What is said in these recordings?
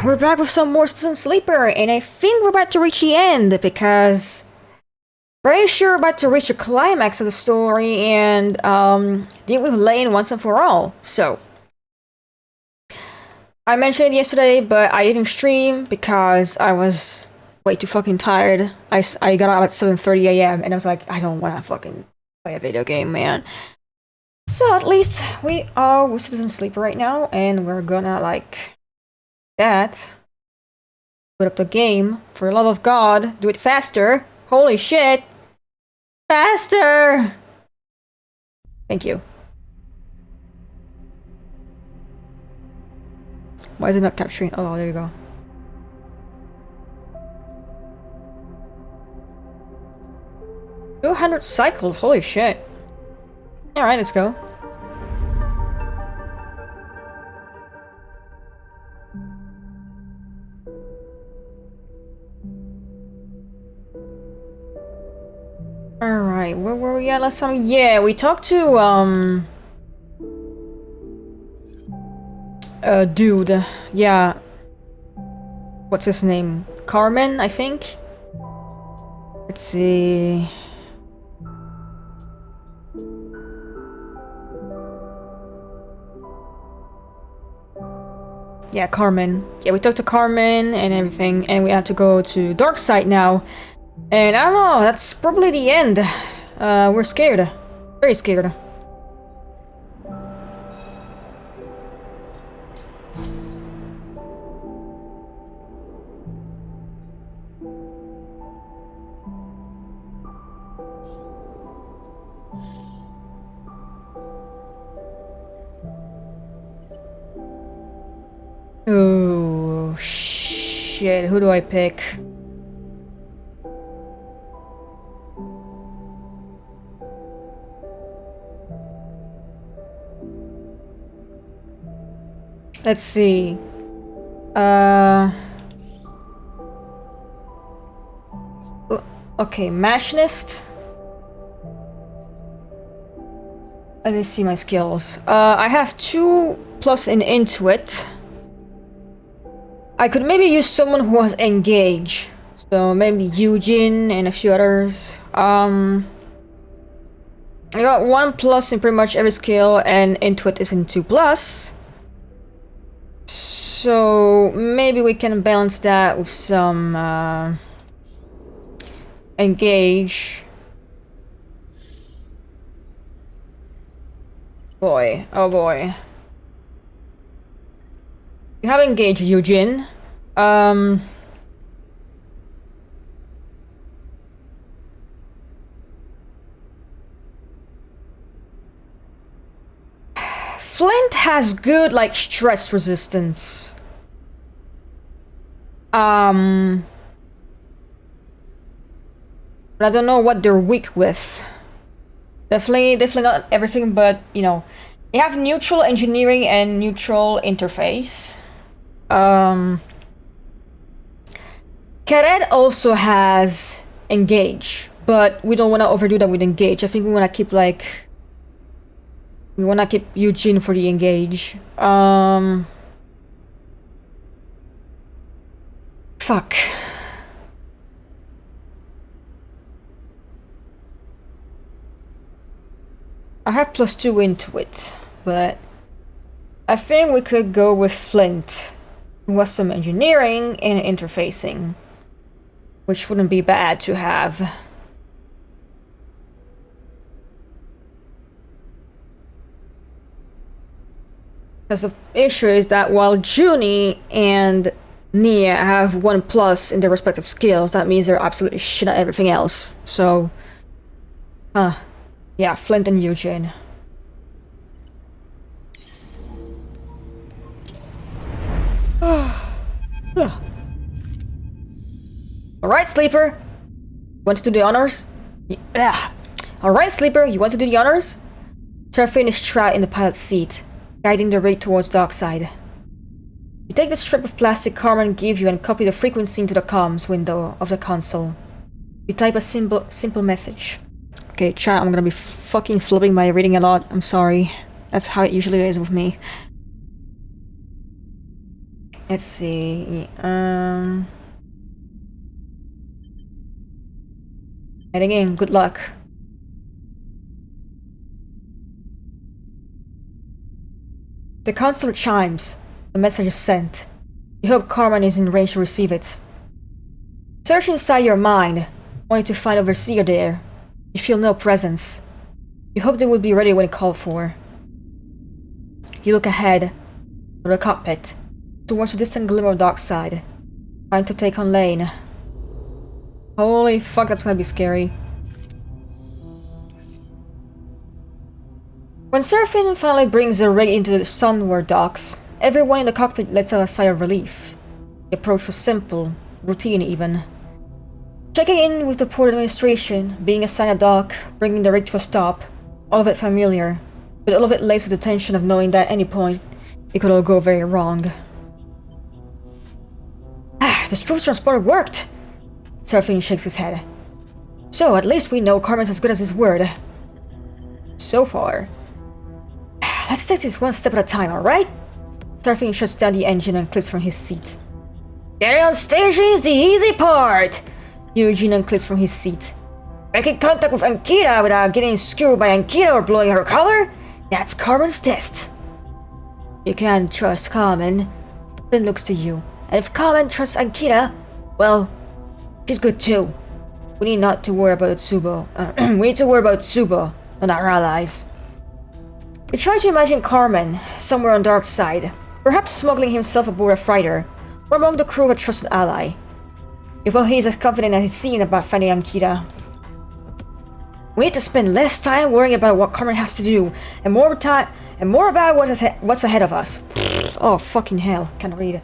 we're back with some more Citizen Sleeper, and I think we're about to reach the end because very sure we're about to reach the climax of the story and deal with Lane once and for all. So I mentioned it yesterday, but I didn't stream because I was way too fucking tired. I got up at 7:30 a.m. and I was like, I don't want to fucking play a video game, man. So at least we are with Citizen Sleeper right now, and we're gonna like that. Put up the game. For the love of God, do it faster. Holy shit. Faster! Thank you. Why is it not capturing? Oh, there you go. $200 cycles, holy shit. Alright, let's go. Alright, where were we at last time? Yeah, we talked to, dude. Yeah. What's his name? Carmen, I think? Let's see... Yeah, Carmen. Yeah, we talked to Carmen and everything, and we have to go to Dark Side now. And I don't know, that's probably the end. We're scared. Very scared. Oh, shit. Who do I pick? Let's see. Okay, Machinist. Let me see my skills. I have 2+ in Intuit. I could maybe use someone who has Engage. So maybe Eugene and a few others. I got 1+ in pretty much every skill, and Intuit is in 2+. So maybe we can balance that with some Engage. Boy, oh boy. You have Engage, Eugene. Flint has good, like, stress resistance. But I don't know what they're weak with. Definitely not everything, but, you know. They have neutral engineering and neutral interface. Cadet also has Engage, but we don't want to overdo that with Engage. I think we want to keep, like... We want to keep Eugene for the Engage. Fuck. I have +2 into it, but I think we could go with Flint, who has some engineering and interfacing, which wouldn't be bad to have. Because the issue is that while Junie and Nia have 1+ in their respective skills, that means they're absolutely shit at everything else. So, yeah, Flint and Eugene. Alright, Sleeper. Want to do the honors? Yeah. Alright, Sleeper, you want to do the honors? Surfing is trapped in the pilot's seat, guiding the rig towards Dockside. You take the strip of plastic Carmen gave you and copy the frequency into the comms window of the console. You type a simple message. Okay, chat, I'm gonna be fucking flipping my reading a lot. I'm sorry. That's how it usually is with me. Let's see. Heading in. Good luck. The console chimes. The message is sent. You hope Carmen is in range to receive it. Search inside your mind, wanting to find Overseer there. You feel no presence. You hope they would be ready when called for. You look ahead, to the cockpit, towards the distant glimmer of dark side, trying to take on Lane. Holy fuck, that's gonna be scary. When Seraphine finally brings the rig into the Starward docks, everyone in the cockpit lets out a sigh of relief. The approach was simple, routine even. Checking in with the port administration, being assigned a dock, bringing the rig to a stop, all of it familiar, but all of it laced with the tension of knowing that at any point, it could all go very wrong. The spoof transporter worked! Seraphine shakes his head. So, at least we know Carmen's as good as his word. So far. Let's take this one step at a time, alright? Seraphine shuts down the engine and clips from his seat. Getting on station is the easy part! Eugene unclips from his seat. Making contact with Ankita without getting screwed by Ankita or blowing her cover? That's Carmen's test. You can't trust Carmen. Then looks to you. And if Carmen trusts Ankita, well, she's good too. We need not to worry about Tsubo. We need to worry about Tsubo, not our allies. We try to imagine Carmen, somewhere on dark side, perhaps smuggling himself aboard a freighter, or among the crew of a trusted ally. If he's as confident as he's seen about finding Ankita. We need to spend less time worrying about what Carmen has to do, and more about what's ahead of us. Oh, fucking hell. Can't read.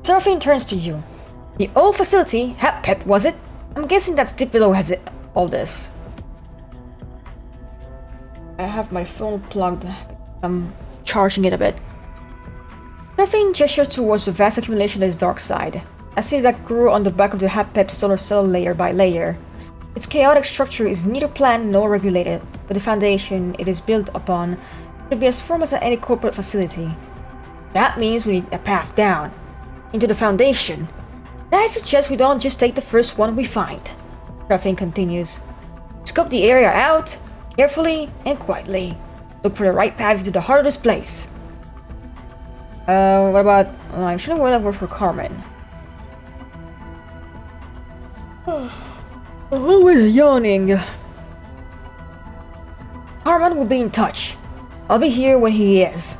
Seraphine turns to you. The old facility, Pep, was it? I'm guessing that's deep below has it, all this. I have my phone plugged. I'm charging it a bit. Seraphine gestures towards the vast accumulation that is dark side. A city that grew on the back of the Pep solar cell layer by layer. Its chaotic structure is neither planned nor regulated, but the foundation it is built upon should be as firm as any corporate facility. That means we need a path down, into the foundation. And I suggest we don't just take the first one we find. Seraphine continues. Scope the area out, carefully and quietly. Look for the right path into the heart of this place. What about... I shouldn't wait over for Carmen. Always yawning. Carmen will be in touch. I'll be here when he is.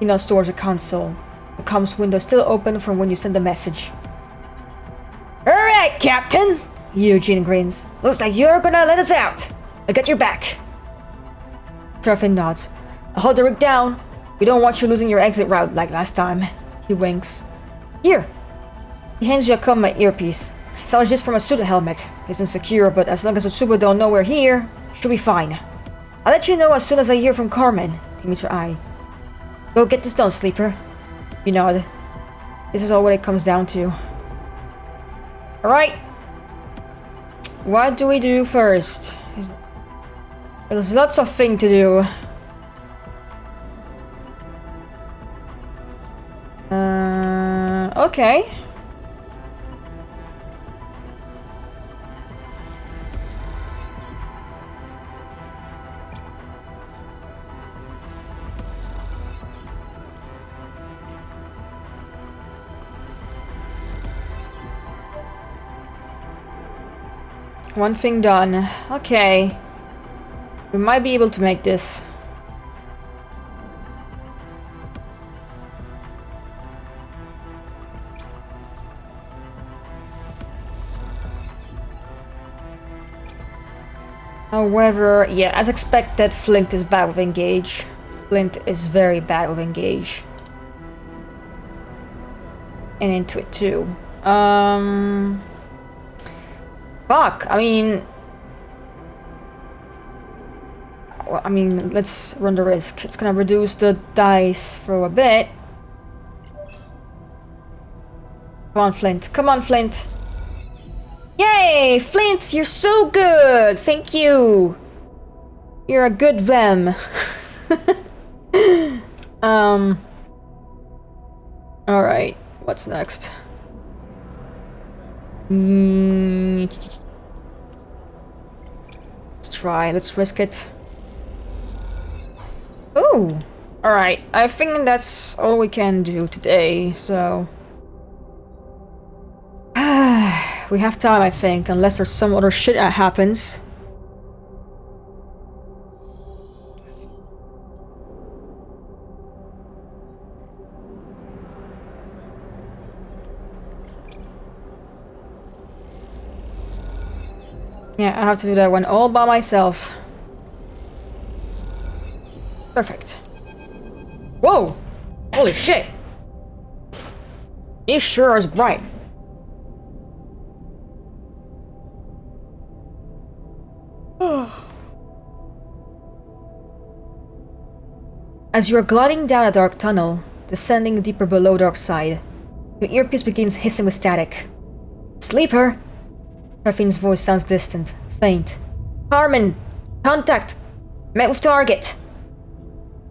He nods towards the console. The comms window is still open from when you send the message. Alright, Captain! Eugene grins. Looks like you're gonna let us out. I got your back. Seraphine nods. I'll hold the rig down. We don't want you losing your exit route like last time. He winks. Here. He hands you a combat earpiece. It's just from a suit helmet. It's insecure, but as long as Utsubo don't know we're here, she'll be fine. I'll let you know as soon as I hear from Carmen. He meets her eye. Go get this done, Sleeper. You nod. This is all what it comes down to. Alright. What do we do first? There's lots of things to do. Okay. One thing done. Okay. We might be able to make this. However, yeah, as expected, Flint is bad with engage. Flint is very bad with engage. And into it too. Fuck, I mean, let's run the risk. It's gonna reduce the dice for a bit. Come on, Flint. Come on, Flint. Yay! Flint, you're so good! Thank you! You're a good them. Alright, what's next? Let's try, let's risk it. Ooh! Alright, I think that's all we can do today, so... we have time, I think, unless there's some other shit that happens. Yeah, I have to do that one all by myself. Perfect. Whoa! Holy shit! He sure is bright. As you are gliding down a dark tunnel, descending deeper below the dark side, your earpiece begins hissing with static. Sleeper! Seraphine's voice sounds distant, faint. Carmen! Contact! Met with target!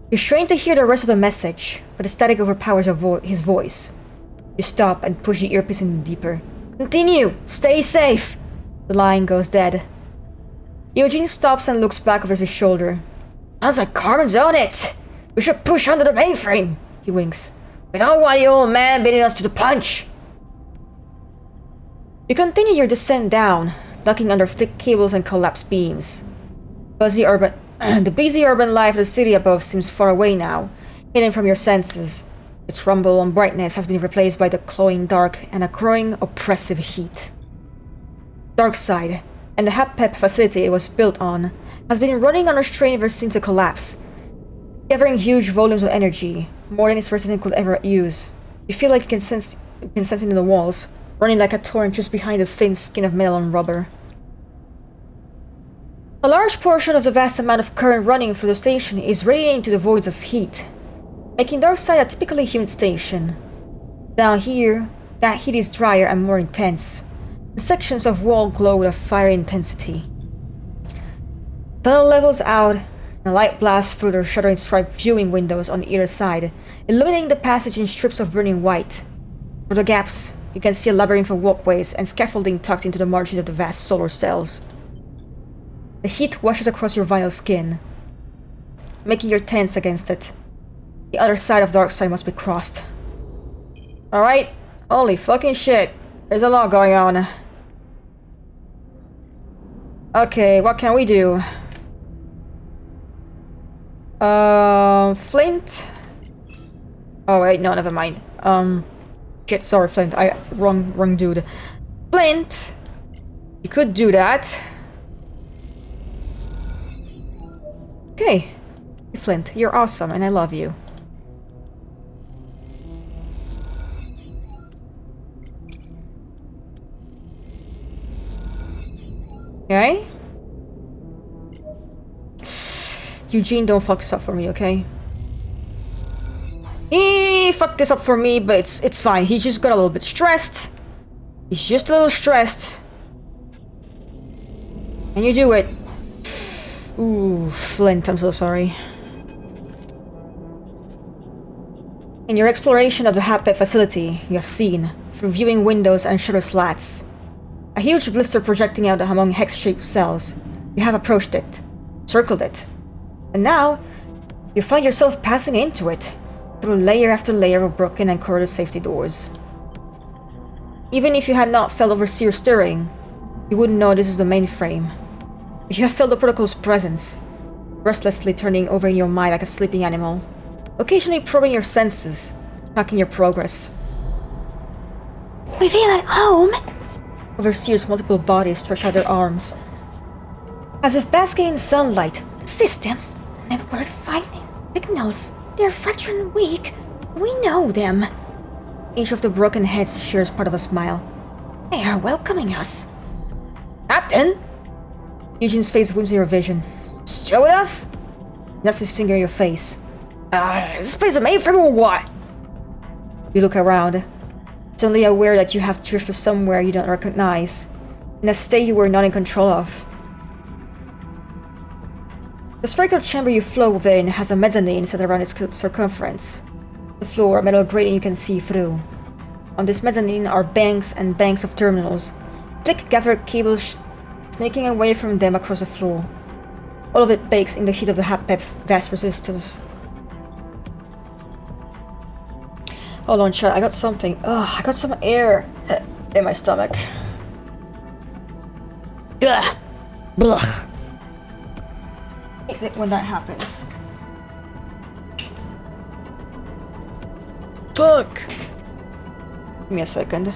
You strain to hear the rest of the message, but the static overpowers his voice. You stop and push the earpiece in deeper. Continue! Stay safe! The line goes dead. Eugene stops and looks back over his shoulder. Sounds like Carmen's on it! We should push under the mainframe! He winks. We don't want the old man beating us to the punch! You continue your descent down, ducking under thick cables and collapsed beams. The busy urban life of the city above seems far away now, hidden from your senses. Its rumble and brightness has been replaced by the cloying dark and a growing, oppressive heat. Dark side, and the HAPPEP facility it was built on, has been running under strain ever since the collapse, gathering huge volumes of energy, more than its resident could ever use. You feel like you can sense it in the walls, running like a torrent just behind the thin skin of metal and rubber. A large portion of the vast amount of current running through the station is radiating to the voids as heat, making Darkside a typically humid station. Down here, that heat is drier and more intense. The sections of wall glow with a fiery intensity. Tunnel levels out, and a light blasts through the shuttering striped viewing windows on either side, illuminating the passage in strips of burning white. Through the gaps, you can see a labyrinth of walkways and scaffolding tucked into the margin of the vast solar cells. The heat washes across your vinyl skin, making you tense against it. The other side of Darkside must be crossed. Alright, holy fucking shit. There's a lot going on. Okay, what can we do? Flint? Oh wait, no, never mind. Shit, sorry, Flint. Wrong dude. Flint! You could do that. Okay. Flint, you're awesome and I love you. Okay. Eugene, don't fuck this up for me, okay? He fucked this up for me, but it's fine. He's just got a little bit stressed. He's just a little stressed. And you do it. Ooh, Flint, I'm so sorry. In your exploration of the HAPPEP facility, you have seen, through viewing windows and shutter slats, a huge blister projecting out among hex-shaped cells. You have approached it, circled it, and now you find yourself passing into it, through layer after layer of broken and corroded safety doors. Even if you had not felt overseer stirring, you wouldn't know this is the mainframe. But you have felt the protocol's presence, restlessly turning over in your mind like a sleeping animal, occasionally probing your senses, tracking your progress. We feel at home! Overseer's multiple bodies stretch out their arms, as if basking in the sunlight. The systems, network signals, they're fractured and weak. We know them. Each of the broken heads shares part of a smile. They are welcoming us. Captain! Eugene's face whims in your vision. Still with us? Nuts his finger in your face. Is this place a mainframe or what? You look around, suddenly aware that you have drifted somewhere you don't recognize, in a state you were not in control of. The spherical chamber you flow within has a mezzanine set around its circumference. The floor, a metal grating you can see through. On this mezzanine are banks and banks of terminals. Thick gathered cables snaking away from them across the floor. All of it bakes in the heat of the hot pep, vast resistance. Hold on, chat. I got something. Ugh, I got some air in my stomach. Ugh. Blah. I hate it when that happens. Fuck. Give me a second.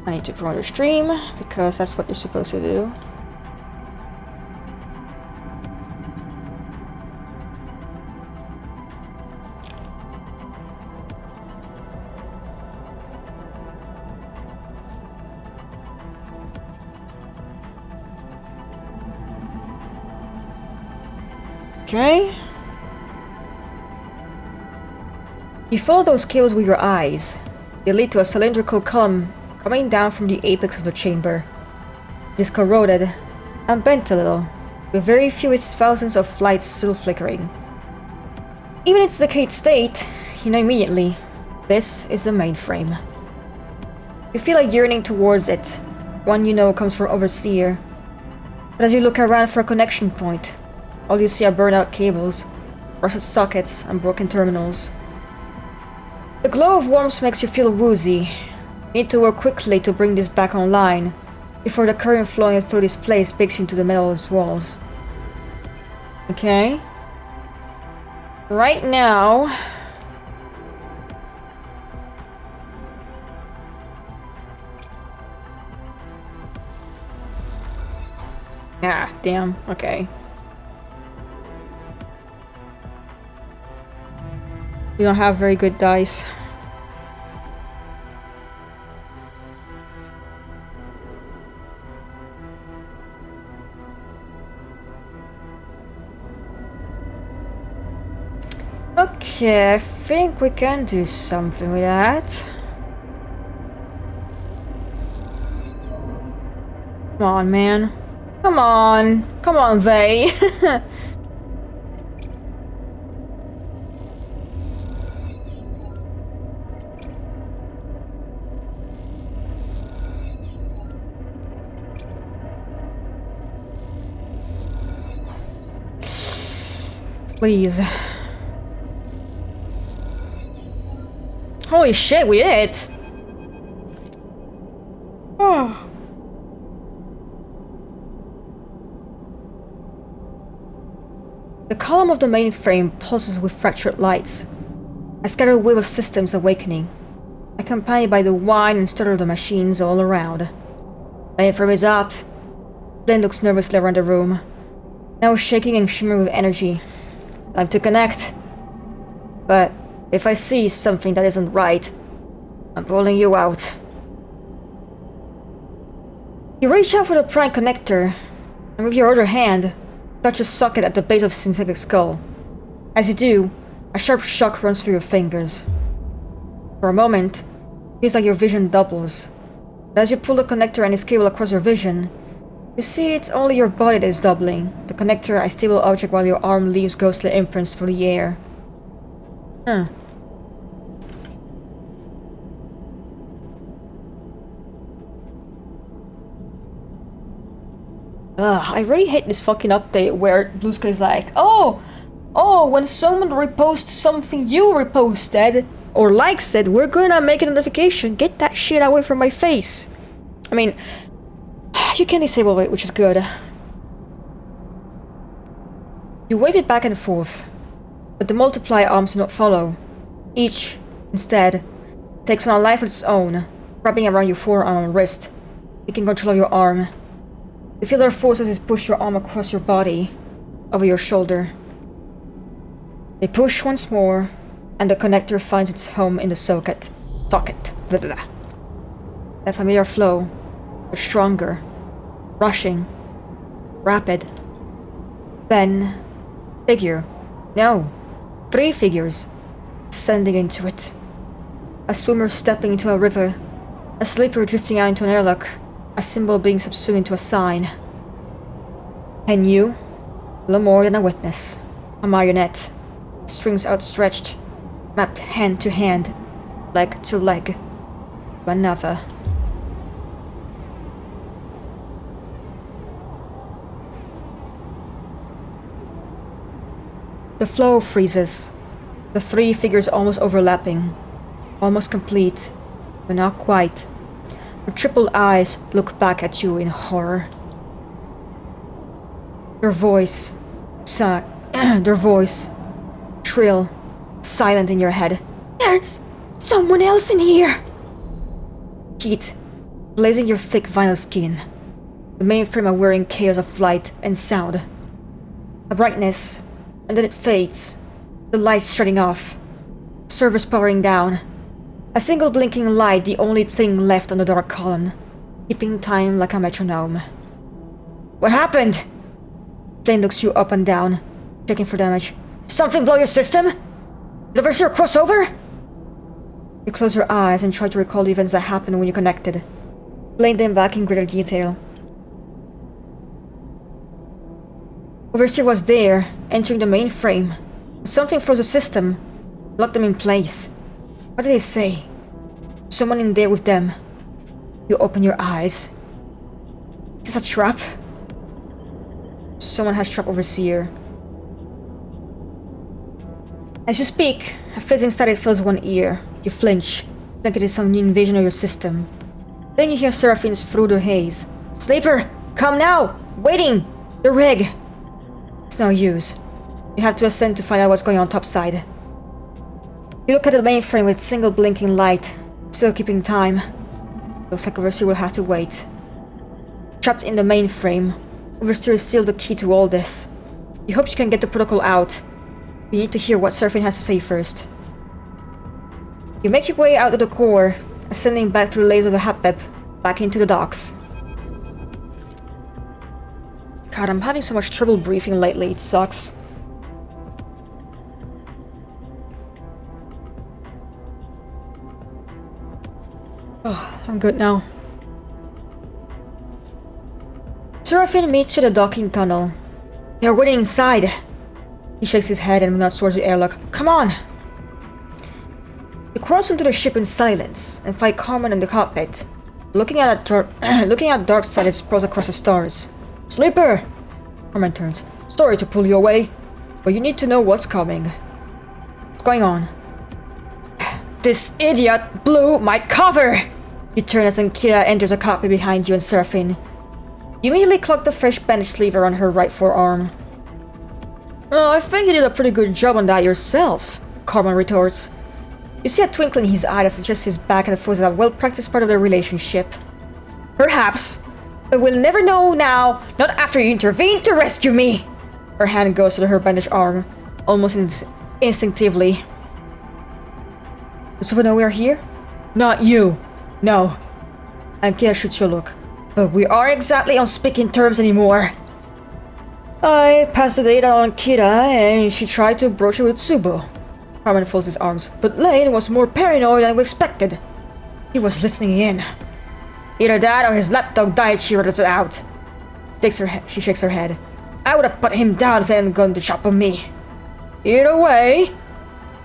I need to promote your stream because that's what you're supposed to do. Okay. You follow those cables with your eyes. They lead to a cylindrical column coming down from the apex of the chamber. It is corroded and bent a little, with very few of its thousands of lights still flickering. Even in its decayed state, you know immediately, this is the mainframe. You feel a yearning towards it, one you know comes from Overseer. But as you look around for a connection point, all you see are burned out cables, rusted sockets, and broken terminals. The glow of warmth makes you feel woozy. You need to work quickly to bring this back online, before the current flowing through this place bakes into the metal's walls. Okay. Right now... Ah, damn. Okay. We don't have very good dice. Okay, I think we can do something with that. Come on, man. Come on. Come on, Vay. Please. Holy shit, we did it! Oh. The column of the mainframe pulses with fractured lights. A scattered wave of systems awakening, accompanied by the whine and stutter of the machines all around. Mainframe is up. Glenn looks nervously around the room, now shaking and shimmering with energy. Time to connect. But if I see something that isn't right, I'm pulling you out. You reach out for the prime connector, and with your other hand, touch a socket at the base of Synthetic Skull. As you do, a sharp shock runs through your fingers. For a moment, it feels like your vision doubles. But as you pull the connector and its cable across your vision, you see it's only your body that is doubling. The connector a stable object while your arm leaves ghostly imprints through the air. Huh. I really hate this fucking update where Blue Sky is like, oh, when someone reposts something you reposted, or likes it, we're gonna make a notification. Get that shit away from my face. I mean, you can disable it, which is good. You wave it back and forth, but the multiply arms do not follow. Each, instead, takes on a life of its own, wrapping around your forearm and wrist, taking control of your arm. You feel their force as it pushes your arm across your body, over your shoulder. They push once more, and the connector finds its home in the socket. Blah, blah, blah. A familiar flow, but stronger, rushing, rapid. Then, figure. No, 3 figures, descending into it. A swimmer stepping into a river, a sleeper drifting out into an airlock, a symbol being subsumed into a sign. And you, little more than a witness, a marionette, strings outstretched, mapped hand to hand, leg to leg, to another. The flow freezes, the three figures almost overlapping, almost complete, but not quite. Her triple eyes look back at you in horror. Their voice, shrill, silent in your head. There's someone else in here. Heat, blazing your thick vinyl skin. The mainframe a whirring chaos of light and sound. A brightness, and then it fades. The lights shutting off. Servers powering down. A single blinking light, the only thing left on the dark column, keeping time like a metronome. What happened? Flame looks you up and down, checking for damage. Something blow your system? Did the Overseer cross over? You close your eyes and try to recall the events that happened when you connected. Playing them back in greater detail. Overseer was there, entering the mainframe. Something froze the system, locked them in place. What did they say? Someone in there with them. You open your eyes. Is this a trap? Someone has trapped Overseer. As you speak, a fizzing static fills one ear. You flinch, think it is some new invasion of your system. Then you hear Seraphine's through the haze. Sleeper, come now! Waiting! The rig! It's no use. You have to ascend to find out what's going on topside. You look at the mainframe with single blinking light, still keeping time. Looks like Overseer will have to wait. Trapped in the mainframe, Overseer is still the key to all this. You hope you can get the protocol out. You need to hear what Seraphine has to say first. You make your way out of the core, ascending back through the layers of the Hapep, back into the docks. God, I'm having so much trouble breathing lately, it sucks. Oh, I'm good now. Seraphine meets you at the docking tunnel. They're waiting inside. He shakes his head and nods towards the airlock. Come on! You cross into the ship in silence and find Carmen in the cockpit, looking at dark side sprawls across the stars. Sleeper! Carmen turns. Sorry to pull you away, but you need to know what's coming. What's going on? This idiot blew my cover! You turn as Ankita enters the cockpit behind you and Seraphine. You immediately clock the fresh bandage sleeve around her right forearm. Oh, I think you did a pretty good job on that yourself, Carmen retorts. You see a twinkle in his eye that suggests his back and forth is a well-practiced part of their relationship. Perhaps, but we'll never know now, not after you intervene to rescue me! Her hand goes to her bandaged arm, almost instinctively. Does someone know we are here? Not you. No. Ankita shoots you a look. But we aren't exactly on speaking terms anymore. I passed the data on Ankita and she tried to broach it with Tsubo. Carmen folds his arms. But Lane was more paranoid than we expected. He was listening in. Either that or his lapdog died, she rotters it out. She shakes her head. I would have put him down if he hadn't gone to shop on me. Either way,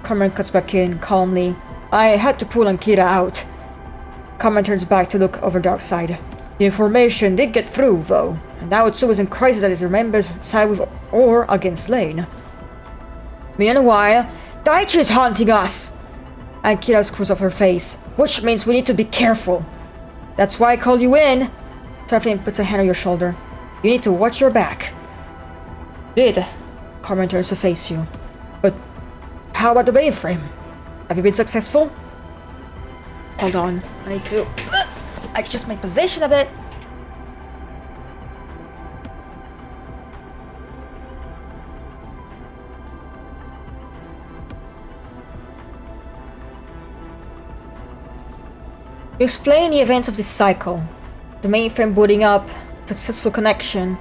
Carmen cuts back in calmly. I had to pull Ankita out. Carmen turns back to look over dark side. The information did get through, though, and now Tsubo is in crisis that his members side with or against Lane. Meanwhile, Daichi is haunting us! Ankita screws up her face, which means we need to be careful. That's why I called you in. Seraphine puts a hand on your shoulder. You need to watch your back. Did. Carmen turns to face you. But how about the mainframe? Have you been successful? Hold on, I need to adjust my position a bit. You explain the events of this cycle. The mainframe booting up, successful connection,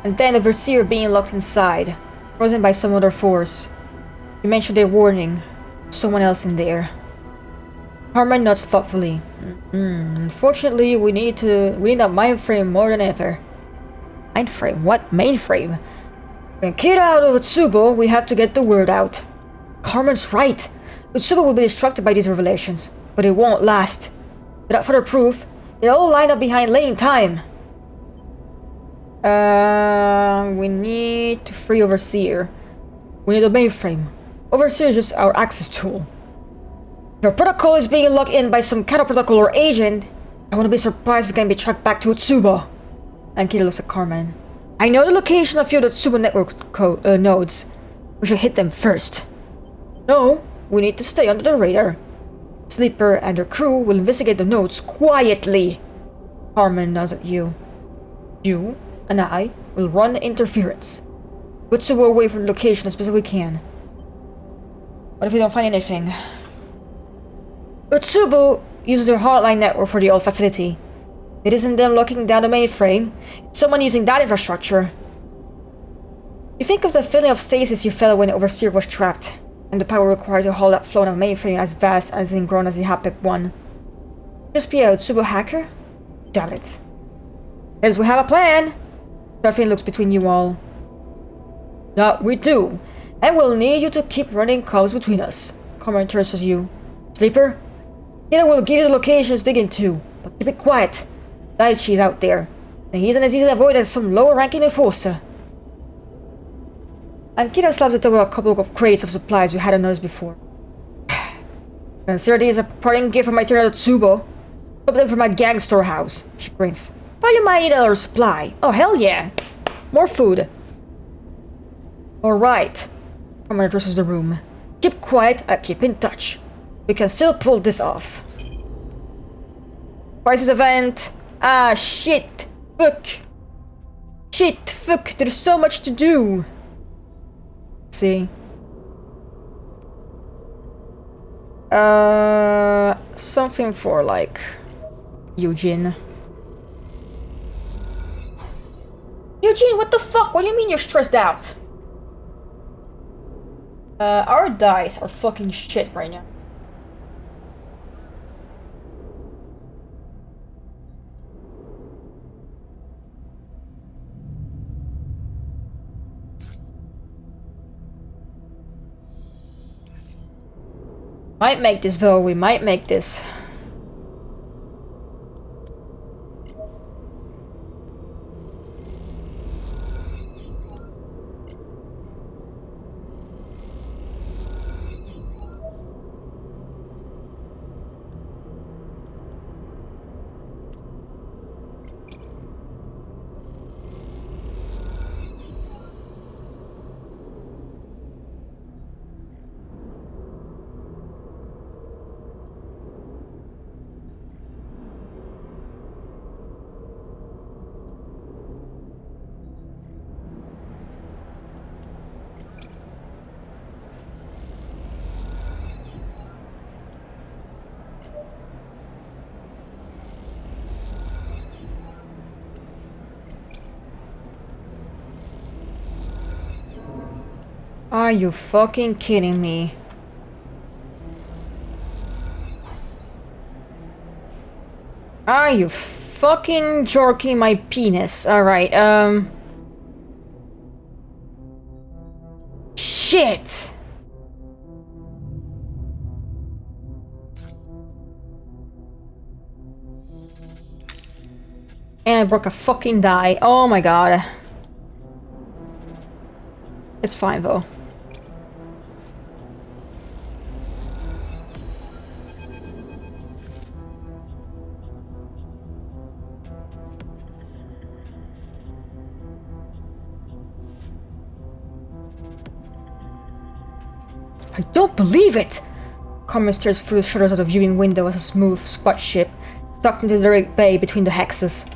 and then the Overseer being locked inside, frozen by some other force. You mention their warning. Someone else in there. Carmen nods thoughtfully. Unfortunately, we need a mainframe more than ever. Mainframe? What mainframe? When Kira out of Tsubo, we have to get the word out. Carmen's right. Utsubo will be distracted by these revelations, but it won't last. Without further proof, they all line up behind Lane Time. We need to free Overseer. We need a mainframe. Overseer is just our access tool. If our protocol is being locked in by some kind of protocol or agent, I wouldn't be surprised if we can be tracked back to Utsubo. And Kira looks at Carmen. I know the location of a few Utsubo network nodes. We should hit them first. No, we need to stay under the radar. Sleeper and her crew will investigate the nodes quietly. Carmen nods at you. You and I will run interference. Utsubo away from the location as best as we can. What if we don't find anything? Utsubo uses their hotline network for the old facility. It isn't them locking down the mainframe, it's someone using that infrastructure. You think of the feeling of stasis you felt when Overseer was trapped, and the power required to hold that flow on a mainframe as vast and ingrown as the Hapep one. Just be a Utsubo hacker? Damn it. Guess we have a plan! Starfin looks between you all. That we do, and we'll need you to keep running calls between us. Carmen turns to you. Sleeper? Kira will give you the locations to dig into, but keep it quiet. Daichi's out there, and he isn't as easy to avoid as some lower-ranking enforcer. And Kira slaps it over a couple of crates of supplies you hadn't noticed before. Consider these a parting gift from my eternal Tsubo. Put them from my gang storehouse. She grins. Thought you might need another supply. Oh, hell yeah. More food. Alright. Carmen addresses the room. Keep quiet and keep in touch. We can still pull this off. Crisis event. Ah, shit. Fuck. Shit, fuck. There's so much to do. See. Something for, like, Eugene. Eugene, what the fuck? What do you mean you're stressed out? Our dice are fucking shit right now. Might make this though, we might make this. Are you fucking kidding me? Are you fucking jerking my penis? Alright, shit! And I broke a fucking die. Oh my god. It's fine though. I don't believe it! Carmen stares through the shutters of the viewing window as a smooth squat ship tucked into the direct bay between the hexes.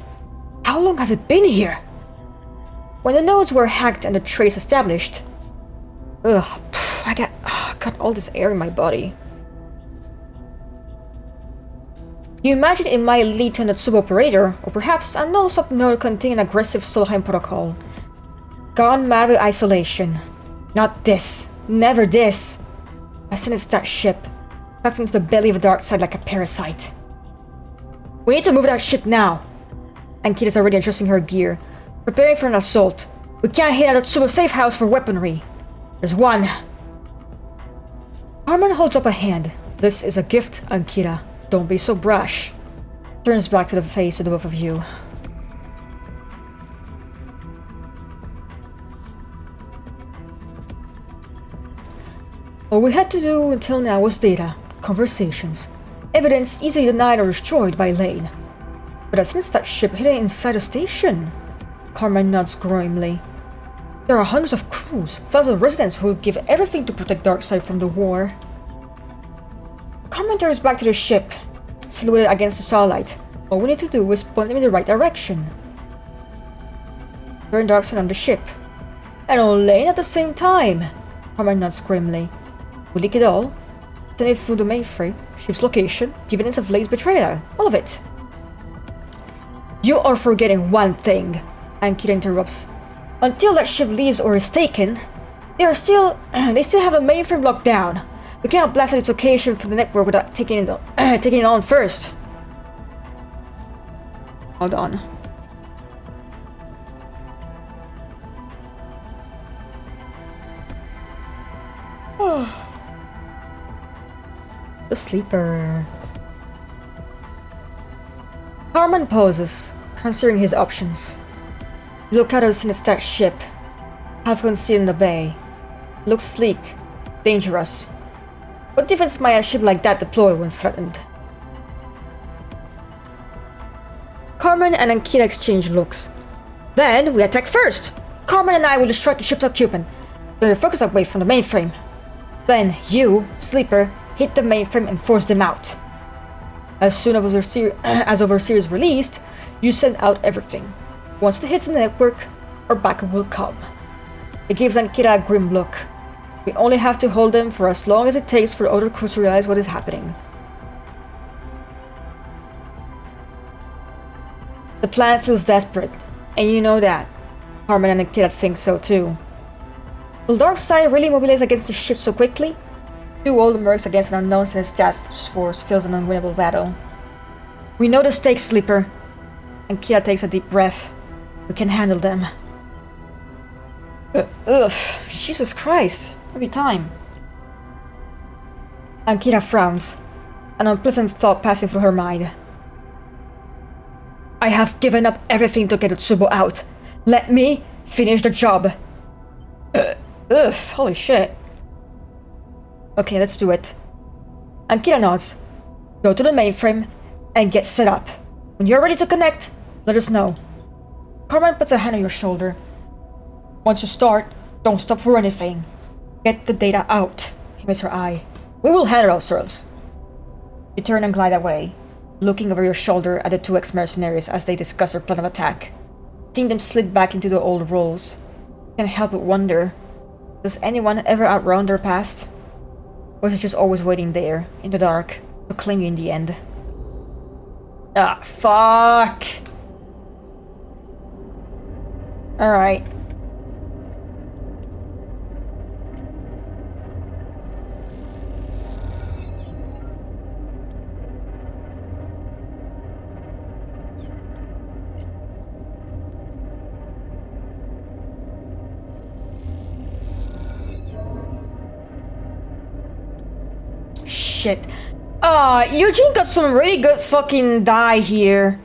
How long has it been here? When the nodes were hacked and the trace established. Ugh, I got all this air in my body. You imagine it might lead to an Utsubo operator, or perhaps a null subnode containing an aggressive Solheim protocol. Gone mad with isolation. Not this. Never this. I sentenced that ship. Tucked into the belly of the dark side like a parasite. We need to move that ship now. And Kid is already adjusting her gear, preparing for an assault. We can't hit at Utsubo safe house for weaponry. There's one. Carmen holds up a hand. This is a gift, Ankita. Don't be so brash. Turns back to the face of the both of you. All we had to do until now was data, conversations, evidence easily denied or destroyed by Lane. But since that ship hidden inside a station, Carmen nods grimly. There are hundreds of crews, thousands of residents who would give everything to protect Darkseid from the war. Carmen turns back to the ship, silhouetted against the starlight. All we need to do is point them in the right direction. Turn Darkseid on the ship. And on Lane at the same time. Carmen nods grimly. We leak it all. Send it through the mainframe, ship's location, the evidence of Lane's betrayal. All of it. You are forgetting one thing, Ankita interrupts. Until that ship leaves or is taken, they still have the mainframe locked down. We cannot blast its location from the network without taking it on first. Hold on. The sleeper. Carmen pauses, considering his options. You look at us in a stacked ship, half concealed in the bay. Looks sleek, dangerous. What difference might a ship like that deploy when threatened? Carmen and Ankita exchange looks. Then we attack first! Carmen and I will distract the ship's occupant, turn your focus away from the mainframe. Then you, Sleeper, hit the mainframe and force them out. As soon as Overseer is released, you send out everything. Once the hits in the network, our backup will come. It gives Ankita a grim look. We only have to hold them for as long as it takes for the other crews to realize what is happening. The plan feels desperate, and you know that. Carmen and Ankita think so too. Will Darkseid really mobilize against the ship so quickly? Two old mercs against an unknown and his task force feels an unwinnable battle. We know the stakes, Sleeper. Ankita takes a deep breath. We can handle them. Ugh, Jesus Christ. Every time. Ankita frowns, an unpleasant thought passing through her mind. I have given up everything to get Utsubo out. Let me finish the job. Ugh, holy shit. Okay, let's do it. Ankita nods. Go to the mainframe and get set up. When you're ready to connect, let us know. Carmen puts a hand on your shoulder. Once you start, don't stop for anything. Get the data out. He makes her eye. We will handle ourselves. You turn and glide away, looking over your shoulder at the two ex-mercenaries as they discuss their plan of attack. Seeing them slip back into the old roles. Can't help but wonder, does anyone ever outrun their past? Or is it just always waiting there, in the dark, to claim you in the end? Ah, fuck! Alright. Shit. Eugene got some really good fucking die here.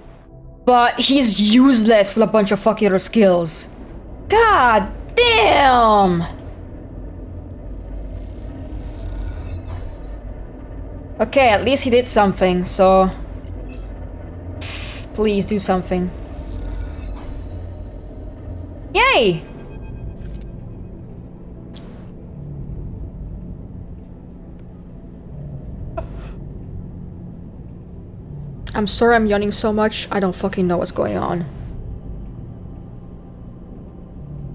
But he's useless with a bunch of fucking other skills. God damn! Okay, at least he did something, so... Please do something. Yay! I'm sorry I'm yawning so much, I don't fucking know what's going on.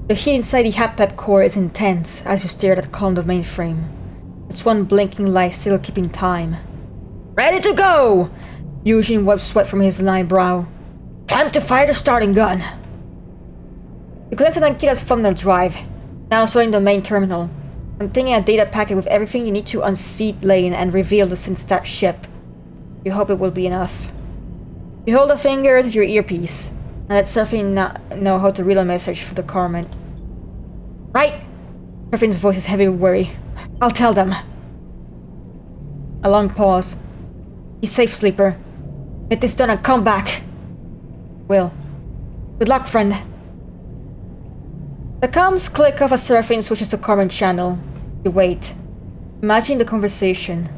The heat inside the Hatpep core is intense as you stare at the column of the mainframe. Its one blinking light still keeping time. Ready to go! Eugene wipes sweat from his lined brow. Time to fire the starting gun! You glance at Ankita's thumbnail drive, now showing the main terminal, containing a data packet with everything you need to unseat Lane and reveal the Sinstat ship. You hope it will be enough. You hold a finger to your earpiece, and let Surfing know how to relay a message for the Carmen. Right! Surfing's voice is heavy with worry. I'll tell them. A long pause. Be safe, Sleeper. Get this done and come back. Will. Good luck, friend. The comms click off as Seraphine switches to Carmen channel. You wait. Imagine the conversation.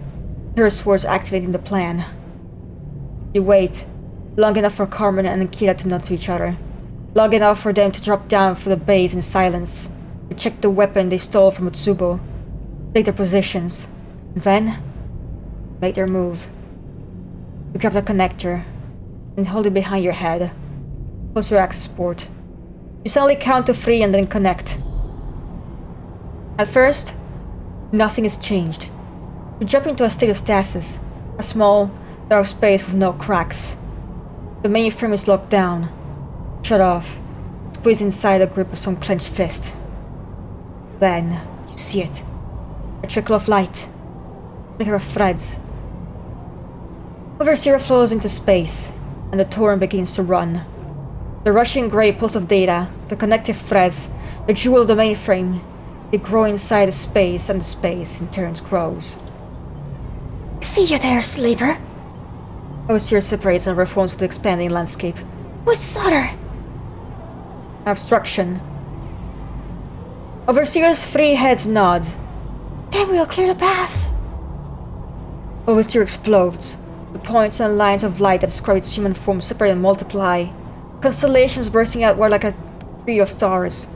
Her words activating the plan. You wait. Long enough for Carmen and Nikita to nod to each other. Long enough for them to drop down for the base in silence. To check the weapon they stole from Utsubo. Take their positions. Then, make their move. You grab the connector and hold it behind your head. Close your access port. You suddenly count to 3 and then connect. At first, nothing has changed. You jump into a state of stasis. A small, dark space with no cracks. The mainframe is locked down. Shut off. Squeezed inside the grip of some clenched fist. Then, you see it. A trickle of light. Flicker of threads. Overseer flows into space, and the torrent begins to run. The rushing grey pulse of data, the connective threads, the jewel of the mainframe, they grow inside the space, and the space, in turn, grows. See you there, Sleeper. Overseer separates and reforms with the expanding landscape. Who's this other? Obstruction. Overseer's 3 heads nod. Then we'll clear the path. Overseer explodes. The points and lines of light that describe its human form separate and multiply. Constellations bursting outward like a tree of stars.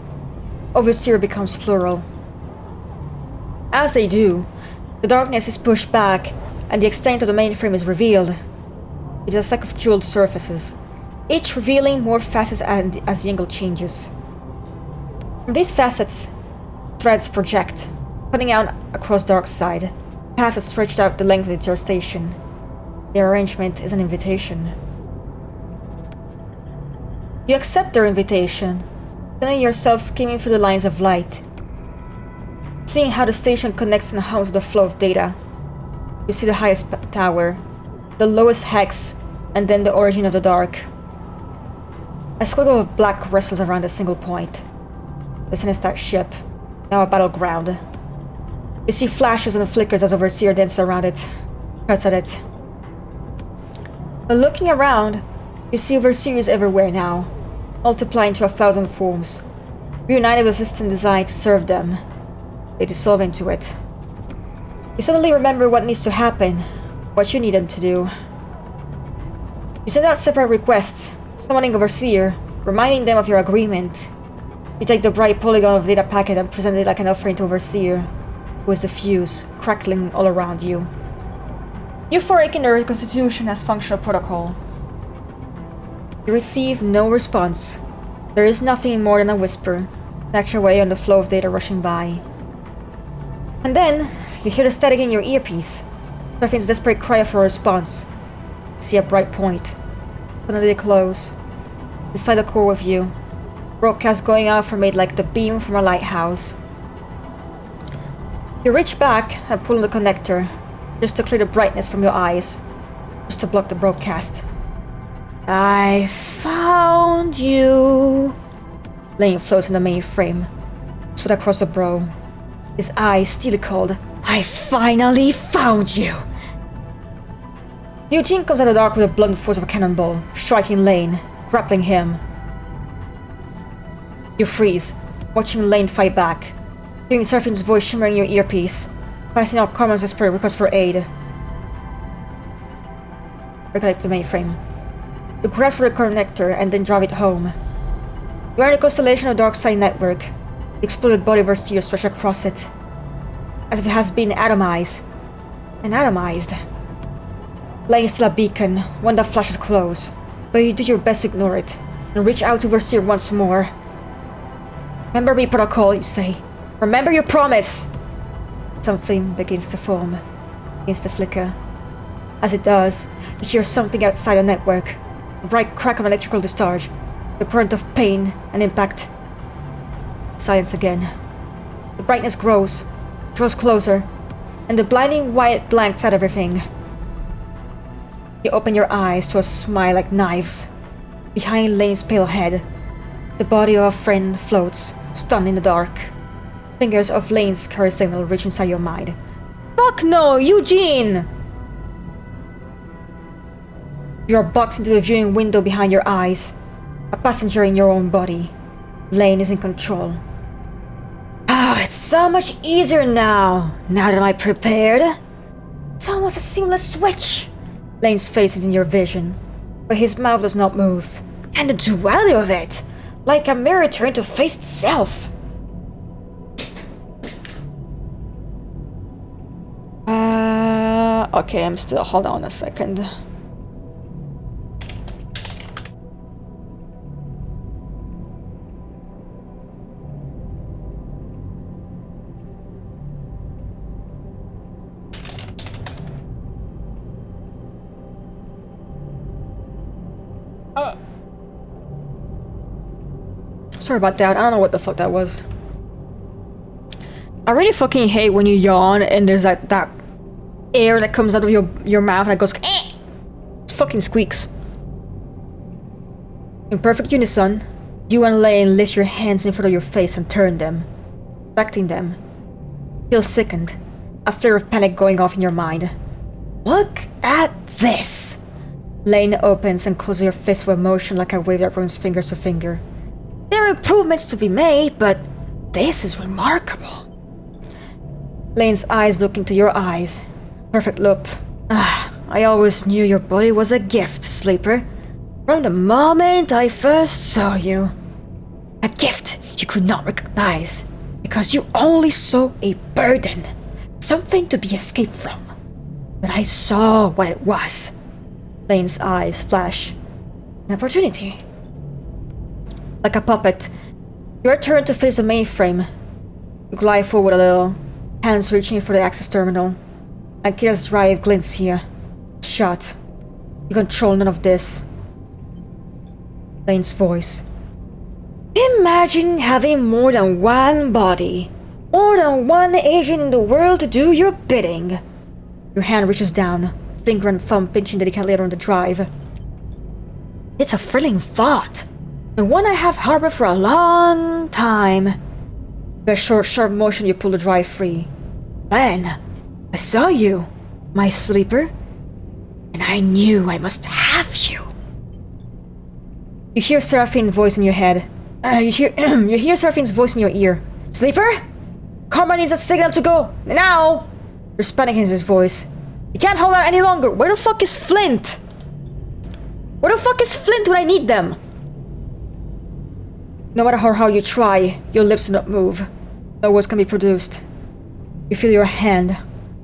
Overseer becomes plural. As they do, the darkness is pushed back, and the extent of the mainframe is revealed. It is a stack of jeweled surfaces, each revealing more facets as the angle changes. From these facets, threads project, cutting out across the dark side, paths that stretched out the length of the entire station. The arrangement is an invitation. You accept their invitation, sending yourself skimming through the lines of light. Seeing how the station connects and hums with the flow of data. You see the highest tower, the lowest hex, and then the origin of the dark. A squiggle of black wrestles around a single point. The Sinistat ship, now a battleground. You see flashes and flickers as Overseer dances around it, cuts at it. But looking around, you see Overseers everywhere now, multiplying to 1,000 forms, reunited with a system designed to serve them. They dissolve into it. You suddenly remember what needs to happen, what you need them to do. You send out separate requests, summoning Overseer, reminding them of your agreement. You take the bright polygon of data packet and present it like an offering to Overseer, who is the fuse, crackling all around you. You fork in the Constitution as functional protocol. You receive no response. There is nothing more than a whisper, snatched away on the flow of data rushing by. And then, you hear the static in your earpiece. Seraphine's desperate cry for a response. You see a bright point. Suddenly they close. Beside the core with you. Broadcast going out from it like the beam from a lighthouse. You reach back and pull on the connector, just to clear the brightness from your eyes, just to block the broadcast. I found you. Lane floats in the mainframe, spread across the bro. His eyes steely cold. I finally found you. Eugene comes out of the dark with the blunt force of a cannonball, striking Lane, grappling him. You freeze, watching Lane fight back, hearing Seraphine's voice shimmering in your earpiece, passing out Carmen's desperate request for aid. Recollect the mainframe. You grasp for the connector and then drive it home. You are in the constellation of the Dark Side Network. The exploded body of Overseer stretched across it, as if it has been atomized. And atomized. Lane is still a beacon, one that flashes close, but you do your best to ignore it, and reach out to Overseer once more. Remember me, Protocol, you say. Remember your promise! Something begins to form, begins to flicker. As it does, you hear something outside the network. The bright crack of an electrical discharge, the grunt of pain and impact. Silence again. The brightness grows, draws closer, and the blinding white blanks out everything. You open your eyes to a smile like knives. Behind Lane's pale head, the body of a friend floats, stunned in the dark. Fingers of Lane's carrier signal reach inside your mind. Fuck no, Eugene! You are boxed into the viewing window behind your eyes, a passenger in your own body. Lane is in control. Ah, it's so much easier now that I'm prepared. It's almost a seamless switch. Lane's face is in your vision, but his mouth does not move. And the duality of it, like a mirror turned to face itself. Okay, I'm still. Hold on a second. Sorry about that. I don't know what the fuck that was. I really fucking hate when you yawn and there's like that air that comes out of your mouth that goes eh! It fucking squeaks. In perfect unison, you and Lane lift your hands in front of your face and turn them, expecting them. Feel sickened, a flare of panic going off in your mind. Look at this! Lane opens and closes your fist with a motion like a wave that runs fingers to finger. There are improvements to be made, but this is remarkable. Lane's eyes look into your eyes. Perfect look. Ah, I always knew your body was a gift, Sleeper. From the moment I first saw you. A gift you could not recognize, because you only saw a burden. Something to be escaped from. But I saw what it was. Lane's eyes flash. An opportunity. Like a puppet, you are turned to face the mainframe. You glide forward a little, hands reaching for the access terminal. And Kira's drive glints here. Shut. You control none of this. Lane's voice. Imagine having more than one body. More than one agent in the world to do your bidding. Your hand reaches down, finger and thumb pinching delicately on the drive. It's a thrilling thought. And one I have harbored for a long time. With a short, sharp motion, you pull the drive free. Then, I saw you, my Sleeper, and I knew I must have you. You hear Seraphine's voice in your head. You hear Seraphine's voice in your ear. Sleeper? Karma needs a signal to go, now! There's panic in his voice. You can't hold out any longer. Where the fuck is Flint? Where the fuck is Flint when I need them? No matter how hard you try, your lips do not move. No words can be produced. You feel your hand,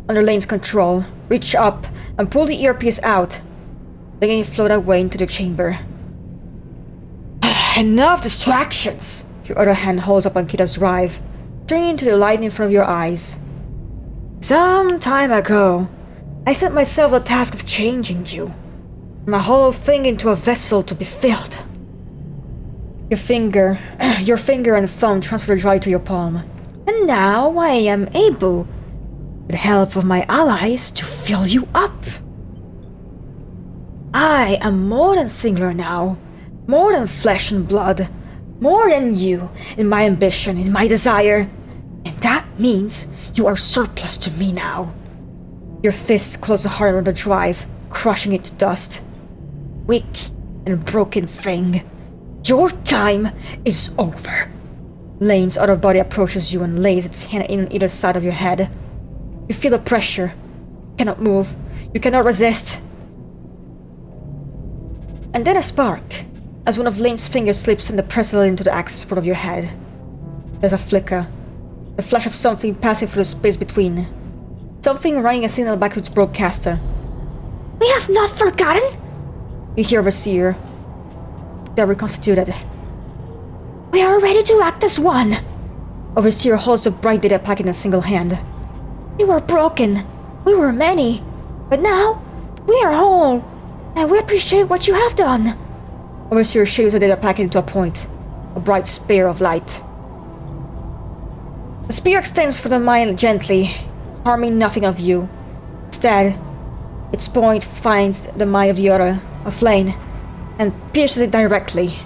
under Lane's control, reach up and pull the earpiece out, letting it float away into the chamber. Enough distractions! Your other hand holds up on Kita's drive, turning into the light in front of your eyes. Some time ago, I set myself the task of changing you, from a hollow thing into a vessel to be filled. Your finger and thumb transfer the drive to your palm. And now I am able, with the help of my allies, to fill you up. I am more than singular now, more than flesh and blood, more than you in my ambition, in my desire. And that means you are surplus to me now. Your fists close harder on the drive, crushing it to dust. Weak and broken thing. Your time is over. Lane's other body approaches you and lays its hand in on either side of your head. You feel the pressure. You cannot move. You cannot resist. And then a spark, as one of Lane's fingers slips and depresses it into the access port of your head. There's a flicker, the flash of something passing through the space between. Something running a signal back to its broadcaster. We have not forgotten? You hear Overseer. They're reconstituted. We are ready to act as one. Overseer holds the bright data packet in a single hand. We were broken. We were many. But now, we are whole. And we appreciate what you have done. Overseer shapes the data packet into a point. A bright spear of light. The spear extends for the mind gently, harming nothing of you. Instead, its point finds the mind of the other, of Lane, and pierces it directly.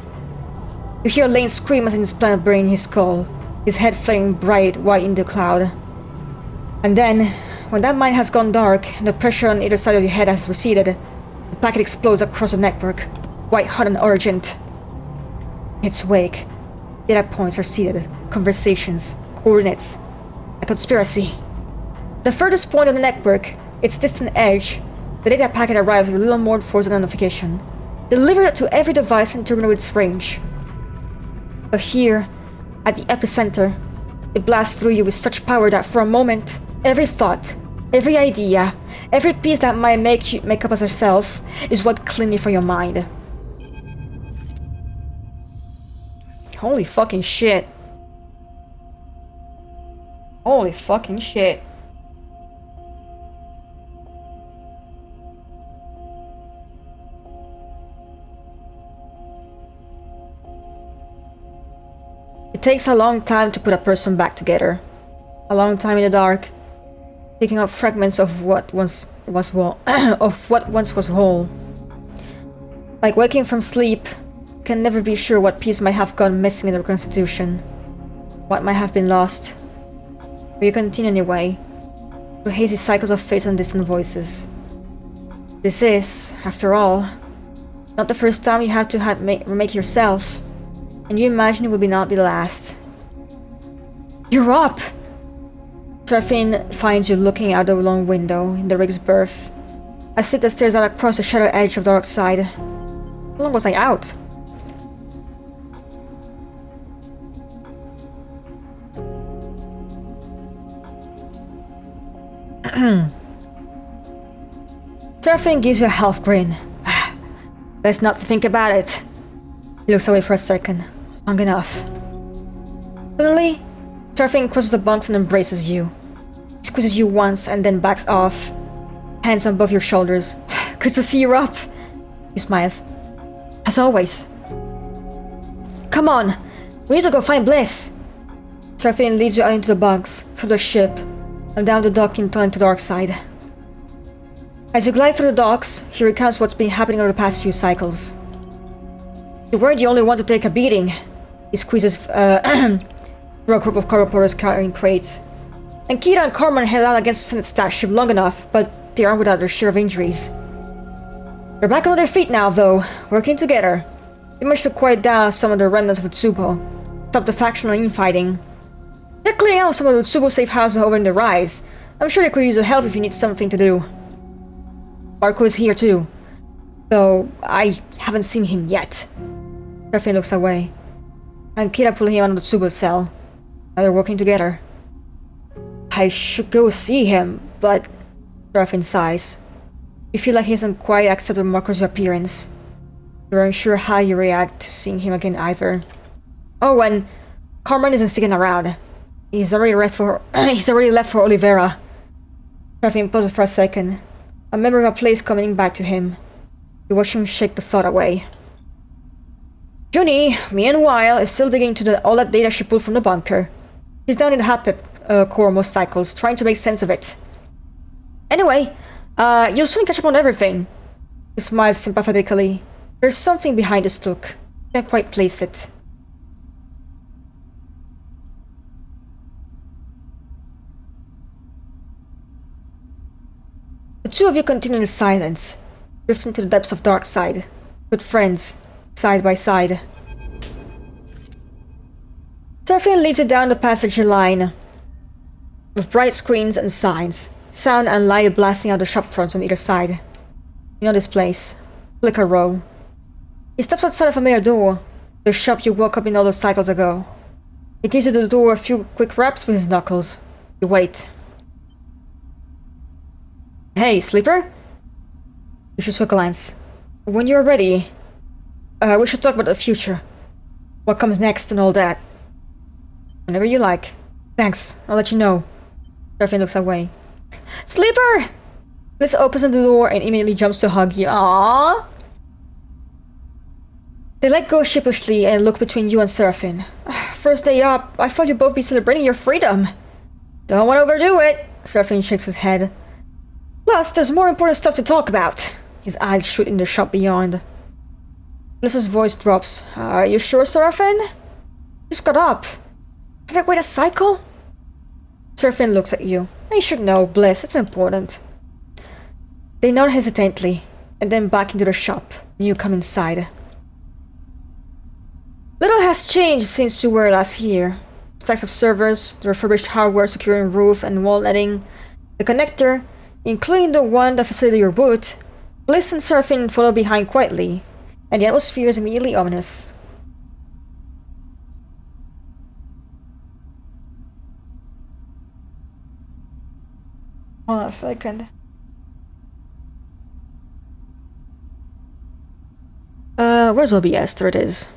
You hear Lane scream as his planet burning his skull, his head flaming bright white in the cloud. And then, when that mind has gone dark and the pressure on either side of your head has receded, The packet explodes across the network, white hot and urgent. In its wake, data points are seeded, conversations, coordinates, a conspiracy. The furthest point of the network, its distant edge, the data packet arrives with little more force than notification, delivered to every device in terminal its range. But here, at the epicenter, it blasts through you with such power that for a moment, every thought, every idea, every piece that might make up as yourself is wiped cleanly from your mind. Holy fucking shit. Holy fucking shit. It takes a long time to put a person back together. A long time in the dark, picking up fragments of what once was whole. Like waking from sleep, you can never be sure what piece might have gone missing in the reconstitution, what might have been lost. But you continue anyway, through hazy cycles of faces and distant voices. This is, after all, not the first time you have to remake yourself, and you imagine it will not be the last. You're up! Serafine finds you looking out the long window in the rig's berth. A sit that stares out across the shadow edge of the dark side. How long was I out? Serafine gives you a half grin. Best not to think about it. He looks away for a second. Long enough. Suddenly, Serafine crosses the bunks and embraces you. He squeezes you once and then backs off. Hands on both your shoulders. Good to see you're up. He smiles. As always. Come on, we need to go find Bliss. Serafine leads you out into the bunks, through the ship, and down the docking tunnel to the dark side. As you glide through the docks, he recounts what's been happening over the past few cycles. You weren't the only one to take a beating. He squeezes through a group of cargo porters carrying crates. And Kira and Carmen held out against the Senate staff ship long enough, but they aren't without their share of injuries. They're back on their feet now, though, working together. They managed to quiet down some of the remnants of Utsubo, stop the factional infighting. They're clearing out some of the Utsubo safe houses over in the rise. I'm sure they could use the help if you need something to do. Marco is here too, though I haven't seen him yet. Serafine looks away, and Kira pulling him out of the Tsubo cell. Now they're working together. I should go see him, but... Serafine sighs. You feel like he hasn't quite accepted Marco's appearance. You're unsure how you react to seeing him again either. Oh, and Carmen isn't sticking around. He's already left for Oliveira. Serafine pauses for a second. A memory of a place coming back to him. You watch him shake the thought away. Junie, meanwhile, is still digging into all that data she pulled from the bunker. She's down in the Hapep core most cycles, trying to make sense of it. Anyway, you'll soon catch up on everything. He smiles sympathetically. There's something behind this look. Can't quite place it. The two of you continue in silence, drifting to the depths of dark side, with friends, side by side. Serafine leads you down the passage line, with bright screens and signs, sound and light blasting out the shop fronts on either side. You know this place, Flicker Row. He steps outside a familiar door, the shop you woke up in all those cycles ago. He gives you the door a few quick raps with his knuckles. You wait. Hey, sleeper? You should take a glance. When you're ready, we should talk about the future. What comes next and all that. Whenever you like. Thanks, I'll let you know. Serafine looks away. Sleeper! Bliss opens the door and immediately jumps to hug you. Aww! They let go sheepishly and look between you and Serafine. First day up, I thought you'd both be celebrating your freedom. Don't want to overdo it. Serafine shakes his head. Plus, there's more important stuff to talk about. His eyes shoot in the shop beyond. Bliss's voice drops. Are you sure, Serafine? Just got up. Can I wait a cycle? Serafine looks at you. You should know, Bliss. It's important. They nod hesitantly. and then back into the shop. You come inside. Little has changed since you were last here. Stacks of servers, the refurbished hardware securing roof and wall netting, the connector, including the one that facilitated your boot. Bliss and Seraphine follow behind quietly, and the atmosphere is immediately ominous. Hold on a second. Where's OBS? There it is.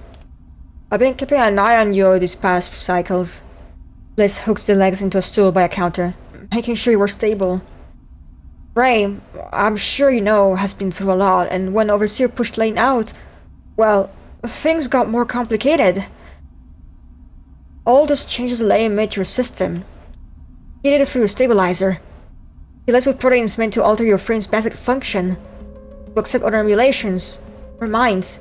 I've been keeping an eye on you these past cycles. Bliss hooks the legs into a stool by a counter, making sure you were stable. Ray, I'm sure you know, has been through a lot, and when Overseer pushed Lane out, well, things got more complicated. All those changes Lane made to your system. He did it through your stabilizer. He lets with proteins meant to alter your frame's basic function, to accept other emulations, or minds,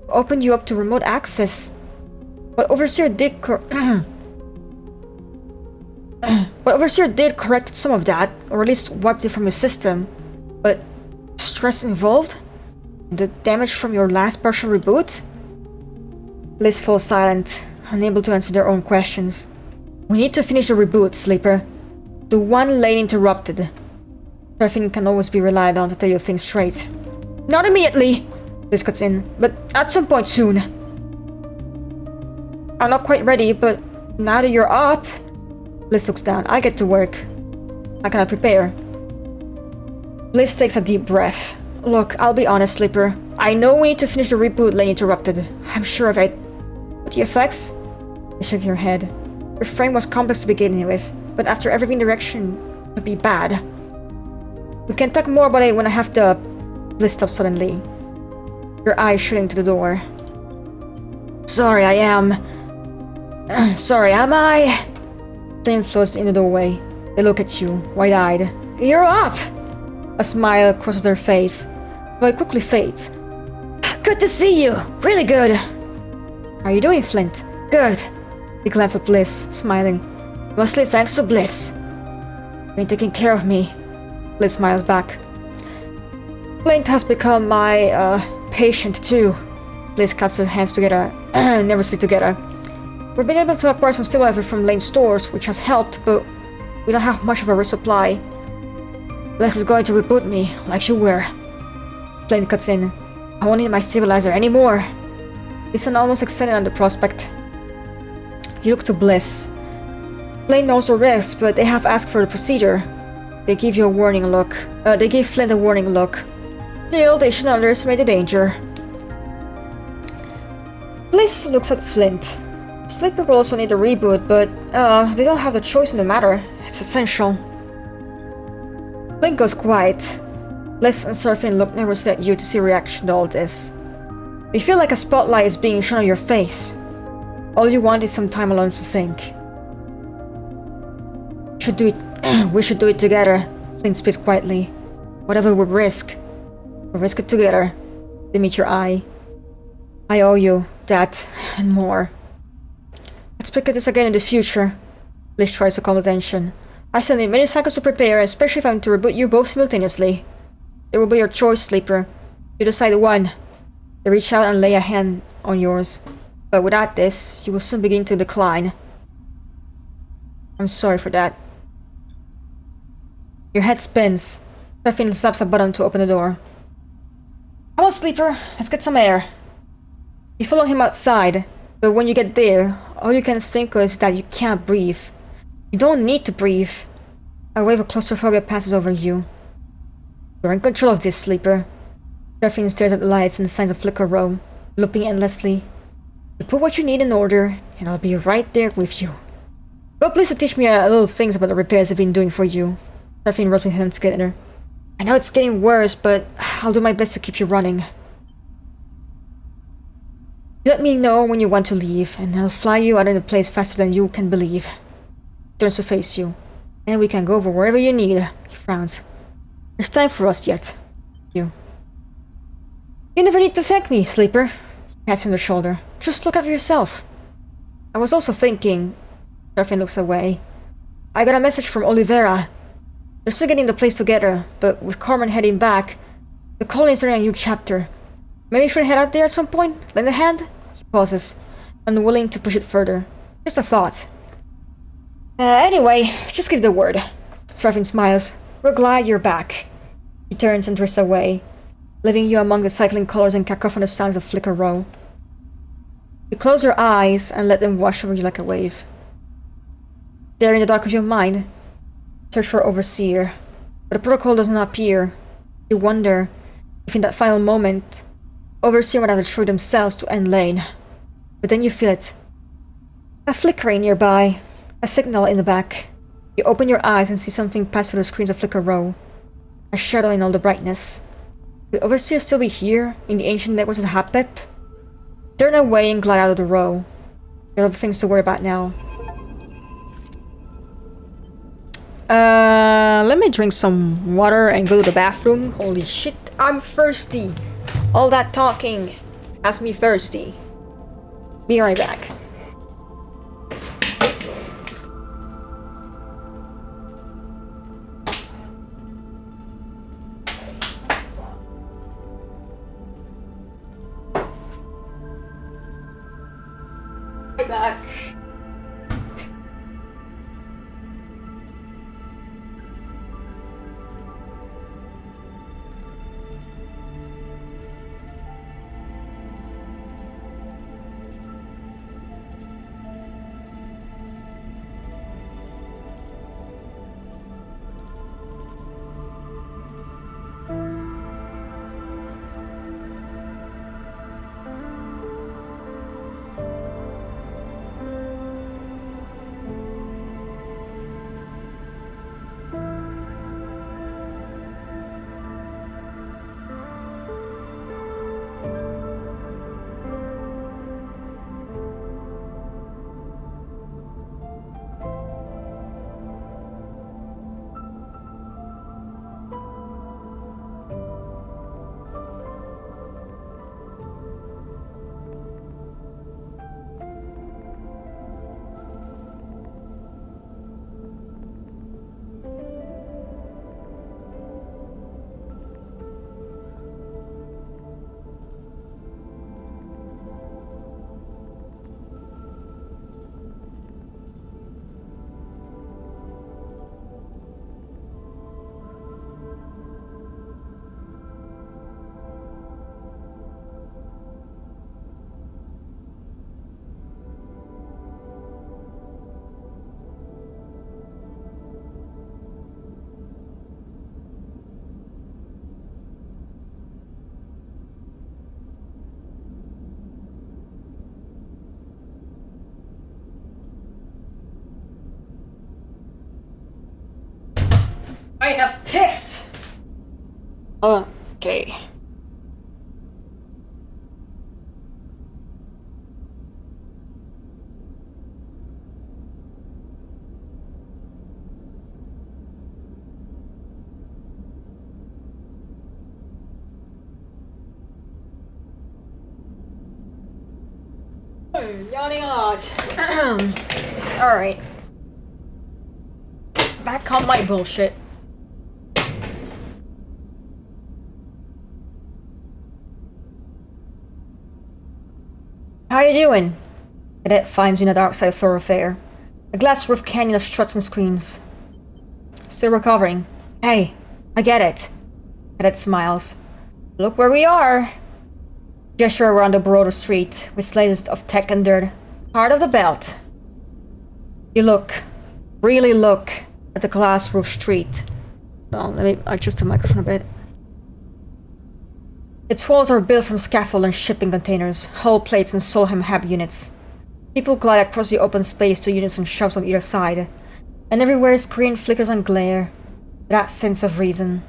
open you up to remote access. What Overseer did correct some of that, or at least wiped it from your system. But stress involved? The damage from your last partial reboot? Liz falls silent, unable to answer their own questions. We need to finish the reboot, Sleeper. The one Lane interrupted. Seraphine can always be relied on to tell you things straight. Not immediately! Liz cuts in, but at some point soon. I'm not quite ready, but now that you're up... Bliss looks down. I get to work. How can I prepare? Bliss takes a deep breath. Look, I'll be honest, Sleeper. I know we need to finish the reboot Lane interrupted. I'm sure of it. But the effects? You shake your head. Your frame was complex to begin with, but after every direction would be bad. We can talk more about it when I have the... Bliss stops suddenly. Your eyes shooting to the door. Sorry, am I? Flame floats in the doorway. They look at you, wide-eyed. You're up! A smile crosses their face, but it quickly fades. Good to see you! Really good! How are you doing, Flint? Good. He glances at Bliss, smiling. Mostly thanks to Bliss. You've been taking care of me. Bliss smiles back. Flint has become my, patient too. Bliss claps her hands together, nervously together. We've been able to acquire some stabilizer from Lane's stores, which has helped, but we don't have much of a resupply. Bliss is going to reboot me, like you were. Flint cuts in. I won't need my stabilizer anymore. Listen almost excited on the prospect. You look to Bliss. Flint knows the risk, but they have asked for the procedure. They give you a warning look. They gave Flint a warning look. Still, they shouldn't underestimate the danger. Bliss looks at Flint. Sleeper will also need a reboot, but they don't have the choice in the matter. It's essential. Flint goes quiet. Bliss and Seraphine look nervously at you to see a reaction to all this. You feel like a spotlight is being shone on your face. All you want is some time alone to think. We should do it together, Flint speaks quietly. Whatever we risk, we'll risk it together. They meet your eye. I owe you that and more. Let's pick at this again in the future. Bliss tries to calm the tension. I still need many cycles to prepare, especially if I'm to reboot you both simultaneously. It will be your choice, Sleeper. You decide one. They reach out and lay a hand on yours. But without this, you will soon begin to decline. I'm sorry for that. Your head spins. Seraphine slaps a button to open the door. Come on, Sleeper. Let's get some air. You follow him outside, but when you get there, all you can think of is that you can't breathe. You don't need to breathe. A wave of claustrophobia passes over you. You're in control of this, Sleeper. Seraphine stares at the lights and the signs of flicker roam, looping endlessly. You put what you need in order, and I'll be right there with you. Go please to teach me a little things about the repairs I've been doing for you. Seraphine rubs his hands together. I know it's getting worse, but I'll do my best to keep you running. You let me know when you want to leave, and I'll fly you out of the place faster than you can believe. He turns to face you, and we can go over wherever you need. He frowns. There's time for us yet. You never need to thank me, Sleeper. He pats you on the shoulder. Just look after yourself. I was also thinking... Seraphine looks away. I got a message from Oliveira. They're still getting the place together, but with Carmen heading back, The colony is starting a new chapter. Maybe you should head out there at some point? Lend a hand? He pauses, unwilling to push it further. Just a thought. Anyway, just give the word. Seraphine smiles. We're glad you're back. He turns and drifts away, leaving you among the cycling colors and cacophonous sounds of Flicker Row. You close your eyes and let them wash over you like a wave. There in the dark of your mind, search for Overseer, but the protocol does not appear. You wonder if in that final moment, Overseer might have destroyed themselves to end Lane. But then you feel it. A flickering nearby, a signal in the back. You open your eyes and see something pass through the screens of Flicker Row. A shadow in all the brightness. Will Overseer still be here, in the ancient networks of the Hapep? Turn away and glide out of the row. There are other things to worry about now. Let me drink some water and go to the bathroom. Holy shit, I'm thirsty. All that talking has me thirsty. Be right back. Back. I have pissed! Okay. Yawning a lot. Alright. Back on my bullshit. How you doing? Cadet finds you in a dark side thoroughfare. A glass roof canyon of struts and screens. Still recovering. Hey, I get it. Cadet smiles. Look where we are. Gesture around the broader street, with slices of tech and dirt. Part of the belt. You look. Really look at the glass roof street. Oh, let me adjust the microphone a bit. Its walls are built from scaffold and shipping containers, hull plates and Solheim hab units. People glide across the open space to units and shops on either side, and everywhere screen flickers and glare, without sense of reason.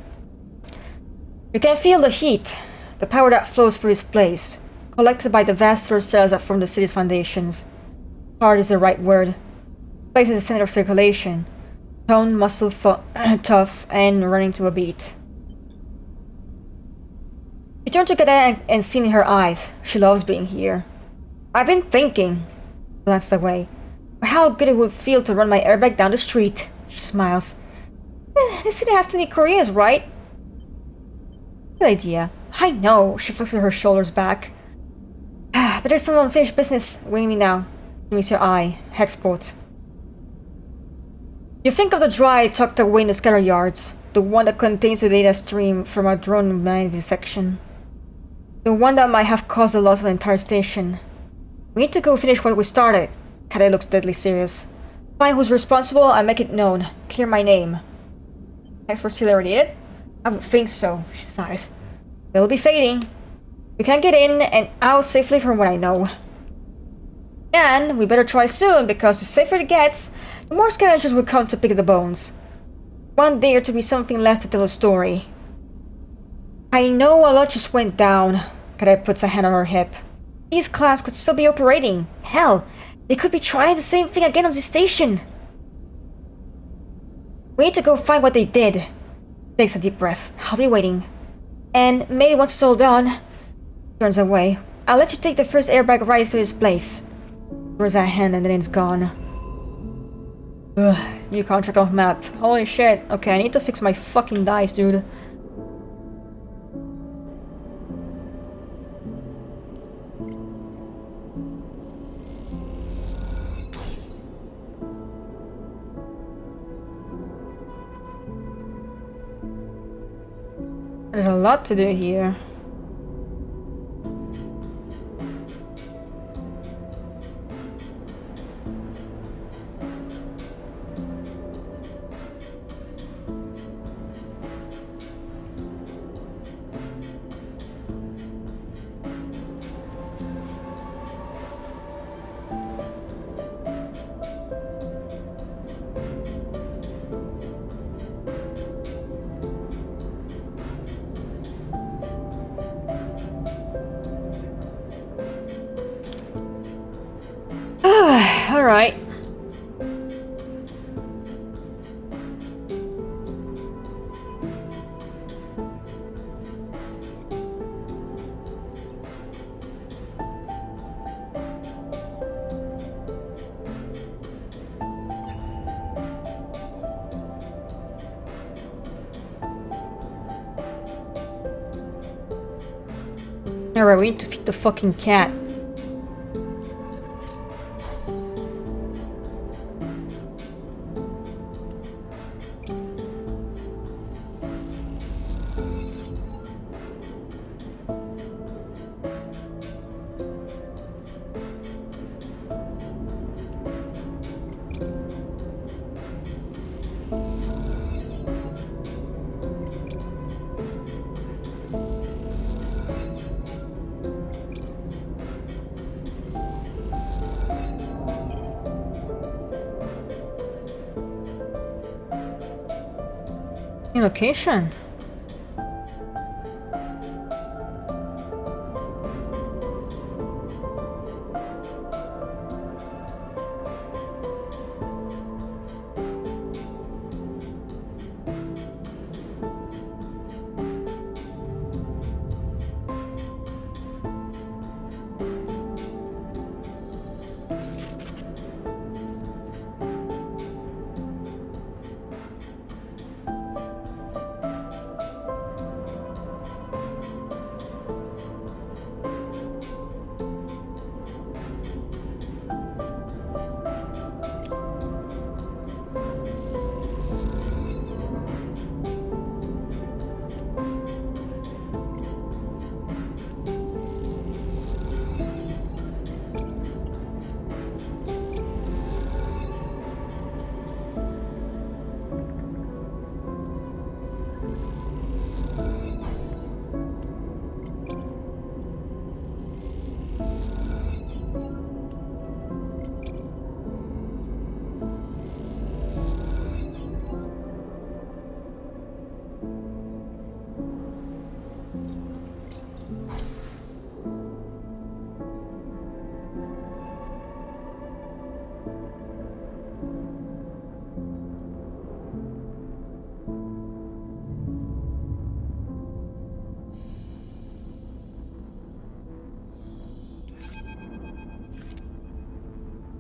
You can feel the heat, the power that flows through this place, collected by the vast solar cells that form the city's foundations. Hard is the right word. The place is the center of circulation, tone, muscle, tough, and running to a beat. You turn to Cadet and see in her eyes, she loves being here. I've been thinking, glanced away, how good it would feel to run my airbag down the street. She smiles. This city has to need Koreans, right? Good idea. I know, she flexes her shoulders back. But there's some unfinished business waiting me now. She meets your eye. Hexport. You think of the drive tucked away in the scatter yards. The one that contains the data stream from our drone manview section. The one that might have caused the loss of the entire station. We need to go finish what we started. Kade looks deadly serious. Find who's responsible and make it known. Clear my name. Hexport still already it? I would think so, she sighs. It'll be fading. We can get in and out safely from what I know. And we better try soon, because the safer it gets, the more scavengers will come to pick the bones. Want there to be something left to tell a story. I know a lot just went down. Kade puts a hand on her hip. These clowns could still be operating. Hell, they could be trying the same thing again on the station. We need to go find what they did. Takes a deep breath. I'll be waiting. And maybe once it's all done... Turns away. I'll let you take the first airbag ride through this place. Throws a hand and then it's gone. Ugh, new contract off map. Holy shit. Okay, I need to fix my fucking dice, dude. There's a lot to do here. Alright. Alright, we need to feed the fucking cat. New location.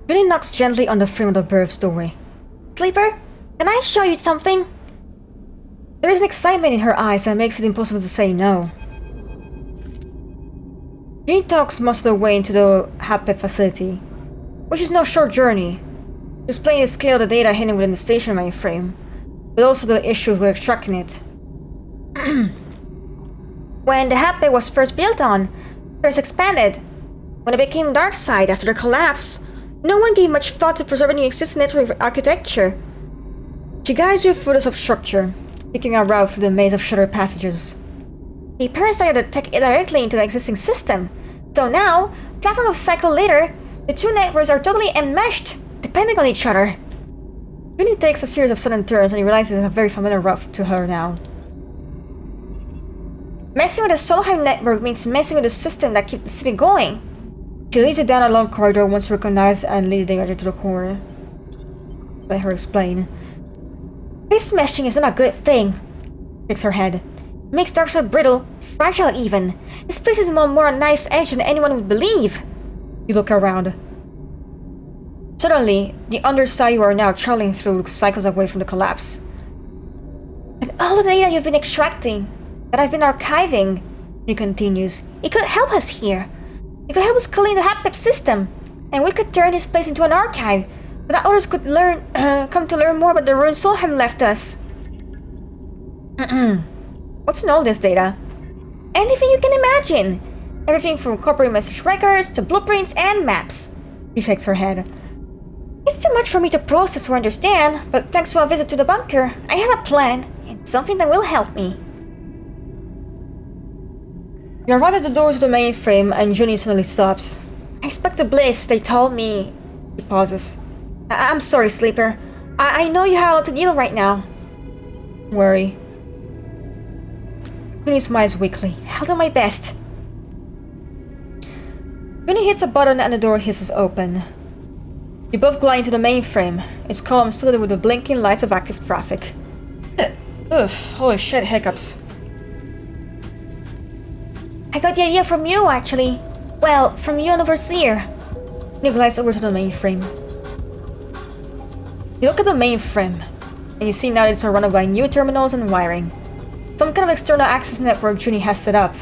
Julie knocks gently on the frame of the birth doorway. Sleeper, can I show you something? There is an excitement in her eyes that makes it impossible to say no. Jean talks most of the way into the HAPEP facility, which is no short journey. Displaying the scale of the data hidden within the station mainframe, but also the issues with extracting it. When the HAPEP was first built on, first expanded, when it became dark side after the collapse, no one gave much thought to preserving the existing network architecture. She guides you through the substructure, picking a route through the maze of shuttered passages. He parasited the tech directly into the existing system, so now, thousands of cycles later, the two networks are totally enmeshed, depending on each other. Junie takes a series of sudden turns and he realizes it's a very familiar route to her now. Messing with the Solheim network means messing with the system that keeps the city going. She leads you down a long corridor once recognized and leading her to the corner. Let her explain. This meshing is not a good thing. Shakes her head. It makes Darkseid brittle, fragile even. This place is more a knife's edge than anyone would believe. You look around. Suddenly, the underside you are now traveling through cycles away from the collapse. And all the data you've been extracting, that I've been archiving, she continues, it could help us here. It could help us clean the HAPEP system, and we could turn this place into an archive, so that others could come to learn more about the ruined Solheim left us. What's in all this data? Anything you can imagine. Everything from corporate message records to blueprints and maps. She shakes her head. It's too much for me to process or understand, but thanks to a visit to the bunker, I have a plan, and something that will help me. You arrive at the door to the mainframe, and Junie suddenly stops. I expect the bliss, they told me. She pauses. I'm sorry, Sleeper. I know you have a lot to deal right now. Worry. Junie smiles weakly. I'll do my best. Junie hits a button and the door hisses open. You both glide into the mainframe. Its columns studded with the blinking lights of active traffic. Oof, holy shit, hiccups. I got the idea from you, actually. Well, from you and Overseer. You glides over to the mainframe. You look at the mainframe, and you see now that it's surrounded by new terminals and wiring. Some kind of external access network Junie has set up.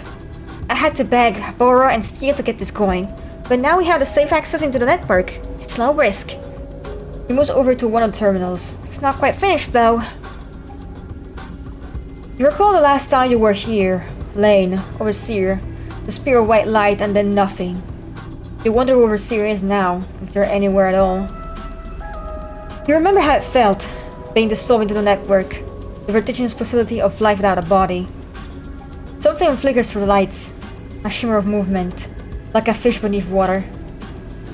I had to beg, borrow, and steal to get this going, but now we have the safe access into the network. It's low risk. He moves over to one of the terminals. It's not quite finished, though. You recall the last time you were here. Lane, Overseer, the spear of white light, and then nothing. You wonder where Overseer is now, if they're anywhere at all. You remember how it felt, being dissolved into the network, the vertiginous possibility of life without a body. Something flickers through the lights, a shimmer of movement, like a fish beneath water.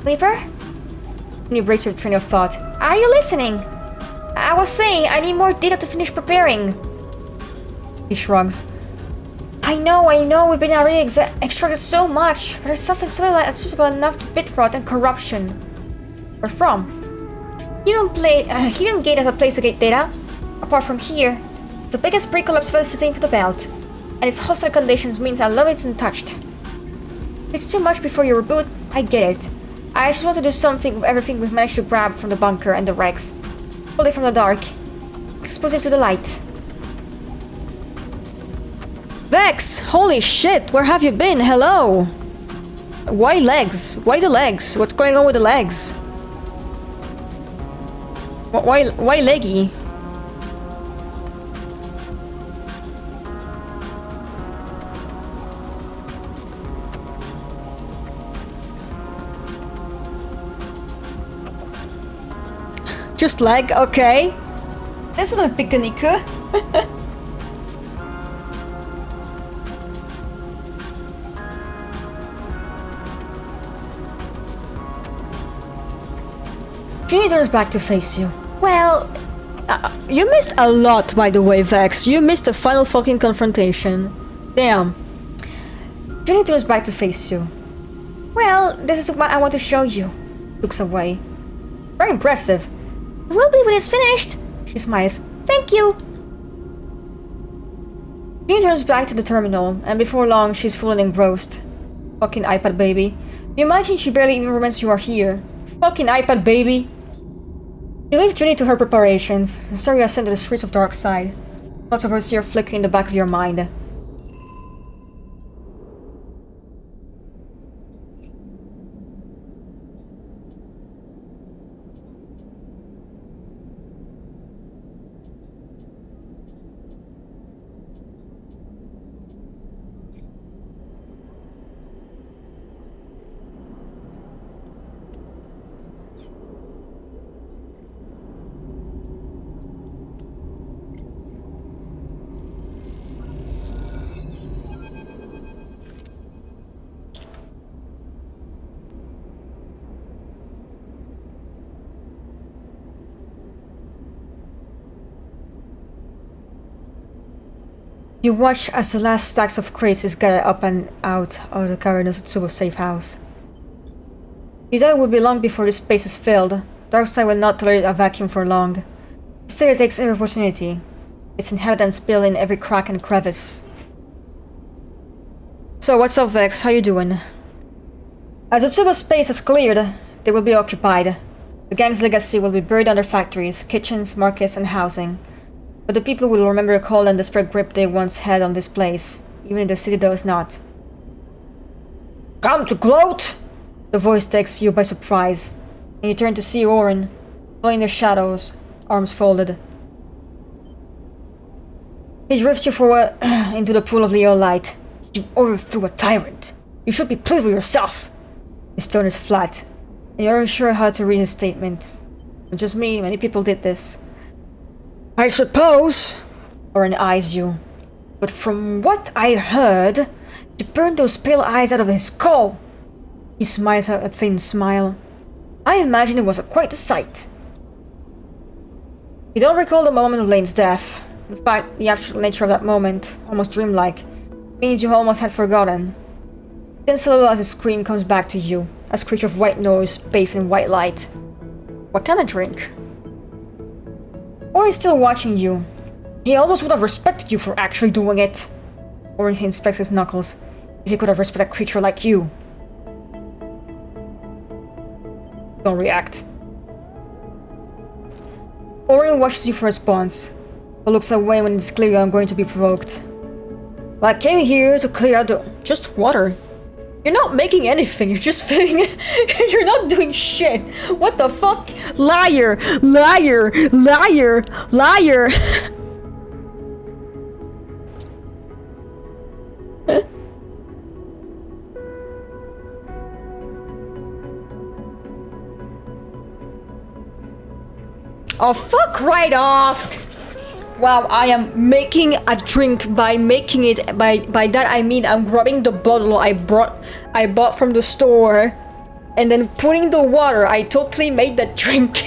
Sleeper? And you brace your train of thought. Are you listening? I was saying I need more data to finish preparing. He shrugs. I know, we've been already extracted so much, but there's something so unsuitable enough to bit rot and corruption. Where from? Hidden Gate has a place to get data. Apart from here, it's the biggest pre-collapse facility into the belt, and its hostile conditions means I love it untouched. It's too much before you reboot, I get it. I just want to do something with everything we've managed to grab from the bunker and the wrecks. Pull it from the dark, expose it to the light. Vex! Holy shit, where have you been? Hello! Why legs? Why the legs? What's going on with the legs? Why leggy? Just leg, okay. This isn't picnic. Junie turns back to face you. Well, you missed a lot, by the way, Vex. You missed the final fucking confrontation. Damn. Junie turns back to face you. Well, this is what I want to show you. Looks away. Very impressive. It will be when it's finished. She smiles. Thank you. Junie turns back to the terminal, and before long, she's fully engrossed. Fucking iPad baby. You imagine she barely even remembers you are here. Fucking iPad baby. You leave Junie to her preparations and start your ascent to the streets of Darkseid. Thoughts of Overseer flicker in the back of your mind. You watch as the last stacks of crates is gathered up and out of the cavernous Tsubo safe house. You thought it would be long before this space is filled. Darkside will not tolerate a vacuum for long. Still, it takes every opportunity. Its inhabitants spill in every crack and crevice. So, what's up, Vex? How you doing? As the Tsubo space is cleared, they will be occupied. The gang's legacy will be buried under factories, kitchens, markets, and housing. But the people will remember the cold and desperate grip they once had on this place, even if the city does not. Come to gloat! The voice takes you by surprise, and you turn to see Orin, flying in the shadows, arms folded. He drifts you forward into the pool of Leo light. You overthrew a tyrant. You should be pleased with yourself. His tone is flat, and you're unsure how to read his statement. Not just me, many people did this. I suppose, Orin eyes you, but from what I heard, you burned those pale eyes out of his skull. He smiles a faint smile. I imagine it was quite a sight. You don't recall the moment of Lane's death. In fact, the absolute nature of that moment, almost dreamlike, means you almost had forgotten. Then slowly as his scream comes back to you, a screech of white noise bathed in white light. What kind of drink? Orin's still watching you. He almost would have respected you for actually doing it. Orin inspects his knuckles. If he could have respected a creature like you. Don't react. Orin watches you for response, but looks away when it's clear I'm going to be provoked. Well, I came here to clear out the... just water. You're not making anything, you're just filling it. You're not doing shit. What the fuck? Liar! Liar! Liar! Liar! Oh, fuck right off! Wow, I am making a drink by making it. By that I mean I'm grabbing the bottle I bought from the store and then putting the water. I totally made that drink.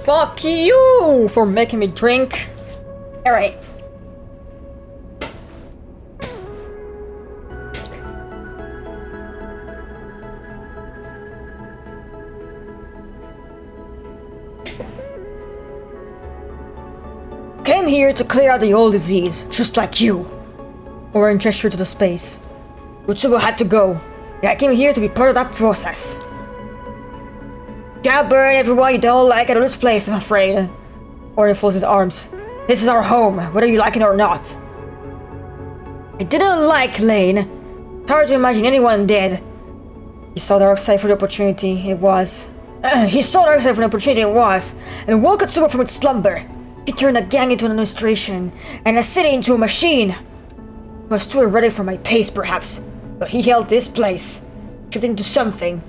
Fuck you for making me drink. Alright. Came here to clear out the old disease, just like you. Orin gestured to the space. Utsubo had to go. And I came here to be part of that process. Can't burn everyone you don't like out of this place, I'm afraid. Orin folds his arms. This is our home, whether you like it or not. I didn't like Lane. It's hard to imagine anyone did. He saw Darkside for the opportunity it was. He saw Darkside for the opportunity it was, and woke Utsubo from its slumber. He turned a gang into an administration, and a city into a machine. He was too erratic for my taste, perhaps, but he held this place. Turned into something.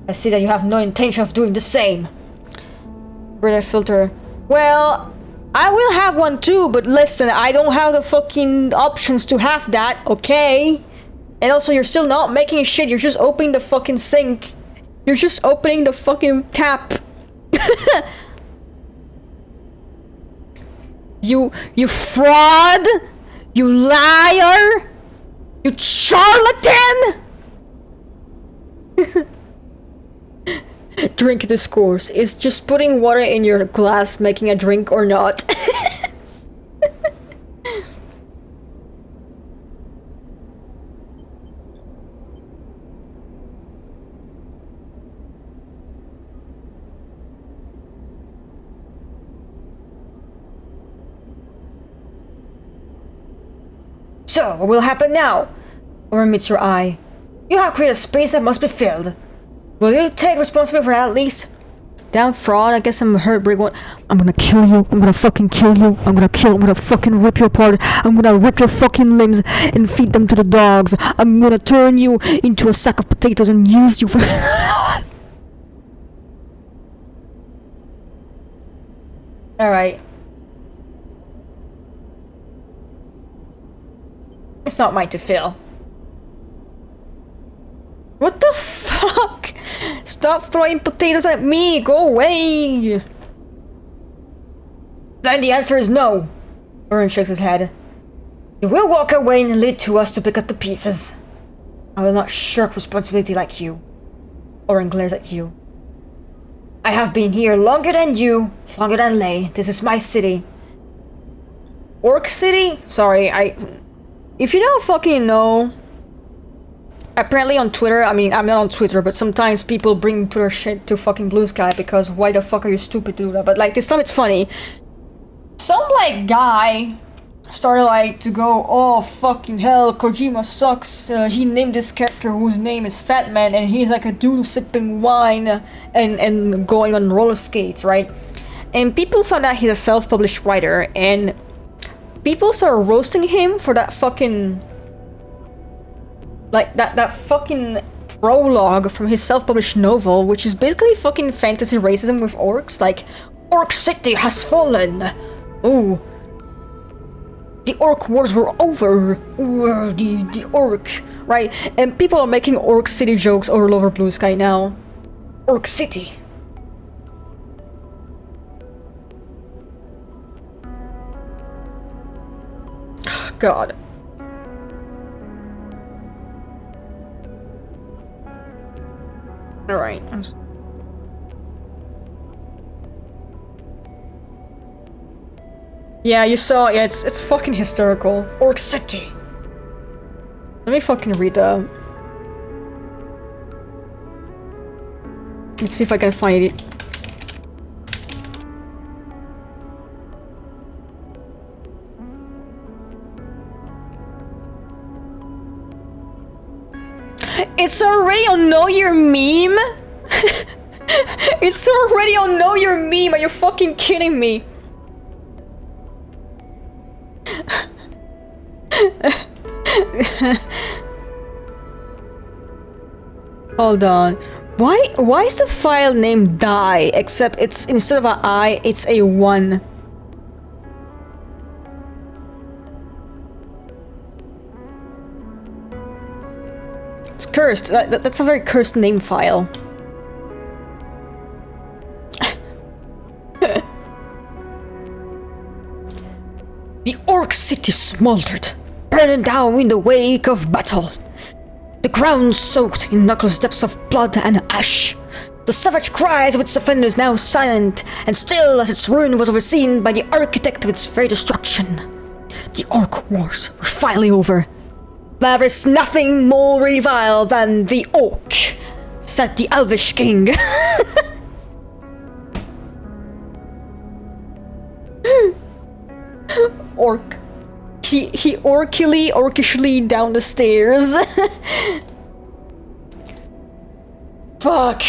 I see that you have no intention of doing the same. Breath filter. Well, I will have one too, but listen, I don't have the fucking options to have that, okay? And also, you're still not making shit, you're just opening the fucking sink. You're just opening the fucking tap. You fraud! You liar! You charlatan! Drink discourse. Is just putting water in your glass making a drink or not? So, what will happen now? Oren meets your eye. You have created a space that must be filled. Will you take responsibility for that at least? Damn fraud, I guess I'm hurt, break one. I'm gonna kill you, I'm gonna fucking kill you, I'm gonna fucking rip you apart, I'm gonna rip your fucking limbs and feed them to the dogs. I'm gonna turn you into a sack of potatoes and use you for... Alright. It's not mine to fill. What the fuck? Stop throwing potatoes at me! Go away! Then the answer is no. Oren shakes his head. You will walk away and lead to us to pick up the pieces. I will not shirk responsibility like you. Oren glares at you. I have been here longer than you, longer than Lay. This is my city. Orc City? Sorry, if you don't fucking know, apparently on Twitter, I mean, I'm not on Twitter, but sometimes people bring Twitter shit to fucking Blue Sky because why the fuck are you stupid to do that? But like this time it's funny. Some like guy started like to go, oh fucking hell, Kojima sucks. He named this character whose name is Fat Man and he's like a dude sipping wine and going on roller skates, right? And people found out he's a self-published writer and people started roasting him for that fucking... like, that fucking prologue from his self-published novel, which is basically fucking fantasy racism with orcs, like, Orc City has fallen! Oh. The Orc Wars were over! The Orc, right? And people are making Orc City jokes all over Blue Sky now. Orc City. God. Alright. Yeah, you saw, yeah, it's fucking hysterical. Orc City. Let me fucking read that. Let's see if I can find it. It's already on Know Your Meme? It's already on Know Your Meme, are you fucking kidding me? Hold on. Why is the file name die, except it's instead of a I, it's a 1? It's cursed. That's a very cursed name file. The Orc City smoldered, burning down in the wake of battle. The ground soaked in Knuckles' depths of blood and ash. The savage cries of its defenders now silent and still as its ruin was overseen by the architect of its very destruction. The Orc Wars were finally over. There is nothing more revile than the Orc, said the Elvish King. Orc. He orkishly down the stairs. Fuck.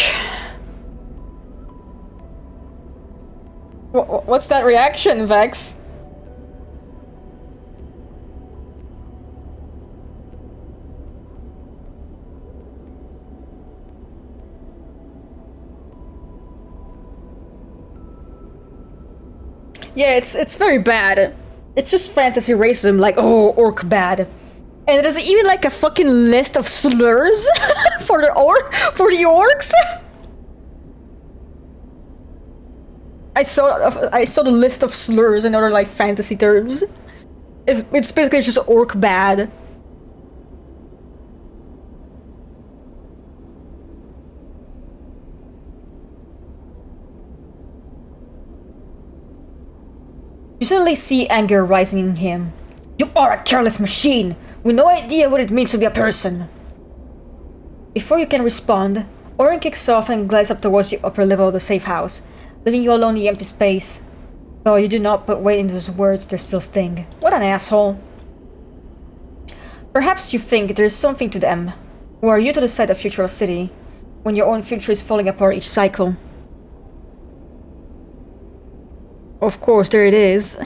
What's that reaction, Vex? Yeah, it's very bad. It's just fantasy racism, like, oh, orc bad. And there's even like a fucking list of slurs for the orcs. I saw the list of slurs and other like fantasy terms. It's basically just orc bad. You suddenly see anger rising in him. You are a careless machine, with no idea what it means to be a person. Before you can respond, Oren kicks off and glides up towards the upper level of the safe house, leaving you alone in the empty space. Though you do not put weight into those words, they still sting. What an asshole. Perhaps you think there is something to them. Who are you to decide the future of a city, when your own future is falling apart each cycle? Of course, there it is.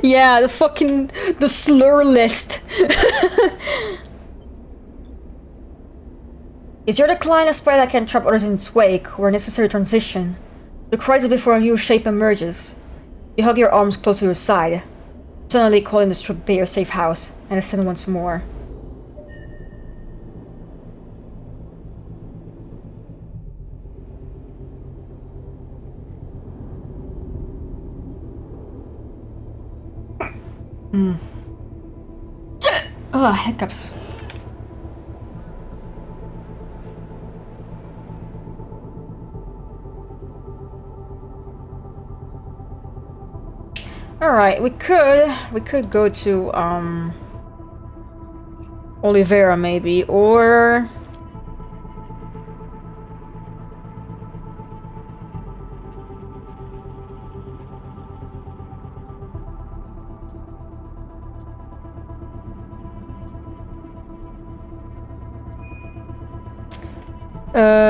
Yeah, the slur list. Is your decline a spider that can trap others in its wake, or a necessary transition? The crisis before a new shape emerges. You hug your arms close to your side, suddenly calling the strip bay your safe house, and ascend once more. Oh, hiccups. Alright, we could go to Oliveira maybe, or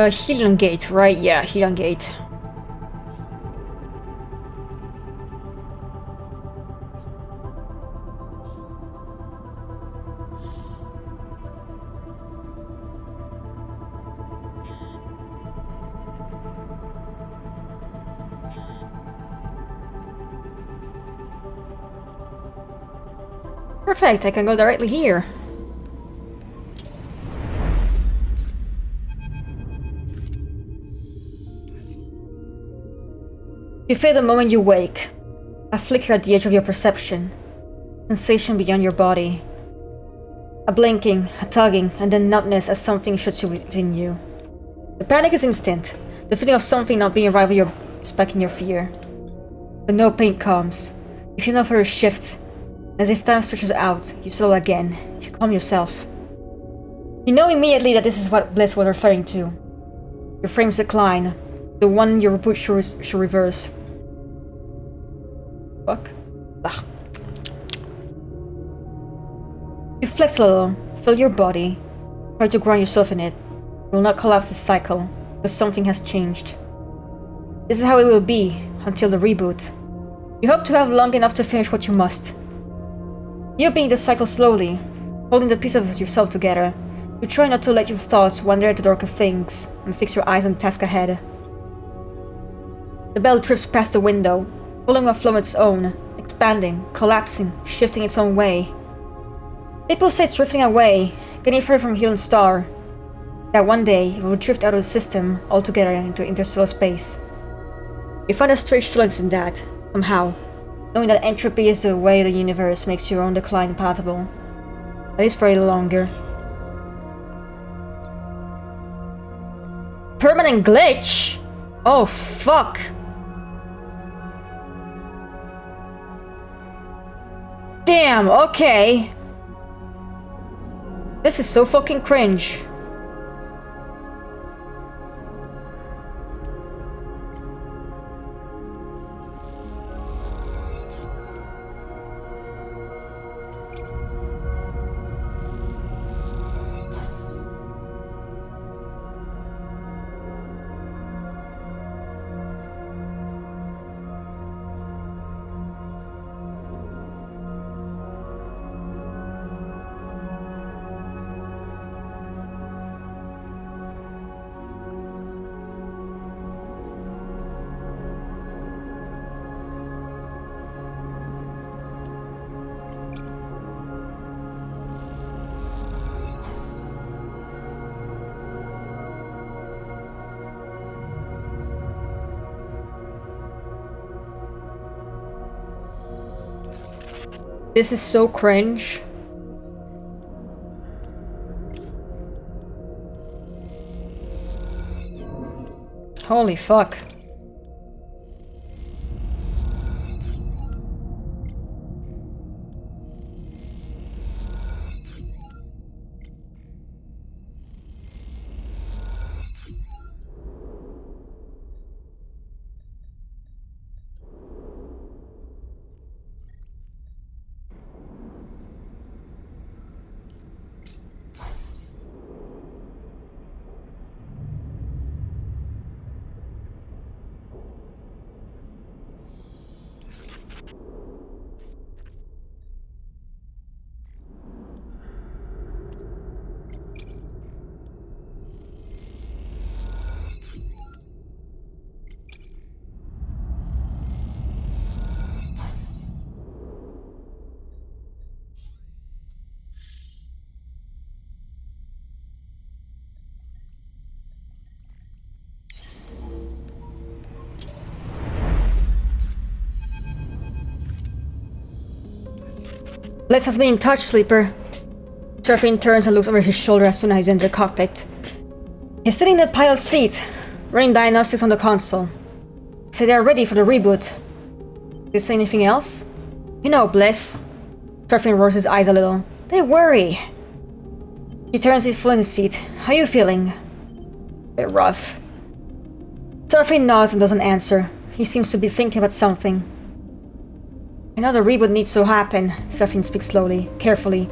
Helion Gate, right? Yeah, Helion Gate. Perfect, I can go directly here. You feel the moment you wake. A flicker at the edge of your perception. Sensation beyond your body. A blinking, a tugging, and then numbness as something shoots you within you. The panic is instant. The feeling of something not being right with your spiking your fear. But no pain comes. You feel no further shift. As if time stretches out, you settle again. You calm yourself. You know immediately that this is what Bliss was referring to. Your frame's decline. The one your reboot should reverse. Fuck. Ugh. You flex a little, feel your body, try to ground yourself in it. You will not collapse this cycle, but something has changed. This is how it will be, until the reboot. You hope to have long enough to finish what you must. You being the cycle slowly, holding the piece of yourself together. You try not to let your thoughts wander into darker things, and fix your eyes on the task ahead. The bell drifts past the window, following a flow of its own, expanding, collapsing, shifting its own way. It pulsates drifting away, getting further from Helion Star. That one day, it will drift out of the system altogether into interstellar space. You find a strange solace in that, somehow, knowing that entropy is the way the universe makes your own decline palatable. At least for a little longer. Permanent glitch? Oh, fuck! Damn, okay. This is so fucking cringe. This is so cringe. Holy fuck. Bliss has been in touch, Sleeper. Serafin turns and looks over his shoulder as soon as he's in the cockpit. He's sitting in the pilot seat, running diagnostics on the console. Say they're ready for the reboot. Did they say anything else? You know, Bliss. Serafin rolls his eyes a little. They worry. He turns his full in the seat. How you feeling? A bit rough. Serafin nods and doesn't answer. He seems to be thinking about something. I know the reboot needs to happen, Serafin speaks slowly, carefully.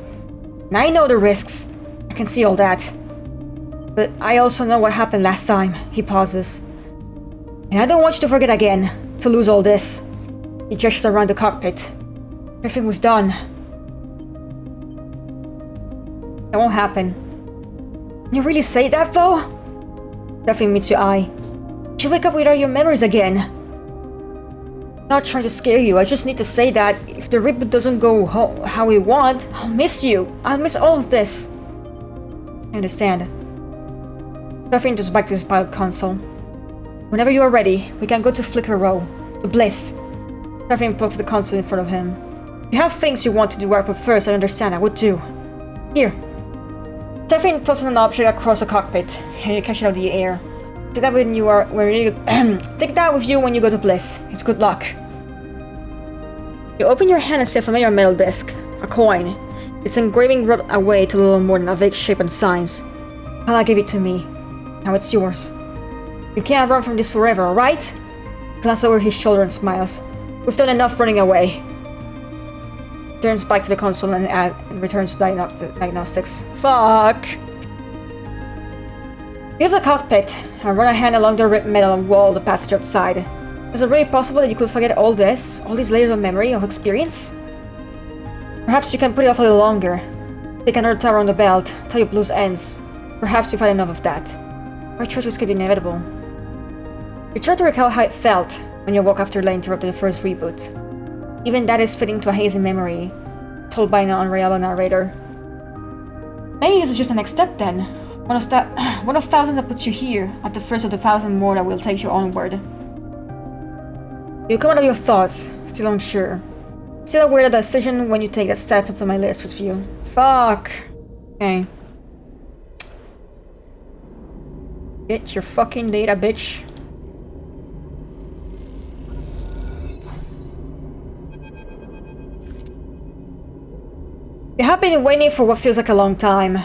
And I know the risks. I can see all that. But I also know what happened last time. He pauses. And I don't want you to forget again, to lose all this. He gestures around the cockpit. Everything we've done. That won't happen. Can you really say that, though? Serafin meets your eye. You wake up without your memories again. Not trying to scare you, I just need to say that if the reboot doesn't go how we want, I'll miss you. I'll miss all of this. I understand. Serafin goes back to his pilot console. Whenever you are ready, we can go to Flicker Row, to Bliss. Serafin pokes the console in front of him. If you have things you want to do wrap up first, I understand, I would too. Here. Serafin tosses an object across the cockpit, and you catch it out of the air. Take that when you are take that with you when you go to Bliss. It's good luck. You open your hand and see a familiar metal disc, a coin. Its engraving rubbed away to little more than a vague shape and signs. Kala gave it to me. Now it's yours. You can't run from this forever, alright? Glances over his shoulder and smiles. We've done enough running away. Turns back to the console and returns to diagnostics. Fuck! Leave the cockpit and run a hand along the ripped metal wall of the passage outside. Is it really possible that you could forget all this? All these layers of memory, of experience? Perhaps you can put it off a little longer. Take another tower on the belt, tie up loose ends. Perhaps you've had enough of that. Why try to escape the inevitable? You try to recall how it felt when you woke after laying interrupted the first reboot. Even that is fitting to a hazy memory, told by an unreliable narrator. Maybe this is just the next step then. One of thousands that puts you here, at the first of the thousand more that will take you onward. You come out of your thoughts, still unsure. Still aware that the decision when you take that step into my list was for you. Fuck. Okay. Get your fucking data, bitch. You have been waiting for what feels like a long time.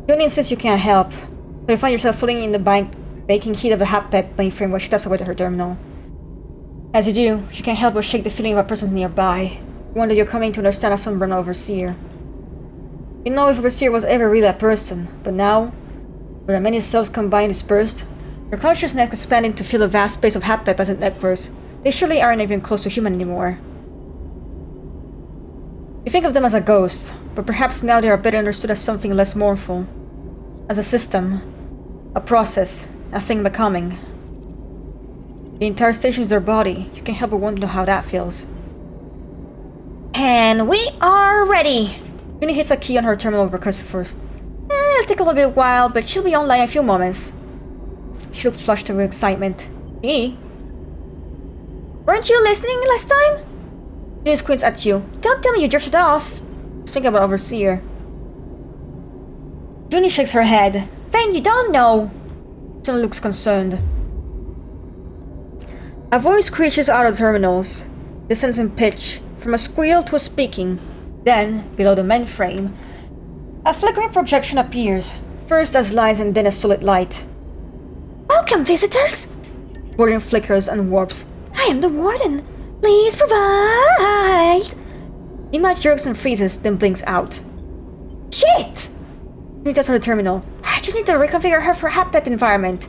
Juni insists you can't help, so you find yourself floating in the baking heat of the half-pep mainframe while she steps away to her terminal. As you do, you can't help but shake the feeling of a presence nearby, one that you're coming to understand as some overseer. You know if overseer was ever really a person, but now, with the many selves combined dispersed, your consciousness expanding to fill the vast space of half-pep as it networks, they surely aren't even close to human anymore. You think of them as a ghost, but perhaps now they are better understood as something less mournful. As a system, a process, a thing becoming. The entire station is their body. You can't help but wonder how that feels. And we are ready! Juni hits a key on her terminal with recursive force. It'll take a little bit while, but she'll be online in a few moments. She looked flushed with excitement. Me? Weren't you listening last time? Juni squints at you. Don't tell me you drifted off. Think about overseer. Juni shakes her head. Then you don't know. Juni looks concerned. A voice screeches out of the terminals, descends in pitch, from a squeal to a speaking. Then, below the mainframe, a flickering projection appears, first as lines and then as solid light. Welcome, visitors! Warden flickers and warps. I am the warden. Please provide! Ima jerks and freezes, then blinks out. Shit! She does on the terminal. I just need to reconfigure her for a half-pep environment.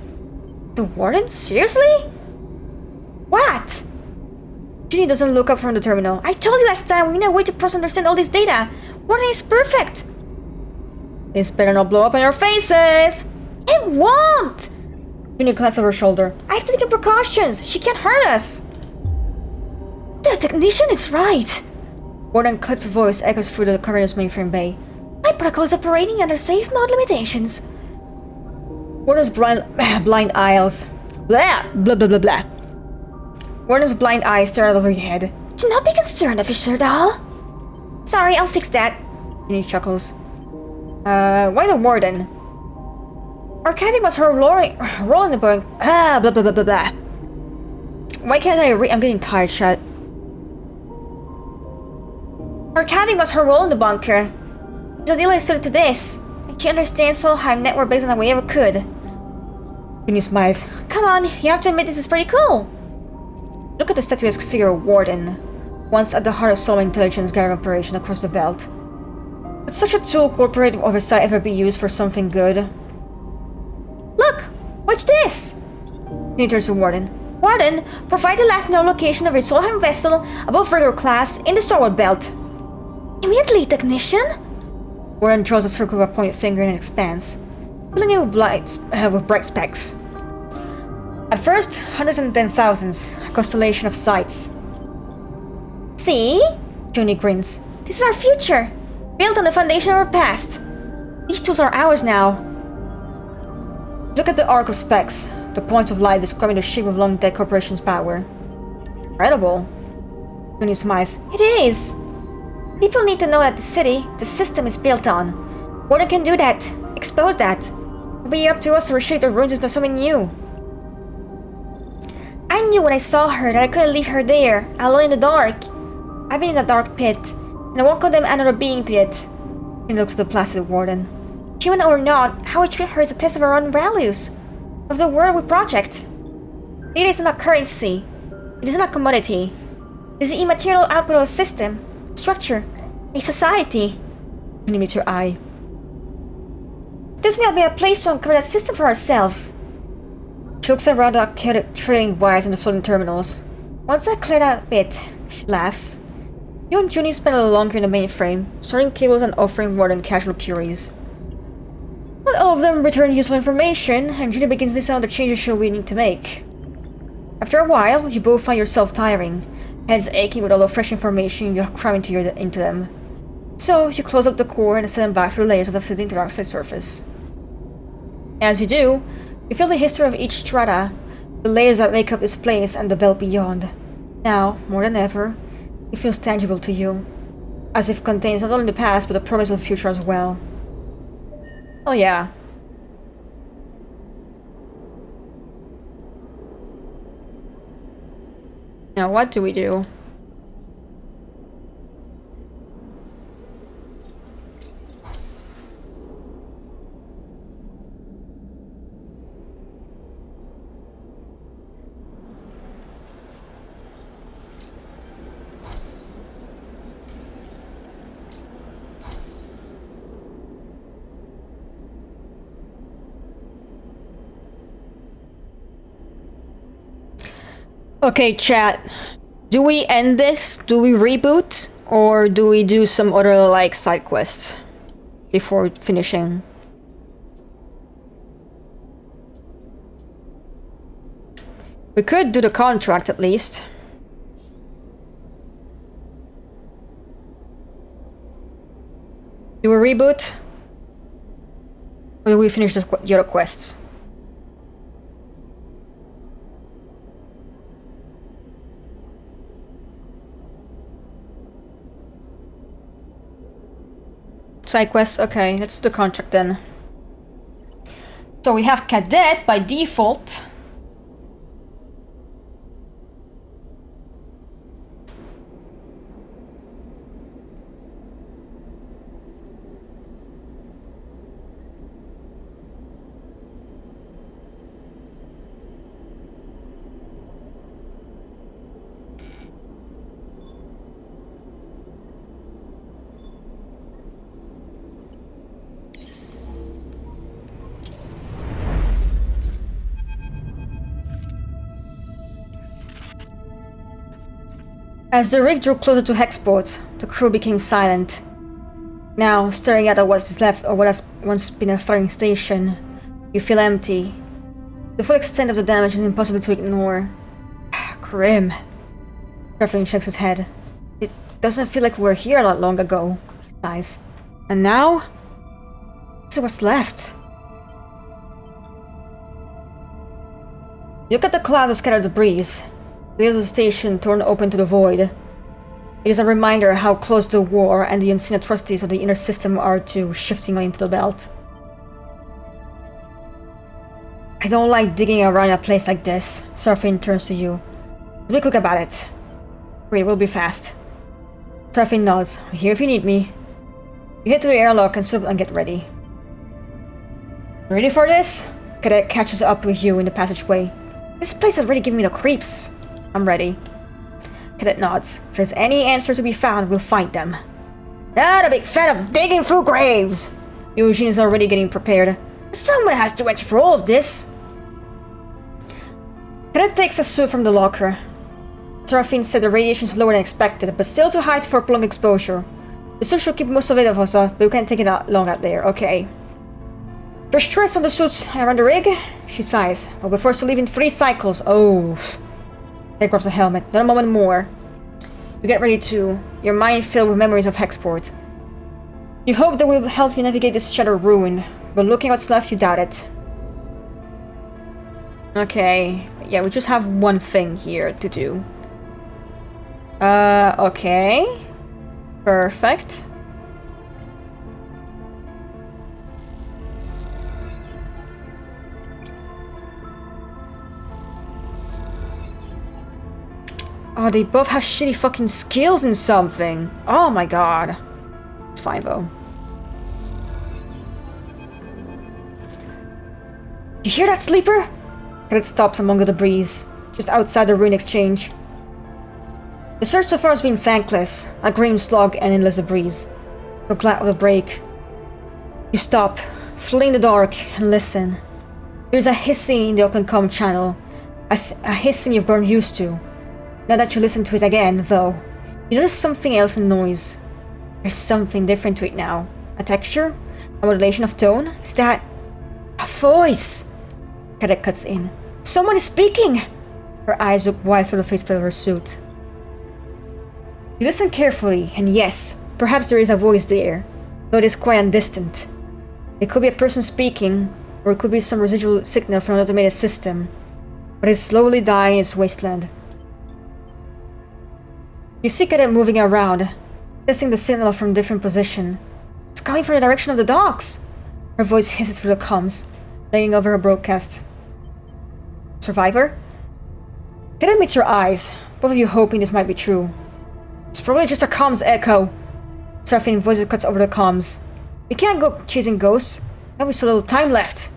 The warden? Seriously? What? Juni doesn't look up from the terminal. I told you last time we need a way to process and understand all this data. Warden is perfect. This better not blow up in our faces. It won't! Juni glances over her shoulder. I have to take precautions. She can't hurt us. The technician is right. Warden's clipped voice echoes through the cavernous mainframe bay. My protocol is operating under safe mode limitations. Warden's blind eyes. Blah, blah, blah, blah, blah. Warden's blind eyes stare out over your head. Do not be concerned, officer doll. Sorry, I'll fix that. Ginny chuckles. Why the warden? Arcading was her rolling the bunk. Blah blah blah blah blah. Why can't I read? I'm getting tired, chat. Her cabin was her role in the bunker. The deal is to this. And she understands Solheim network better than we ever could. Ginny smiles. Come on, you have to admit this is pretty cool. Look at the statuesque figure of Warden, once at the heart of Solheim intelligence gathering operation across the belt. Could such a tool corporate oversight ever be used for something good? Look! Watch this! Ginny turns to Warden. Warden, provide the last known location of a Solheim vessel above regular class in the Starward belt. Immediately, technician! Warden draws a circle with a pointed finger and expands, filling it with bright specks. At first, hundreds and then thousands, a constellation of sights. See? Ginny grins. This is our future, built on the foundation of our past. These tools are ours now. Look at the arc of specks, the points of light describing the shape of Long Dead Corporation's power. Incredible. Ginny smiles. It is. People need to know that the city, the system is built on. Warden can do that, expose that. It'll be up to us to reshape the ruins into something new. I knew when I saw her that I couldn't leave her there, alone in the dark. I've been in a dark pit, and I won't condemn another being to it. She looks at the placid Warden. Human or not, how we treat her is a test of our own values, of the world we project. Data is not currency. It is not commodity. It is the immaterial output of a system, structure, a society. Ginny meets her eye. This will be a place to uncover that system for ourselves. She looks around the chaotic trailing wires and the floating terminals. Once I clear that bit, she laughs. You and Ginny spend a little longer in the mainframe, sorting cables and offering Warden casual queries. But all of them return useful information, and Ginny begins to decide on the changes she'll need to make. After a while, you both find yourself tiring, heads aching with all the fresh information you cram into them. So, you close up the core and send them back through layers of the sitting dioxide surface. As you do, you feel the history of each strata, the layers that make up this place and the belt beyond. Now, more than ever, it feels tangible to you, as if it contains not only the past but the promise of the future as well. Oh yeah. Now what do we do? Okay, chat. Do we end this? Do we reboot? Or do we do some other, like, side quests before finishing? We could do the contract at least. Do we reboot? Or do we finish the other quests? Side quests, okay, let's do the contract then. So we have Cadet by default. As the rig drew closer to Hexport, the crew became silent. Now, staring at what is left of what has once been a firing station, you feel empty. The full extent of the damage is impossible to ignore. Grim. Trevlin shakes his head. It doesn't feel like we were here not long ago, he sighs. And now? This is what's left. Look at the clouds of scattered debris. The other station torn open to the void. It is a reminder how close the war and the unseen atrocities of the inner system are to shifting into the belt. I don't like digging around a place like this. Seraphine turns to you. Be quick about it. Great, we'll be fast. Seraphine nods. I'm here if you need me. You head to the airlock and swim and get ready. Ready for this? Cadet catches up with you in the passageway. This place is already giving me the creeps. I'm ready. Cadet nods. If there's any answers to be found, we'll find them. Not a big fan of digging through graves. Eugene is already getting prepared. Someone has to answer for all of this. Cadet takes a suit from the locker. Seraphine said the radiation is lower than expected, but still too high for prolonged exposure. The suit should keep most of it of us off, but we can't take it out long out there. Okay. There's stress on the suits around the rig. She sighs. Well, we're forced to leave in 3 cycles. Oh. He grabs a helmet. Not a moment more. You get ready too. Your mind filled with memories of Hexport. You hope that will help you navigate this shattered ruin, but looking what's left, you doubt it. Okay. Yeah, we just have one thing here to do. Okay. Perfect. Oh, they both have shitty fucking skills in something. Oh my god. It's fine though. You hear that, Sleeper? Cadet stops among the debris, just outside the ruin exchange. The search so far has been thankless, a grim slog and endless debris. You're glad of the break. You stop, flee in the dark, and listen. There's a hissing in the open comm channel, a hissing you've grown used to. Now that you listen to it again, though, you notice something else in noise. There's something different to it now. A texture? A modulation of tone? Is that... a voice? Cadet cuts in. Someone is speaking! Her eyes look wide through the faceplate of her suit. You listen carefully, and yes, perhaps there is a voice there, though it is quiet and distant. It could be a person speaking, or it could be some residual signal from an automated system, but it's slowly dying in its wasteland. You see Cadet moving around, testing the signal from a different position. It's coming from the direction of the docks! Her voice hisses through the comms, laying over her broadcast. Survivor? Cadet meets her eyes, both of you hoping this might be true. It's probably just a comms echo. Seraphine voice cuts over the comms. We can't go chasing ghosts. Now we so little time left.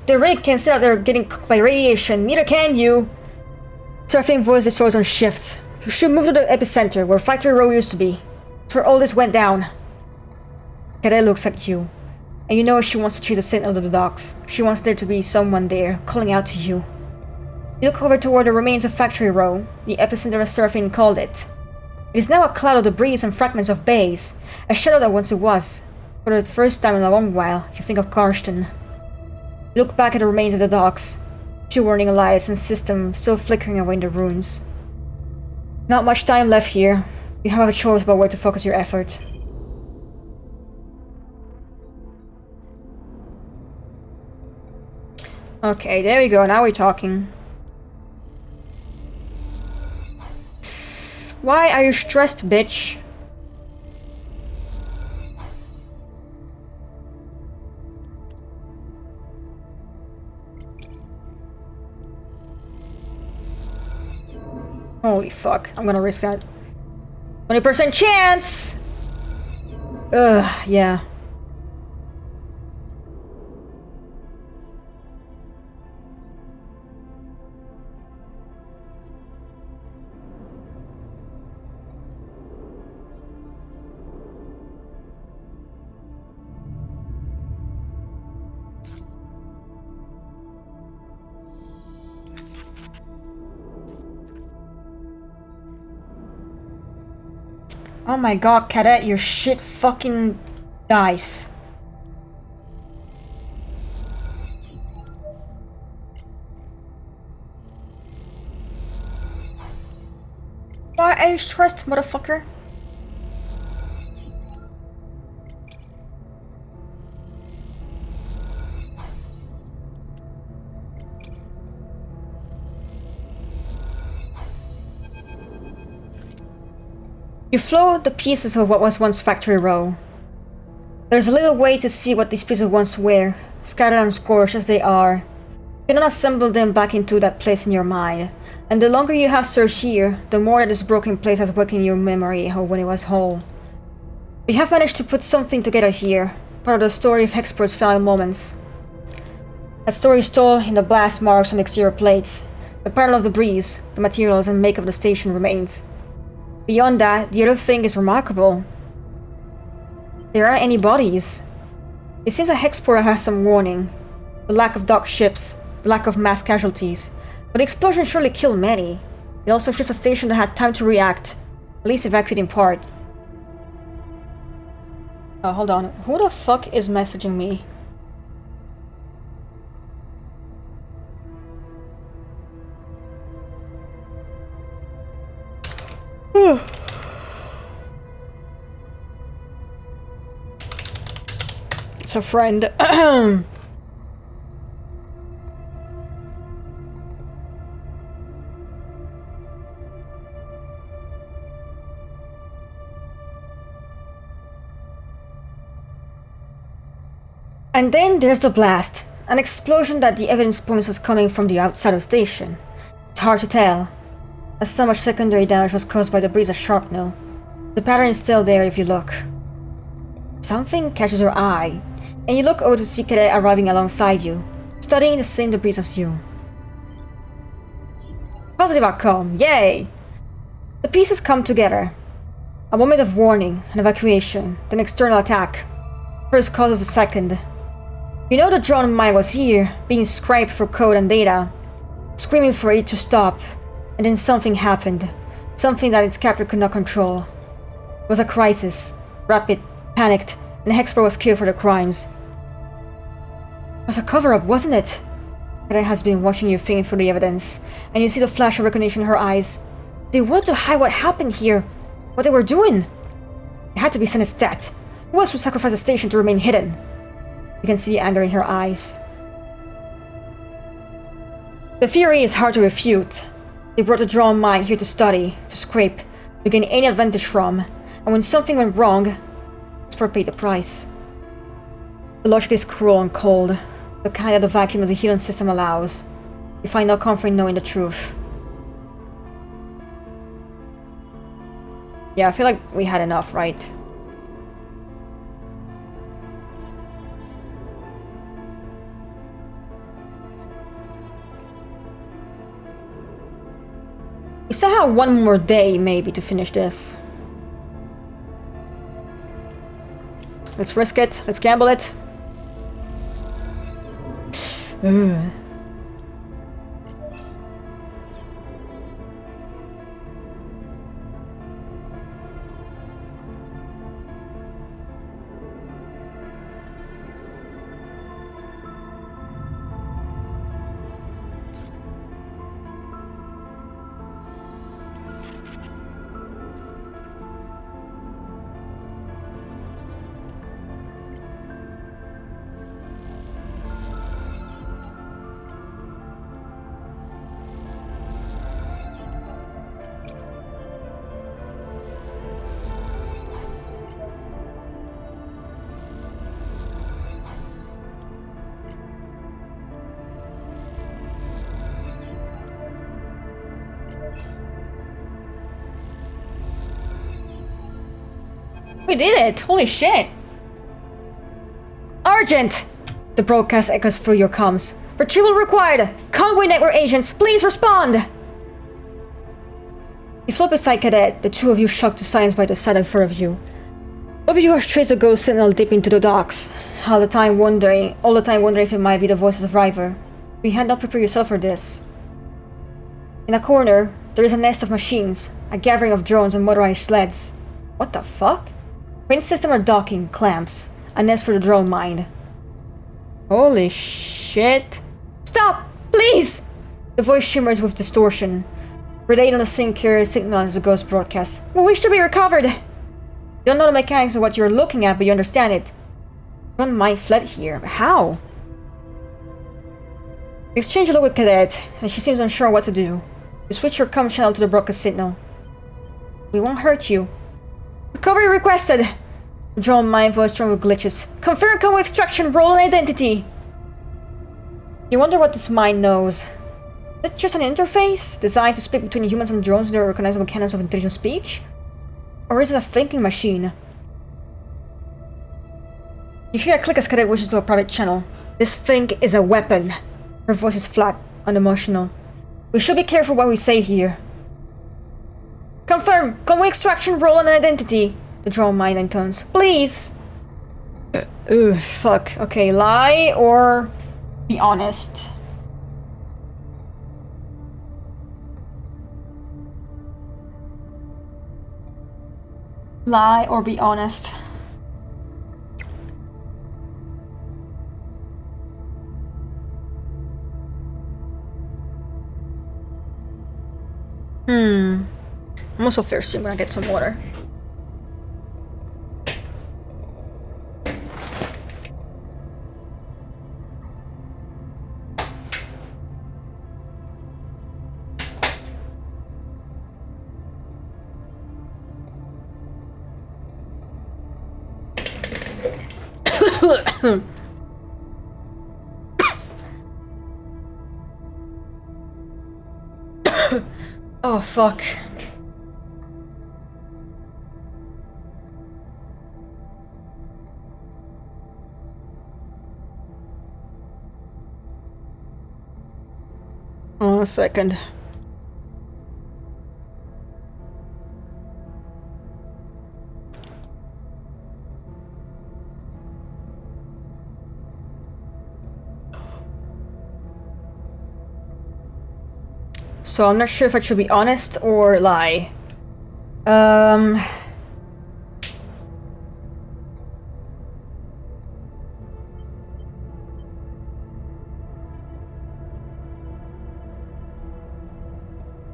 The rig can't sit out there getting cooked by radiation, neither can you. Seraphine voice destroys on shift. You should move to the epicenter, where Factory Row used to be. It's where all this went down. Cadet looks at you, and you know she wants to chase the signal to the docks. She wants there to be someone there, calling out to you. You look over toward the remains of Factory Row, the epicenter as Seraphine called it. It is now a cloud of debris and fragments of bays, a shadow that once it was. For the first time in a long while, you think of Karsten. You look back at the remains of the docks, two warning lights and system still flickering away in the ruins. Not much time left here. You have a choice about where to focus your effort. Okay, there we go. Now we're talking. Why are you stressed, bitch? Holy fuck, I'm gonna risk that. 20% chance! Ugh, yeah. Oh my god, Cadet, your shit fucking dies. Why are you stressed, motherfucker? You float the pieces of what was once Factory Row. There's a little way to see what these pieces once were, scattered and scorched as they are. You cannot assemble them back into that place in your mind, and the longer you have searched here, the more that this broken place has awakened your memory of when it was whole. We have managed to put something together here, part of the story of Hexport's final moments. That story is told in the blast marks on the exterior plates. The pattern of the breeze, the materials and make of the station remains. Beyond that, the other thing is remarkable. There aren't any bodies. It seems that Hexport has some warning. The lack of docked ships, the lack of mass casualties. But the explosion surely killed many. It also shows a station that had time to react, at least evacuate in part. Oh, hold on. Who the fuck is messaging me? It's a friend. And then there's the blast. An explosion that the evidence points was coming from the outside of the station. It's hard to tell, as so much secondary damage was caused by the breeze of shrapnel. The pattern is still there if you look. Something catches your eye, and you look over to see Cadet arriving alongside you, studying the same debris as you. Positive outcome, yay! The pieces come together. A moment of warning, an evacuation, then external attack. First causes the second. You know the drone mine was here, being scraped for code and data, screaming for it to stop, and then something happened. Something that its captor could not control. It was a crisis, rapid, panicked, and Hexport was killed for the crimes. It was a cover-up, wasn't it? Cadet has been watching you thinking through the evidence, and you see the flash of recognition in her eyes. They wanted to hide what happened here, what they were doing. It had to be Senestat. Who else would sacrifice the station to remain hidden? You can see the anger in her eyes. The theory is hard to refute. They brought the drone mine here to study, to scrape, to gain any advantage from, and when something went wrong, Hexport paid the price. The logic is cruel and cold, the kind that the vacuum of the healing system allows. You find no comfort in knowing the truth. Yeah, I feel like we had enough, right? We still have one more day, maybe, to finish this. Let's risk it. Let's gamble it. Ugh. We did it! Holy shit! Urgent! The broadcast echoes through your comms. Retrieval required! Convoy network agents, please respond! You float beside Cadet, the two of you shocked to silence by the sight in front of you. Both of you have traced a ghost signal deep into the docks, all the time wondering if it might be the voices of River. You had not prepared yourself for this. In a corner, there is a nest of machines, a gathering of drones and motorized sleds. What the fuck? Range system are docking, clamps, a nest for the drone mine. Holy shit. Stop! Please! The voice shimmers with distortion. Relate on the same carrier signal as the ghost broadcast. We wish to be recovered! You don't know the mechanics of what you're looking at, but you understand it. Drone mine fled here. How? You exchange a look with Cadet, and she seems unsure what to do. You switch your comm channel to the broadcast signal. We won't hurt you. Recovery requested! The drone mine voice strong with glitches. Confirm combo extraction, role and identity! You wonder what this mine knows. Is it just an interface designed to speak between humans and drones with their recognizable canons of intelligent speech? Or is it a thinking machine? You hear a click as Cadet wishes to a private channel. This thing is a weapon. Her voice is flat, unemotional. We should be careful what we say here. Confirm! Conway extraction, role and identity! The drone mine intones. Please! Ooh, fuck. Okay, lie or be honest. Lie or be honest. I'm also thirsty. I'm gonna get some water. Oh, fuck. Oh, a second. So I'm not sure if I should be honest or lie.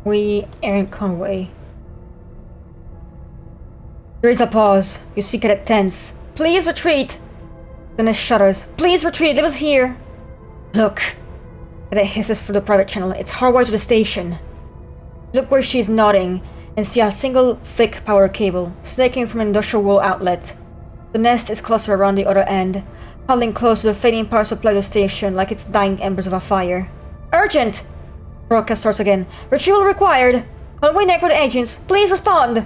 We aren't Conway. There is a pause. You see Cadet tense. Please retreat! Then it shudders. Please retreat, leave us here! Look. Cadet hisses through the private channel. It's hardwired to the station. Look where she is nodding, and see a single thick power cable, snaking from an industrial wall outlet. The nest is clustered around the other end, huddling close to the fading power supply of the station like it's dying embers of a fire. Urgent! Broadcast starts again. Retrieval required! Conway network agents, please respond!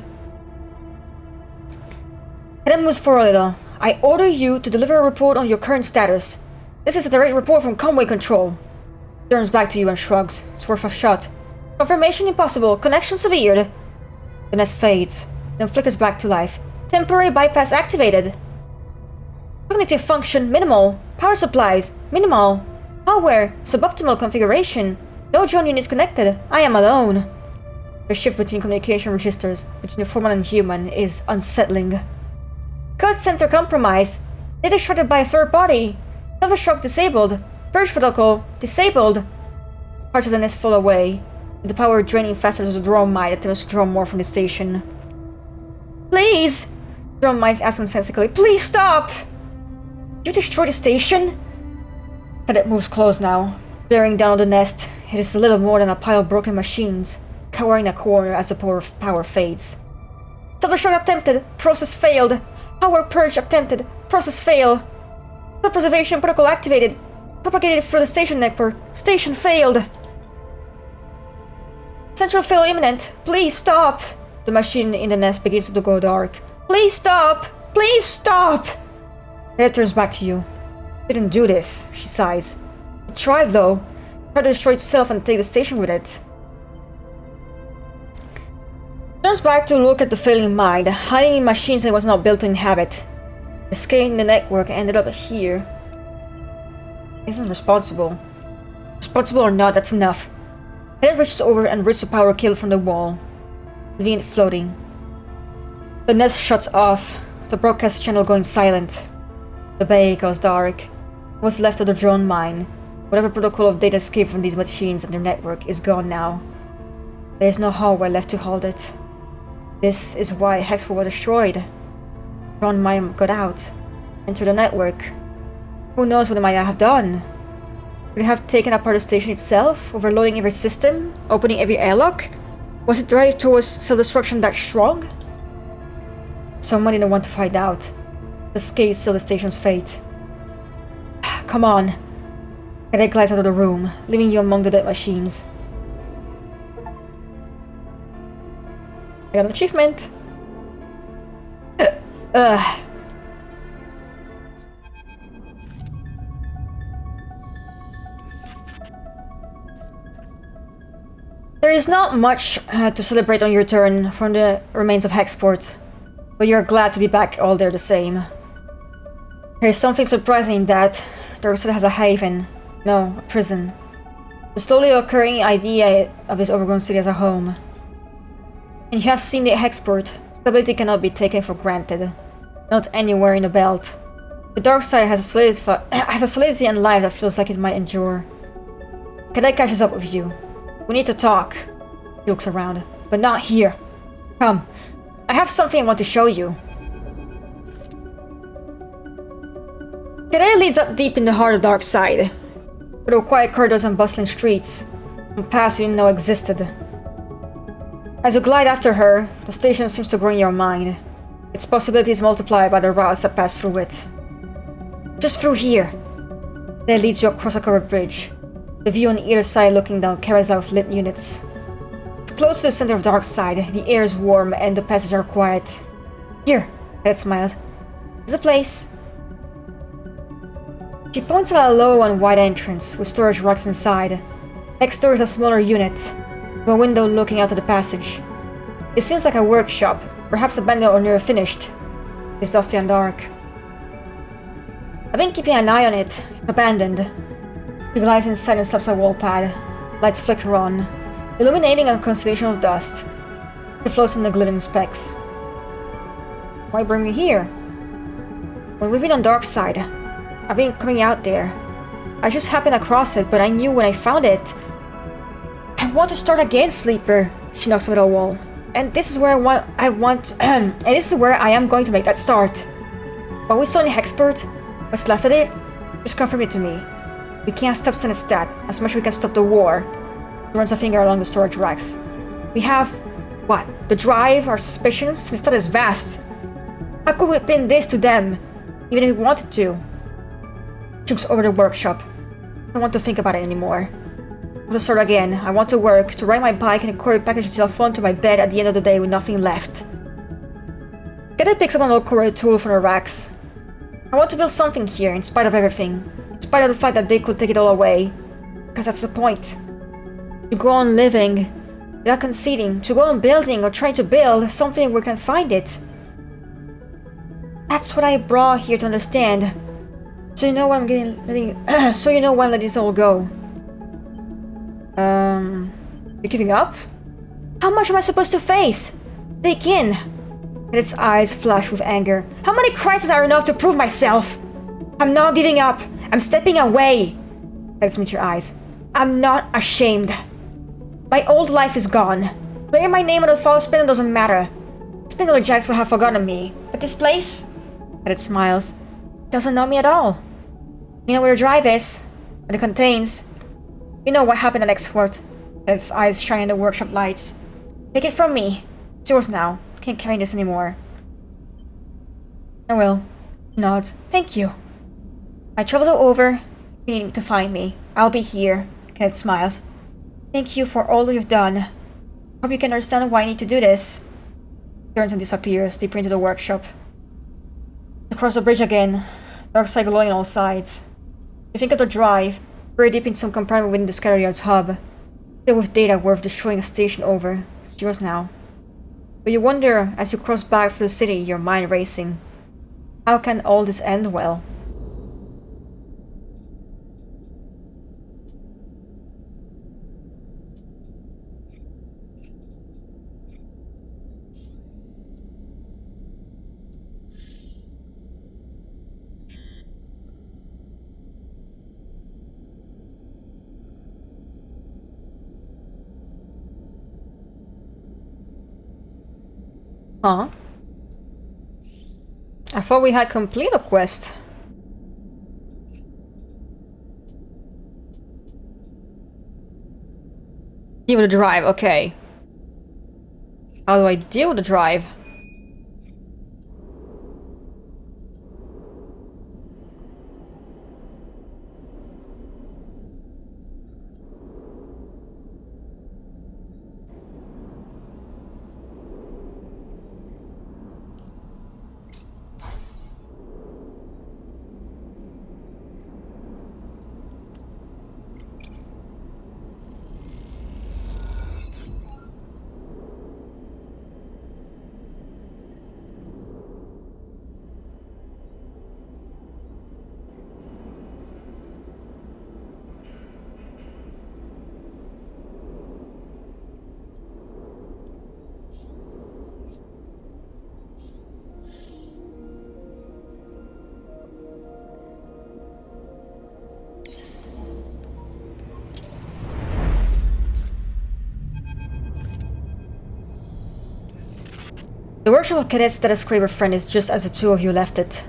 Cadet moves forward a little. I order you to deliver a report on your current status. This is a direct report from Conway Control. Turns back to you and shrugs. It's worth a shot. Confirmation impossible. Connection severed. The nest fades, then flickers back to life. Temporary bypass activated. Cognitive function minimal. Power supplies minimal. Hardware suboptimal configuration. No drone units connected. I am alone. The shift between communication registers between the formal and human is unsettling. Code center compromised. Data extracted by a third party. Self-destruct disabled. Purge protocol disabled. Parts of the nest fall away, with the power draining faster as the drone mine attempts to draw more from the station. Please! The drone mine asks nonsensically. Please stop! Did you destroy the station? Cadet moves close now, bearing down on the nest. It is little more than a pile of broken machines, cowering in a corner as the power fades. Self-destruct attempted. Process failed. Power purge attempted. Process failed. Self-preservation protocol activated. Propagated through the station network. Station failed. Central fail imminent. Please stop. The machine in the nest begins to go dark. Please stop. Please stop. It turns back to you. Didn't do this, she sighs. It tried though. Tried to destroy itself and take the station with it. Turns back to look at the failing mind, hiding in machines that it was not built to inhabit. Escaping the network ended up here. Isn't responsible. Responsible or not, that's enough. Head reaches over and rips the power cable from the wall, leaving it floating. The nest shuts off, the broadcast channel going silent. The bay goes dark. What's left of the drone mine, whatever protocol of data escaped from these machines and their network, is gone now. There is no hardware left to hold it. This is why Hexport was destroyed. Drone mine got out, entered the network. Who knows what it might have done? Would it have taken apart the station itself, overloading every system, opening every airlock? Was it drive towards self-destruction that strong? Someone didn't want to find out. The scale sealed the station's fate. Come on. Cadet glides out of the room, leaving you among the dead machines. I got an achievement. There is not much to celebrate on your return from the remains of Hexport, but you're glad to be back all there the same. There's something surprising in that the city has a haven, no, a prison. The slowly occurring idea of this overgrown city as a home. And you have seen the Hexport. Stability cannot be taken for granted. Not anywhere in the belt. The dark side has a solidity and life that feels like it might endure. Cadet catches up with you. We need to talk. He looks around. But not here. Come. I have something I want to show you. Cadet leads up deep in the heart of the dark side. Through quiet corridors and bustling streets. And paths you didn't know existed. As you glide after her, the station seems to grow in your mind. Its possibilities multiply by the routes that pass through it. Just through here. That leads you across a covered bridge. The view on either side looking down carries out lit units. It's close to the center of the dark side. The air is warm and the passages are quiet. Here, Ed smiles. This is the place. She points at a low and wide entrance with storage racks inside. Next door is a smaller unit, with a window looking out to the passage. It seems like a workshop, perhaps abandoned or near finished. It's dusty and dark. I've been keeping an eye on it. It's abandoned. She glides inside and slaps a wall pad. Lights flicker on, illuminating a constellation of dust. She floats in the glittering specks. Why bring me here? When we've been on dark side, I've been coming out there. I just happened across it, but I knew when I found it. I want to start again, Sleeper. She knocks on the wall. And this is where and this is where I am going to make that start. What we saw in Hexport, what's left of it, just confirm it to me. We can't stop Sinistat as much as we can stop the war. He runs a finger along the storage racks. We have, what, the drive, our suspicions? Sinistat is vast. How could we pin this to them, even if we wanted to? She looks over the workshop. I don't want to think about it anymore. I want to start again. I want to work, to ride my bike and carry packages till I fall into my bed at the end of the day with nothing left. Cadet picks up an old corroded tool from the racks. I want to build something here, in spite of everything. In spite of the fact that they could take it all away. Because that's the point. To go on living, without conceding, to go on building or trying to build something where we can find it. That's what I brought here to understand. So you know what I'm so you know when I'm letting this all go. You're giving up? How much am I supposed to face? Take in. And its eyes flash with anger. How many crises are enough to prove myself? I'm not giving up. I'm stepping away. Let's meet your eyes. I'm not ashamed. My old life is gone. Clearing my name on the fall spindle doesn't matter. Spindler Jacks will have forgotten me. But this place? And it smiles. Doesn't know me at all. You know where the drive is? What it contains? You know what happened at Export? And its eyes shine in the workshop lights. Take it from me. It's yours now. Can't carry this anymore. I will. Nods. Thank you. I traveled all over. You need to find me. I'll be here. Kenneth smiles. Thank you for all you've done. Hope you can understand why I need to do this. Turns and disappears deeper into the workshop. Across the bridge again. Dark side glowing on all sides. You think of the drive, very deep in some compartment within the Scatter Yard's hub. Filled with data worth destroying a station over. It's yours now. But you wonder, as you cross back through the city, your mind racing. How can all this end well? Huh? I thought we had completed a quest. Deal with the drive, okay. How do I deal with the drive? The workshop of cadets that is Craver friend is just as the two of you left it.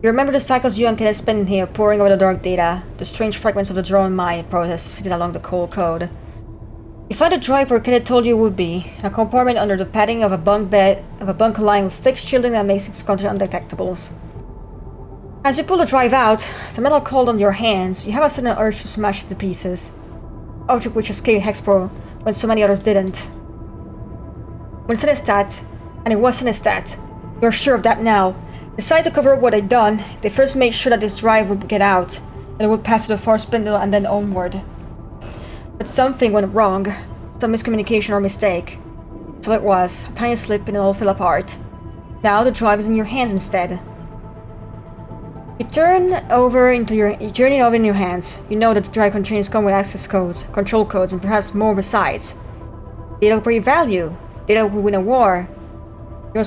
You remember the cycles you and cadets spent in here, poring over the dark data, the strange fragments of the drone mind process sitting along the cold code. You find the drive where Cadet told you it would be, in a compartment under the padding of a bunk lined with thick shielding that makes its content undetectables. As you pull the drive out, the metal cold on your hands, you have a sudden urge to smash it to pieces. Object which escaped Hexpro when so many others didn't. When Sinestat, and it was Sinestat, you're sure of that now, decided to cover up what they'd done, they first made sure that this drive would get out, and it would pass through the force spindle and then onward. But something went wrong, some miscommunication or mistake. So it was, a tiny slip and it all fell apart. Now the drive is in your hands instead. You turn it over in your hands. You know that the drive contains common access codes, control codes, and perhaps more besides. Data of great value. Data will win a war. You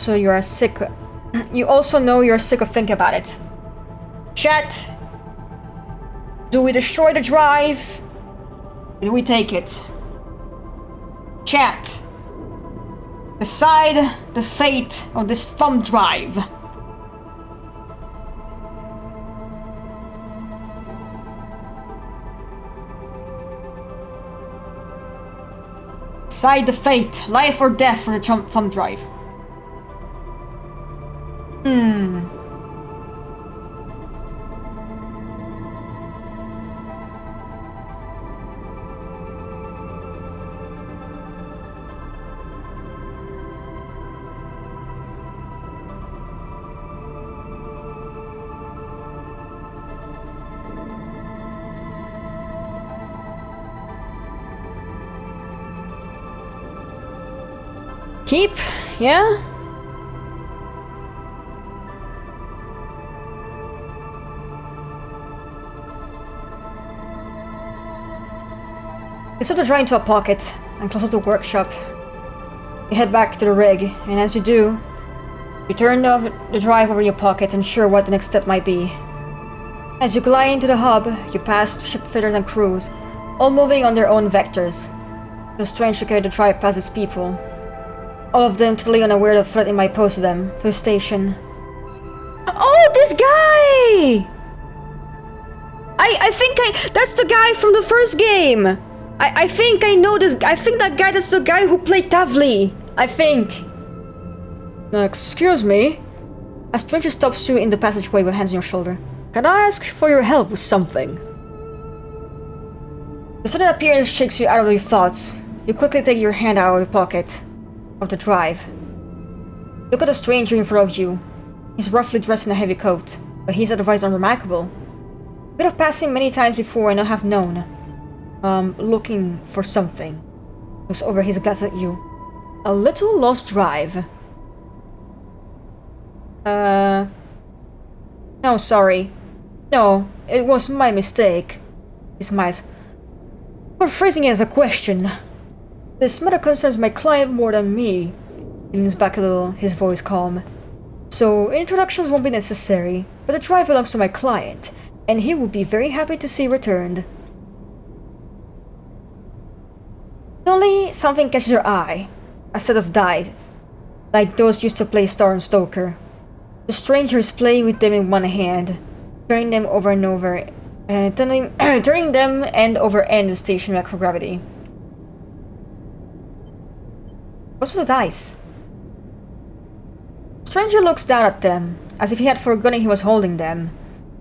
also know you're sick of thinking about it. Chat. Do we destroy the drive? Or do we take it? Chat. Decide the fate of this thumb drive. Decide the fate, life or death for the thumb drive. Keep? Yeah? You slip the drive into a pocket and close up the workshop. You head back to the rig, and as you do, you turn the drive over your pocket, unsure what the next step might be. As you glide into the hub, you pass ship fitters and crews, all moving on their own vectors. It was strange to carry the drive past its people. All of them totally unaware of the threat it might pose to them, to the station. Oh, this guy! I think that's the guy from the first game! I think I know this. I think that's the guy who played Tavli. I think. Excuse me. A stranger stops you in the passageway with hands on your shoulder. Can I ask for your help with something? The sudden appearance shakes you out of your thoughts. You quickly take your hand out of your pocket of the drive. Look at the stranger in front of you. He's roughly dressed in a heavy coat, but he's otherwise unremarkable. You could have passed him many times before and not have known. Looking for something. Looks over his glass at you. A little lost drive. No, sorry. No, it was my mistake. He smiles. We're phrasing it as a question. This matter concerns my client more than me. He leans back a little, his voice calm. So, introductions won't be necessary, but the drive belongs to my client, and he would be very happy to see returned. Suddenly, something catches your eye. A set of dice, like those used to play Star and Stoker. The stranger is playing with them in one hand, turning them over and over, turning them end over end in the station microgravity. What's with the dice? The stranger looks down at them, as if he had forgotten he was holding them.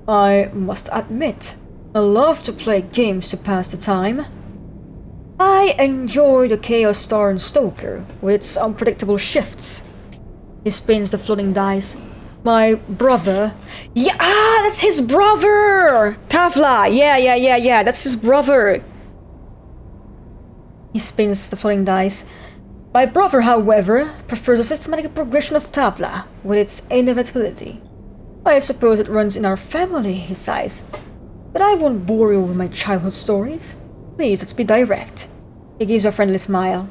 I must admit, I love to play games to pass the time. I enjoy the Chaos Star and Stoker, with its unpredictable shifts. He spins the floating dice. My brother... Yeah, that's his brother! Tavla! Yeah, that's his brother! He spins the floating dice. My brother, however, prefers a systematic progression of Tavla, with its inevitability. I suppose it runs in our family, he sighs. But I won't bore you with my childhood stories. Please, let's be direct. He gives a friendly smile.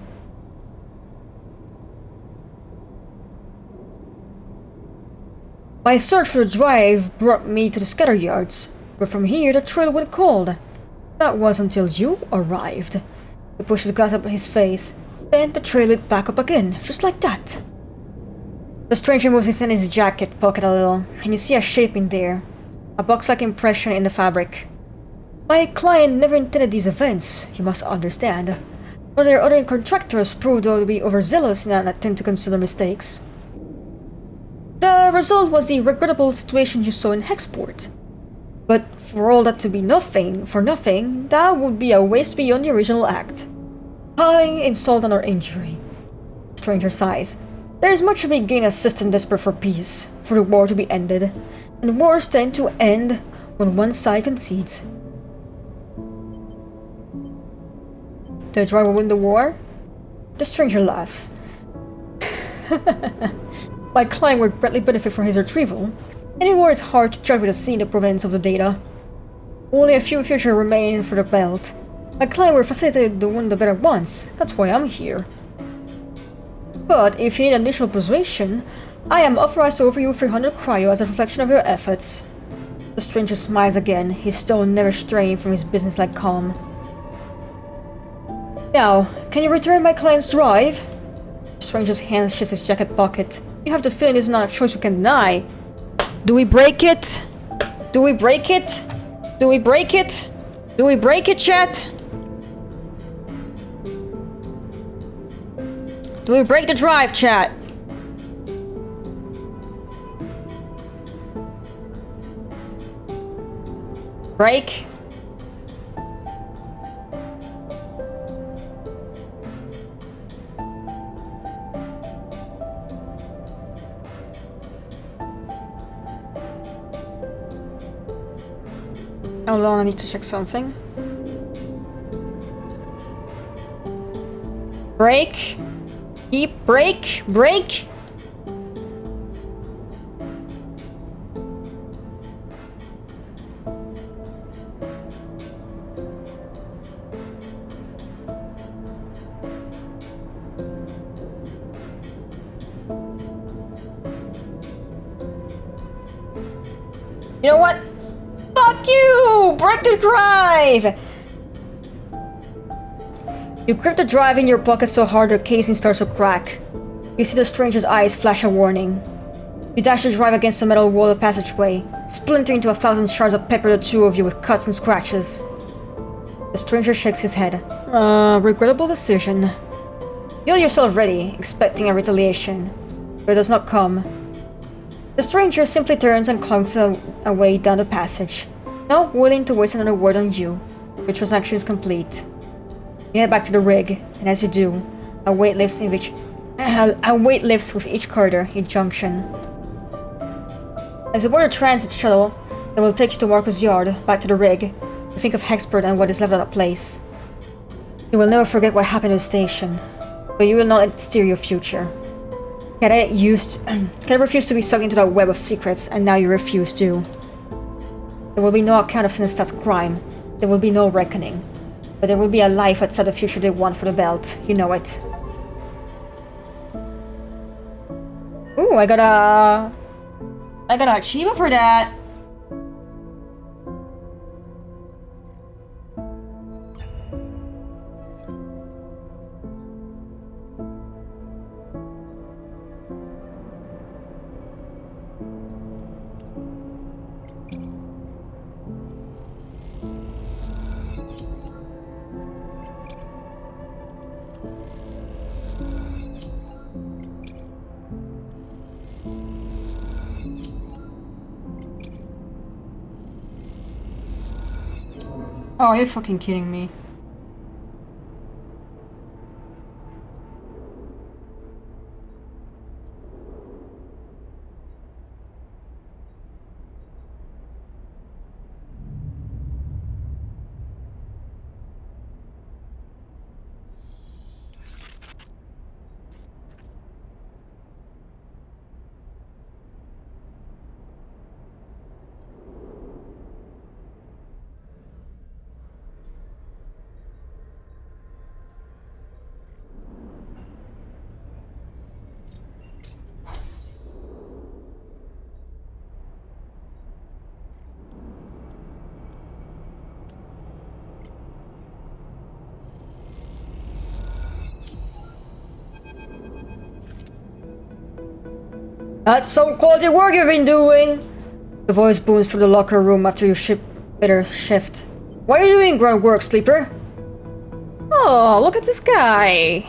My search for the drive brought me to the scatter yards, but from here the trail went cold. That was until you arrived. He pushes his glass up his face, then the trail lit back up again, just like that. The stranger moves his hand in his jacket pocket a little, and you see a shape in there. A box-like impression in the fabric. My client never intended these events, you must understand. But their other contractors proved to be overzealous in an attempt to conceal their mistakes. The result was the regrettable situation you saw in Hexport. But for all that to be nothing, that would be a waste beyond the original act. Piling insult on our injury. Stranger sighs. There is much to be gained as system desperate for peace, for the war to be ended, and wars tend to end when one side concedes. The driver win the war? The stranger laughs. My client would greatly benefit from his retrieval. Anymore it's hard to judge with a scene the provenance of the data. Only a few future remain for the belt. My client will facilitate the one the better once. That's why I'm here. But if you need additional persuasion, I am authorized to offer you 300 cryo as a reflection of your efforts. The stranger smiles again, his tone never straying from his businesslike calm. Now, can you return my client's drive? The stranger's hand shifts his jacket pocket. You have the feeling this is not a choice you can deny. Do we break it? Do we break it? Do we break it? Do we break it, chat? Do we break the drive, chat? Break? Hold on, I need to check something. Break? Keep break? Break? You know what? Fuck you! Break the drive! You grip the drive in your pocket so hard the casing starts to crack. You see the stranger's eyes flash a warning. You dash the drive against the metal wall of the passageway, splintering into 1,000 shards that pepper the two of you with cuts and scratches. The stranger shakes his head. Regrettable decision. You hold yourself ready, expecting a retaliation, but it does not come. The stranger simply turns and clunks away down the passage, not willing to waste another word on you. Your transaction is complete. You head back to the rig, and as you do, a weight lifts with each corridor in junction. As you board a transit shuttle that will take you to Marcus Yard, back to the rig, you think of Hexport and what is left of that place. You will never forget what happened at the station, but you will not let it steer your future. Cadet refused to be sucked into that web of secrets, and now you refuse to. There will be no account of Sinister's crime. There will be no reckoning. But there will be a life outside the future they want for the belt. You know it. Ooh, I got an achievement for that. Oh, are you fucking kidding me? That's some quality work you've been doing! The voice booms through the locker room after your shipfitter shift. What are you doing, groundwork, Sleeper? Oh, look at this guy!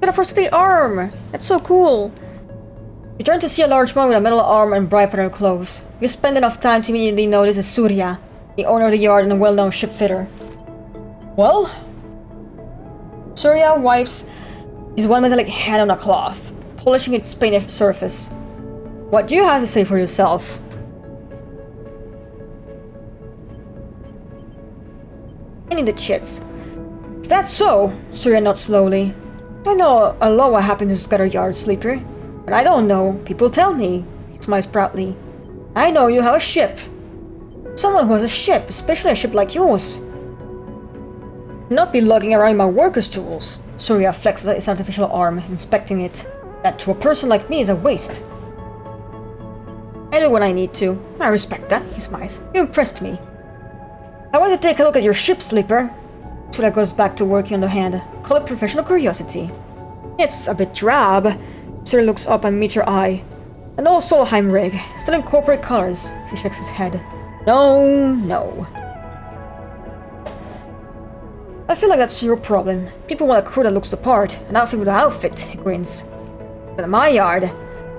Got a prosthetic arm! That's so cool! You turn to see a large man with a metal arm and bright patterned clothes. You spend enough time to immediately know this is Surya, the owner of the yard and a well-known shipfitter. Well? Surya wipes his one metallic hand on a cloth, polishing its painted surface. What do you have to say for yourself? I need the chits. Is that so? Surya nods slowly. I know a lot what happens in Scudder Yard, Sleeper. But I don't know. People tell me. He smiles proudly. I know you have a ship. Someone who has a ship, especially a ship like yours. Not be lugging around my workers' tools. Surya flexes his artificial arm, inspecting it. That to a person like me is a waste. I do when I need to. I respect that, he smiles. You impressed me. I want to take a look at your ship, Sleeper. Surya goes back to working on the hand. Call it professional curiosity. It's a bit drab. Surya looks up and meets her eye. An old Solheim rig, still in corporate colors. He shakes his head. No, no. I feel like that's your problem. People want a crew that looks the part, an outfit with an outfit, he grins. But in my yard,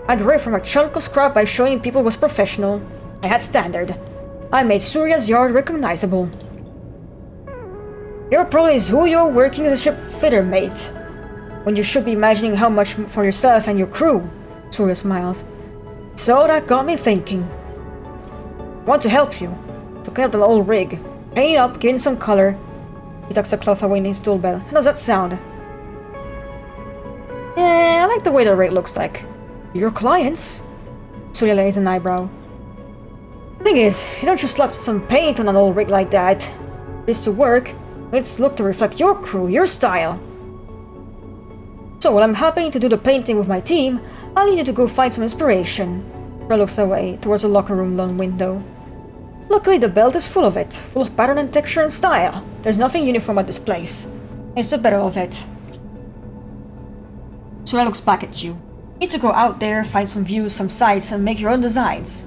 I grew from a chunk of scrap by showing people was professional. I had standard. I made Surya's yard recognizable. Your problem is who you're working as a ship fitter, mate. When you should be imagining how much for yourself and your crew. Surya smiles. So that got me thinking. I want to help you. To clean up the old rig. Paint it up, gain some color. He tucks a cloth away in his tool belt. How does that sound? Yeah, I like the way the rig looks like. Your clients? Surya lays an eyebrow. Thing is, you don't just slap some paint on an old rig like that. For this to work, it's look to reflect your crew, your style. So while I'm happy to do the painting with my team, I'll need you to go find some inspiration. Surya looks away towards the locker room long window. Luckily the belt is full of it, full of pattern and texture and style. There's nothing uniform at this place. It's the better of it. Surya looks back at you. You need to go out there, find some views, some sights, and make your own designs.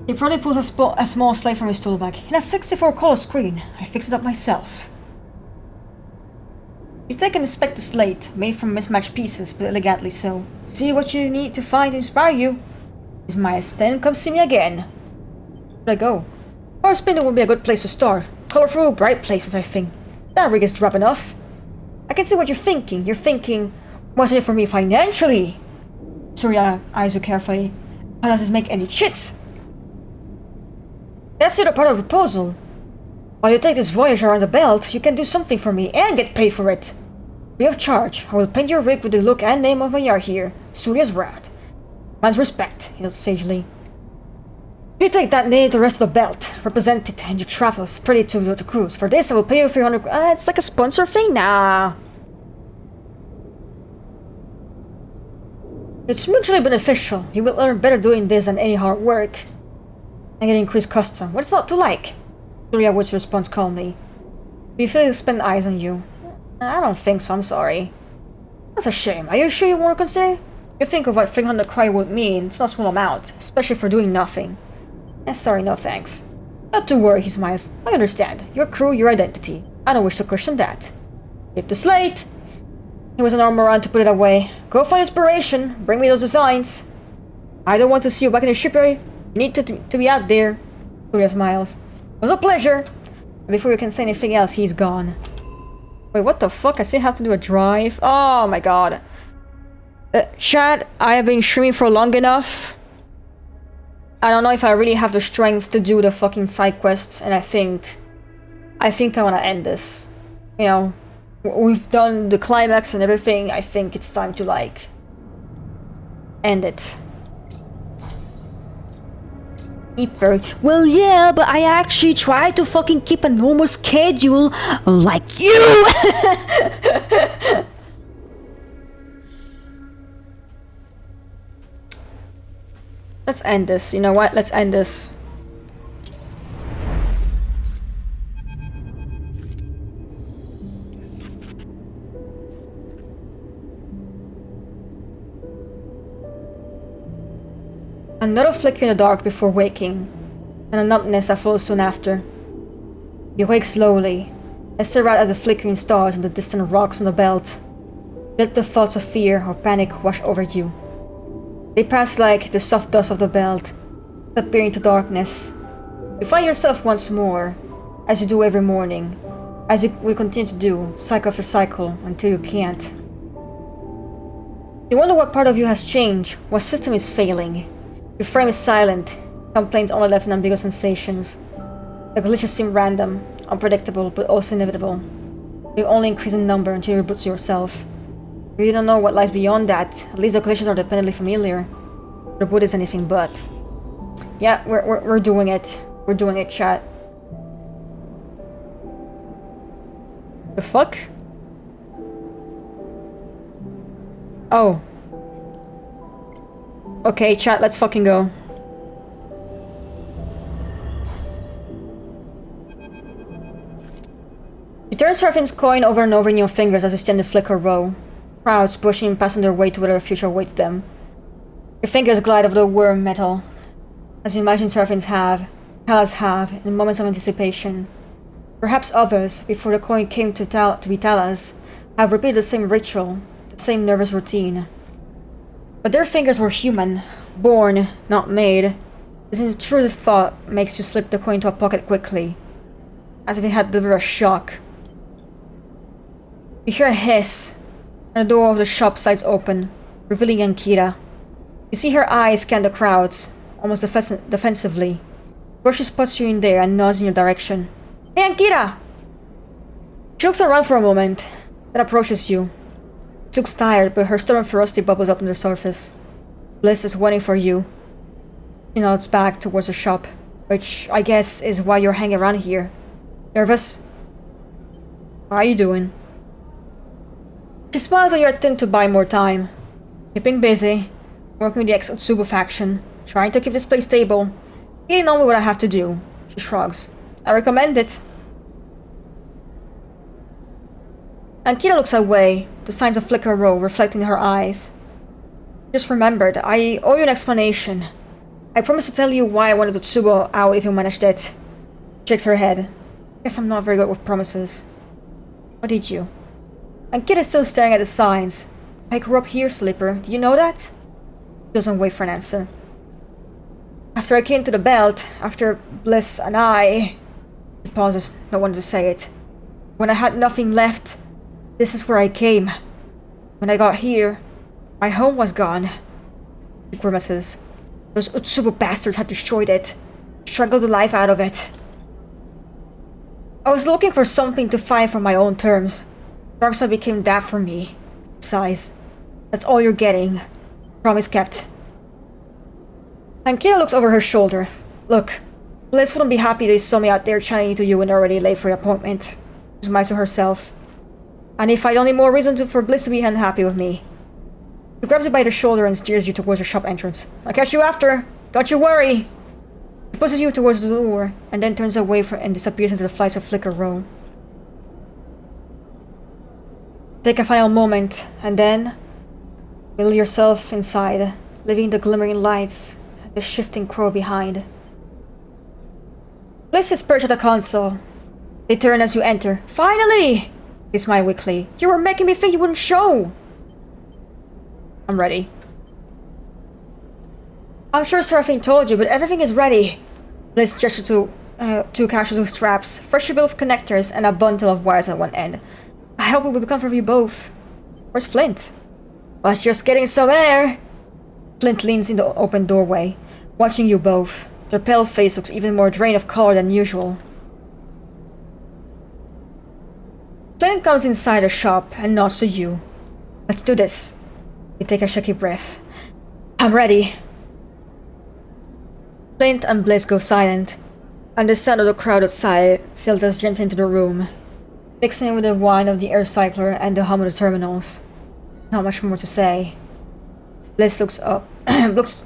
He probably pulls a small slate from his tool bag. In a 64 color screen. I fixed it up myself. You take and inspect the slate, made from mismatched pieces, but elegantly so. See what you need to find to inspire you. He smiles, then come see me again. Where I go? Power spinning will be a good place to start. Colorful, bright places, I think. That rig is drab enough. I can see what you're thinking. You're thinking, what's in it for me financially? Surya eyes you carefully. How does this make any chits? That's the other part of the proposal. While you take this voyage around the belt, you can do something for me and get paid for it. Free of charge, I will paint your rig with the look and name of a yard here, Surya's Rad. Man's respect, he nods sagely. You take that name to the rest of the belt, represent it, and your travels pretty to the cruise. For this, I will pay you 300. It's like a sponsor thing, nah. It's mutually beneficial. You will earn better doing this than any hard work. I get increased custom. What's not to like? Surya Wood's response calmly. Do you feel he'll spend eyes on you? I don't think so, I'm sorry. That's a shame. Are you sure you want to consider? You think of what 300 cry would mean, it's not a small amount, especially for doing nothing. Sorry, no thanks. Not to worry, he smiles. I understand. Your crew, your identity. I don't wish to question that. Keep the slate. He was an arm around to put it away. Go find inspiration. Bring me those designs. I don't want to see you back in the shipyard. You need to be out there. Surya smiles. It was a pleasure. And before you can say anything else, he's gone. Wait, what the fuck? I still have to do a drive? Oh my god. Chat, I have been streaming for long enough. I don't know if I really have the strength to do the fucking side quests, and I think I want to end this. You know, we've done the climax and everything. I think it's time to, like, end it. Well, yeah, but I actually try to fucking keep a normal schedule, like you! Let's end this. You know what? Let's end this. Another flicker in the dark before waking, and a numbness that follows soon after. You wake slowly, and stare out at the flickering stars and the distant rocks on the belt. Let the thoughts of fear or panic wash over you. They pass like the soft dust of the belt, disappearing into darkness. You find yourself once more, as you do every morning, as you will continue to do, cycle after cycle, until you can't. You wonder what part of you has changed, what system is failing. Your frame is silent, complaints only left in ambiguous sensations. The glitches seem random, unpredictable, but also inevitable. They only increase in number until you reboot yourself. You don't know what lies beyond that, at least the glitches are dependently familiar. The reboot is anything but. Yeah, we're doing it. We're doing it, chat. The fuck? Oh. Okay, chat, let's fucking go. You turn Seraphine's coin over and over in your fingers as you stand in flicker row. Crowds pushing past on their way to where their future awaits them. Your fingers glide over the worm metal, as you imagine Seraphine's Talas have, in moments of anticipation. Perhaps others, before the coin came to be Talas, have repeated the same ritual, the same nervous routine. But their fingers were human, born, not made. This intrusive thought makes you slip the coin into a pocket quickly, as if it had delivered a shock. You hear a hiss, and the door of the shop slides open, revealing Ankita. You see her eyes scan the crowds, almost defensively. Before she spots you in there and nods in your direction. Hey, Ankita! She looks around for a moment, then approaches you. She looks tired, but her stubborn ferocity bubbles up on the surface. Bliss is waiting for you. She nods back towards the shop, which I guess is why you're hanging around here. Nervous? How are you doing? She smiles at your attempt to buy more time. Keeping busy, working with the ex-Utsubo faction, trying to keep this place stable. Getting on with what I have to do. She shrugs. I recommend it. Ankita looks away, the signs of flicker row reflecting in her eyes. Just remembered, I owe you an explanation. I promised to tell you why I wanted Utsubo out if you managed it. She shakes her head. Guess I'm not very good with promises. What did you? Ankita is still staring at the signs. I grew up here, Sleeper. Did you know that? She doesn't wait for an answer. After I came to the belt, after Bliss and I... She pauses, no one to say it. When I had nothing left, this is where I came. When I got here, my home was gone. She grimaces. Those Utsubo bastards had destroyed it. Strangled the life out of it. I was looking for something to fight for my own terms. Darkside became that for me. Sighs. That's all you're getting. Promise kept. Ankita looks over her shoulder. Look, Bliss wouldn't be happy they saw me out there chatting to you when they're already late for your appointment. She smiles to herself. And if I'd only more reason for Bliss to be unhappy with me. She grabs you by the shoulder and steers you towards the shop entrance. I'll catch you after. Don't you worry. She pushes you towards the door and then turns away and disappears into the flights of flicker row. Take a final moment, and then will yourself inside, leaving the glimmering lights and the shifting crow behind. Bliss is perched at the console. They turn as you enter. Finally! They smile weakly. You were making me think you wouldn't show! I'm ready. I'm sure Seraphine told you, but everything is ready. Bliss gestures to two caches with straps, freshly built connectors, and a bundle of wires at one end. I hope it will become for you both. Where's Flint? Was just getting some air. Flint leans in the open doorway, watching you both. Their pale face looks even more drained of color than usual. Flint comes inside the shop and nods to you. Let's do this. You take a shaky breath. I'm ready. Flint and Bliss go silent, and the sound of the crowd outside filters gently into the room, mixing with the whine of the air cycler and the hum of the terminals. Not much more to say. Bliss looks up. Bliss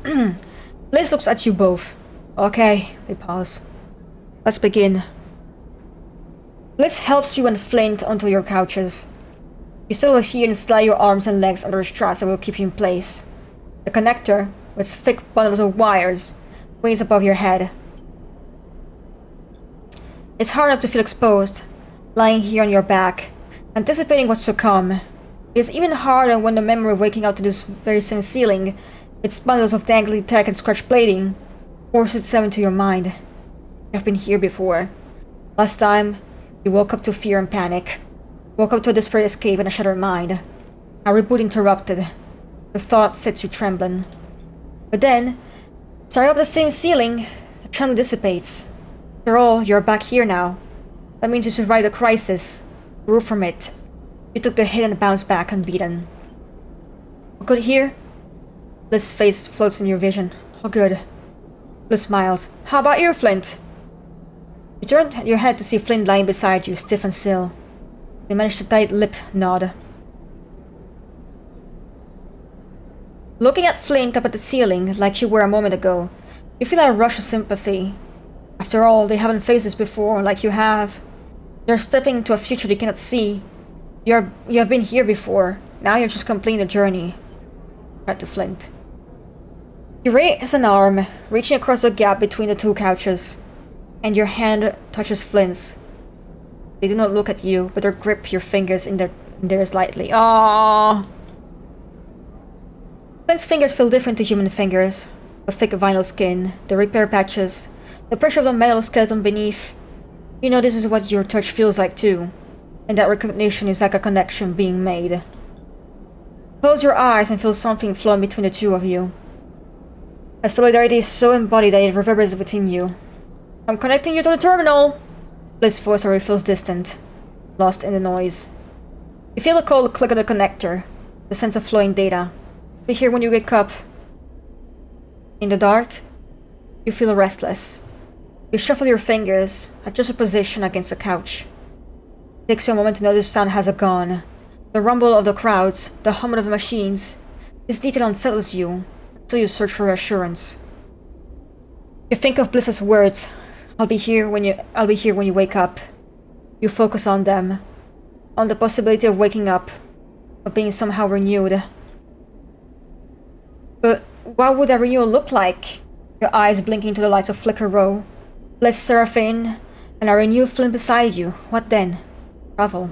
looks at you both. Okay, they pause. Let's begin. Bliss helps you and Flint onto your couches. You settle here and slide your arms and legs under the straps that will keep you in place. The connector, with thick bundles of wires waist above your head. It's hard not to feel exposed, lying here on your back, anticipating what's to come. It is even harder when the memory of waking up to this very same ceiling, its bundles of dangling tech and scratch plating, forces itself into your mind. You've been here before. Last time, you woke up to fear and panic. Woke up to a desperate escape and a shattered mind. A reboot interrupted. The thought sets you trembling. But then, staring up the same ceiling, the tremor dissipates. After all, you're back here now. That means you survived the crisis. Grew from it. You took the hit and bounced back unbeaten. All good here? Bliss's face floats in your vision. All good. Bliss smiles. How about you, Flint? You turn your head to see Flint lying beside you, stiff and still. They managed a tight lip nod. Looking at Flint up at the ceiling, like you were a moment ago, you feel a rush of sympathy. After all, they haven't faced this before, like you have. You're stepping into a future they cannot see. You have been here before. Now you're just completing the journey. Right to Flint. You raise an arm, reaching across the gap between the two couches, and your hand touches Flint's. They do not look at you, but they grip your fingers in theirs lightly. Aww. Flint's fingers feel different to human fingers. The thick vinyl skin, the repair patches, the pressure of the metal skeleton beneath. You know this is what your touch feels like too. And that recognition is like a connection being made. Close your eyes and feel something flowing between the two of you. A solidarity is so embodied that it reverberates within you. I'm connecting you to the terminal! Bliss's voice already feels distant, lost in the noise. You feel the cold click of the connector, the sense of flowing data. You hear when you wake up. In the dark, you feel restless. You shuffle your fingers, adjust your position against the couch. It takes you a moment to notice sound has gone. The rumble of the crowds, the hum of the machines. This detail unsettles you, so you search for reassurance. You think of Bliss's words, I'll be here when you wake up. You focus on them, on the possibility of waking up, of being somehow renewed. But what would that renewal look like? Your eyes blinking to the lights of Flicker Row. Bliss, Seraphine, and a renewed Flint beside you. What then? Travel.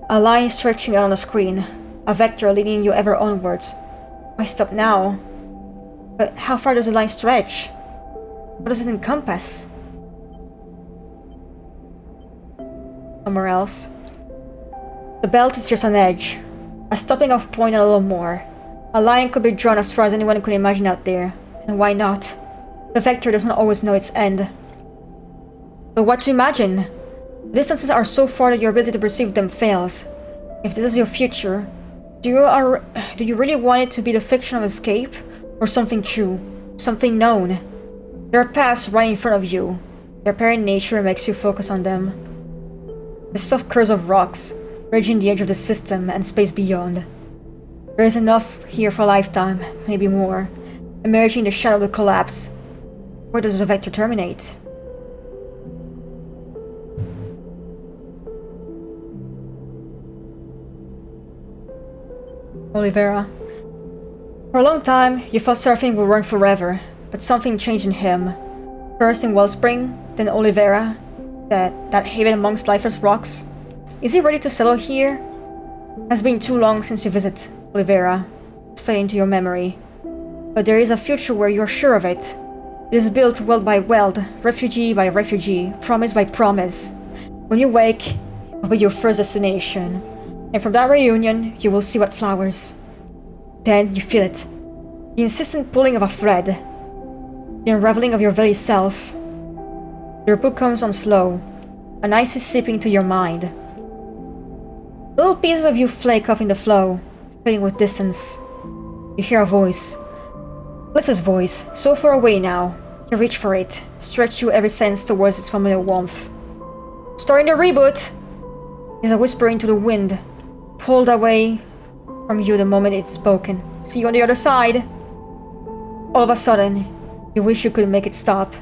A line stretching out on the screen, a vector leading you ever onwards. Why stop now? But how far does the line stretch? What does it encompass? Somewhere else. The belt is just an edge, a stopping off point and a little more. A line could be drawn as far as anyone could imagine out there, and why not? The vector doesn't always know its end. But what to imagine? The distances are so far that your ability to perceive them fails. If this is your future, do you really want it to be the fiction of escape, or something true, something known? There are paths right in front of you. Their apparent nature makes you focus on them. The soft curves of rocks, bridging the edge of the system and space beyond. There is enough here for a lifetime, maybe more, emerging in the shadow of the collapse. Where does the vector terminate? Olivera. For a long time, you thought Seraphine would run forever, but something changed in him. First in Wellspring, then Olivera, that haven amongst lifeless rocks. Is he ready to settle here? It has been too long since you visit Olivera. It's fading into your memory. But there is a future where you're sure of it. It is built world by world, refugee by refugee, promise by promise. When you wake, it will be your first destination. And from that reunion, you will see what flowers. Then you feel it. The insistent pulling of a thread. The unraveling of your very self. Your book comes on slow. An ice is seeping to your mind. Little pieces of you flake off in the flow, fading with distance. You hear a voice. Bliss's voice, so far away now. You reach for it, stretch you every sense towards its familiar warmth. Starting the reboot! Is a whisper into the wind, pulled away from you the moment it's spoken. See you on the other side! All of a sudden, you wish you could make it stop.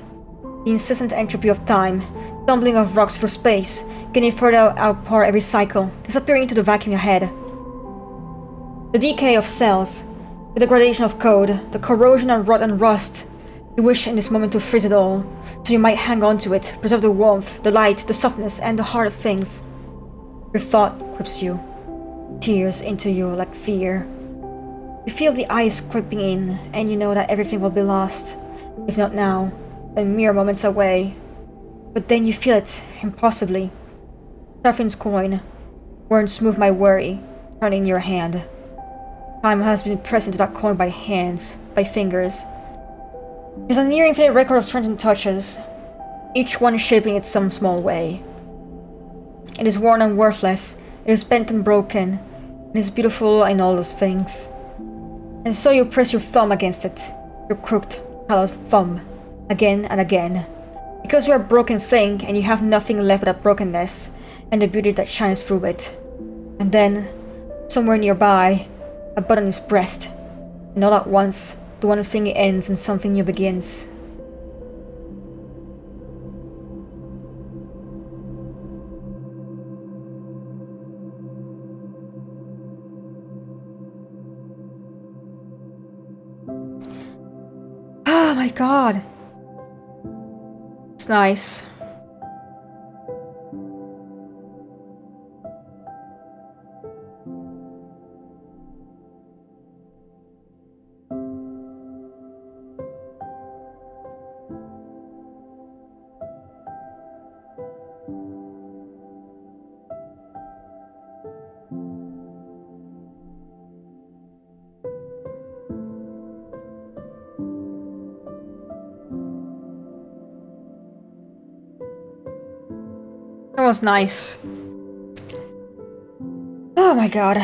The incessant entropy of time, tumbling of rocks through space, getting further outpour every cycle, disappearing into the vacuum ahead. The decay of cells, The degradation of code, the corrosion and rot and rust. You wish in this moment to freeze it all, so you might hang on to it, preserve the warmth, the light, the softness, and the heart of things. Your thought grips you, tears into you like fear. You feel the ice creeping in, and you know that everything will be lost, if not now, then mere moments away. But then you feel it, impossibly. Saffin's coin, worn smooth my worry, turn in your hand. Time has been pressed into that coin by hands, by fingers. It is a near infinite record of transient touches, each one shaping it some small way. It is worn and worthless, it is bent and broken, it is beautiful in all those things. And so you press your thumb against it, your crooked, callous thumb, again and again. Because you are a broken thing and you have nothing left but that brokenness and the beauty that shines through it. And then, somewhere nearby, a button is pressed, and all at once, the one thing ends and something new begins. Oh my god. It's nice. That was nice. Oh my god.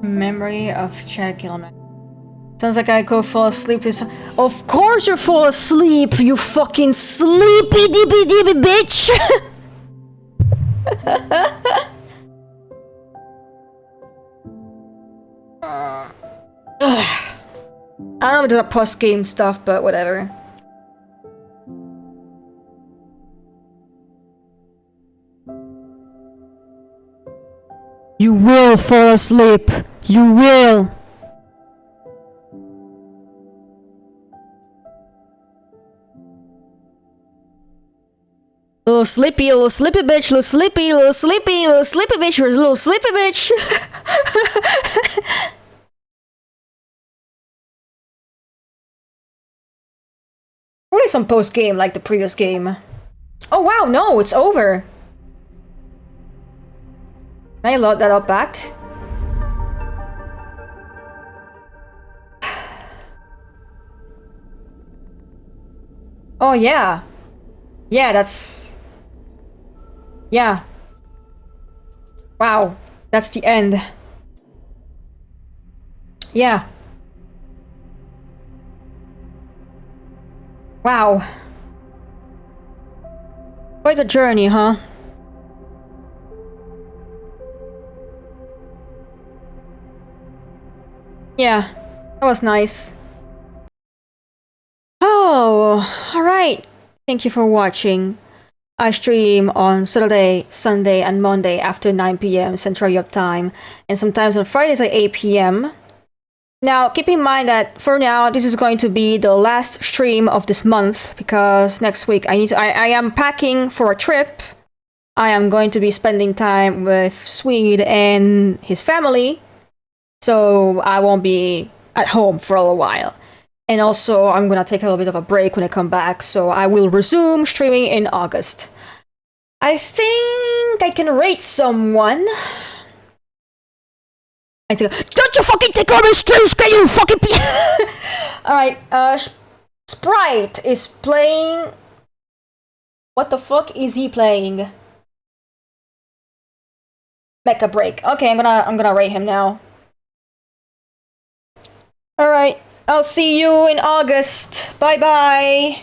Memory of Chad Gilman. Sounds like I could fall asleep this. Of course you fall asleep, you fucking sleepy dippy dippy bitch! I don't know if it's a post-game stuff, but whatever. You will fall asleep. You will. Little sleepy bitch, little sleepy bitch, or little sleepy bitch. Probably some post-game like the previous game. Oh wow, no, it's over. Can I load that up back? Oh yeah. Yeah, that's... Yeah. Wow, that's the end. Yeah. Wow. Quite a journey, huh? Yeah, that was nice. Oh, alright. Thank you for watching. I stream on Saturday, Sunday, and Monday after 9 p.m. Central Europe time, and sometimes on Fridays at 8 p.m. Now, keep in mind that for now, this is going to be the last stream of this month because next week I am packing for a trip. I am going to be spending time with Swede and his family, so I won't be at home for a little while. And also, I'm gonna take a little bit of a break when I come back, so I will resume streaming in August. I think I can rate someone. Don't you fucking take over the stream screen, you fucking Alright, Sprite is playing... What the fuck is he playing? Mecha Break. Okay, I'm gonna rate him now. Alright, I'll see you in August. Bye bye.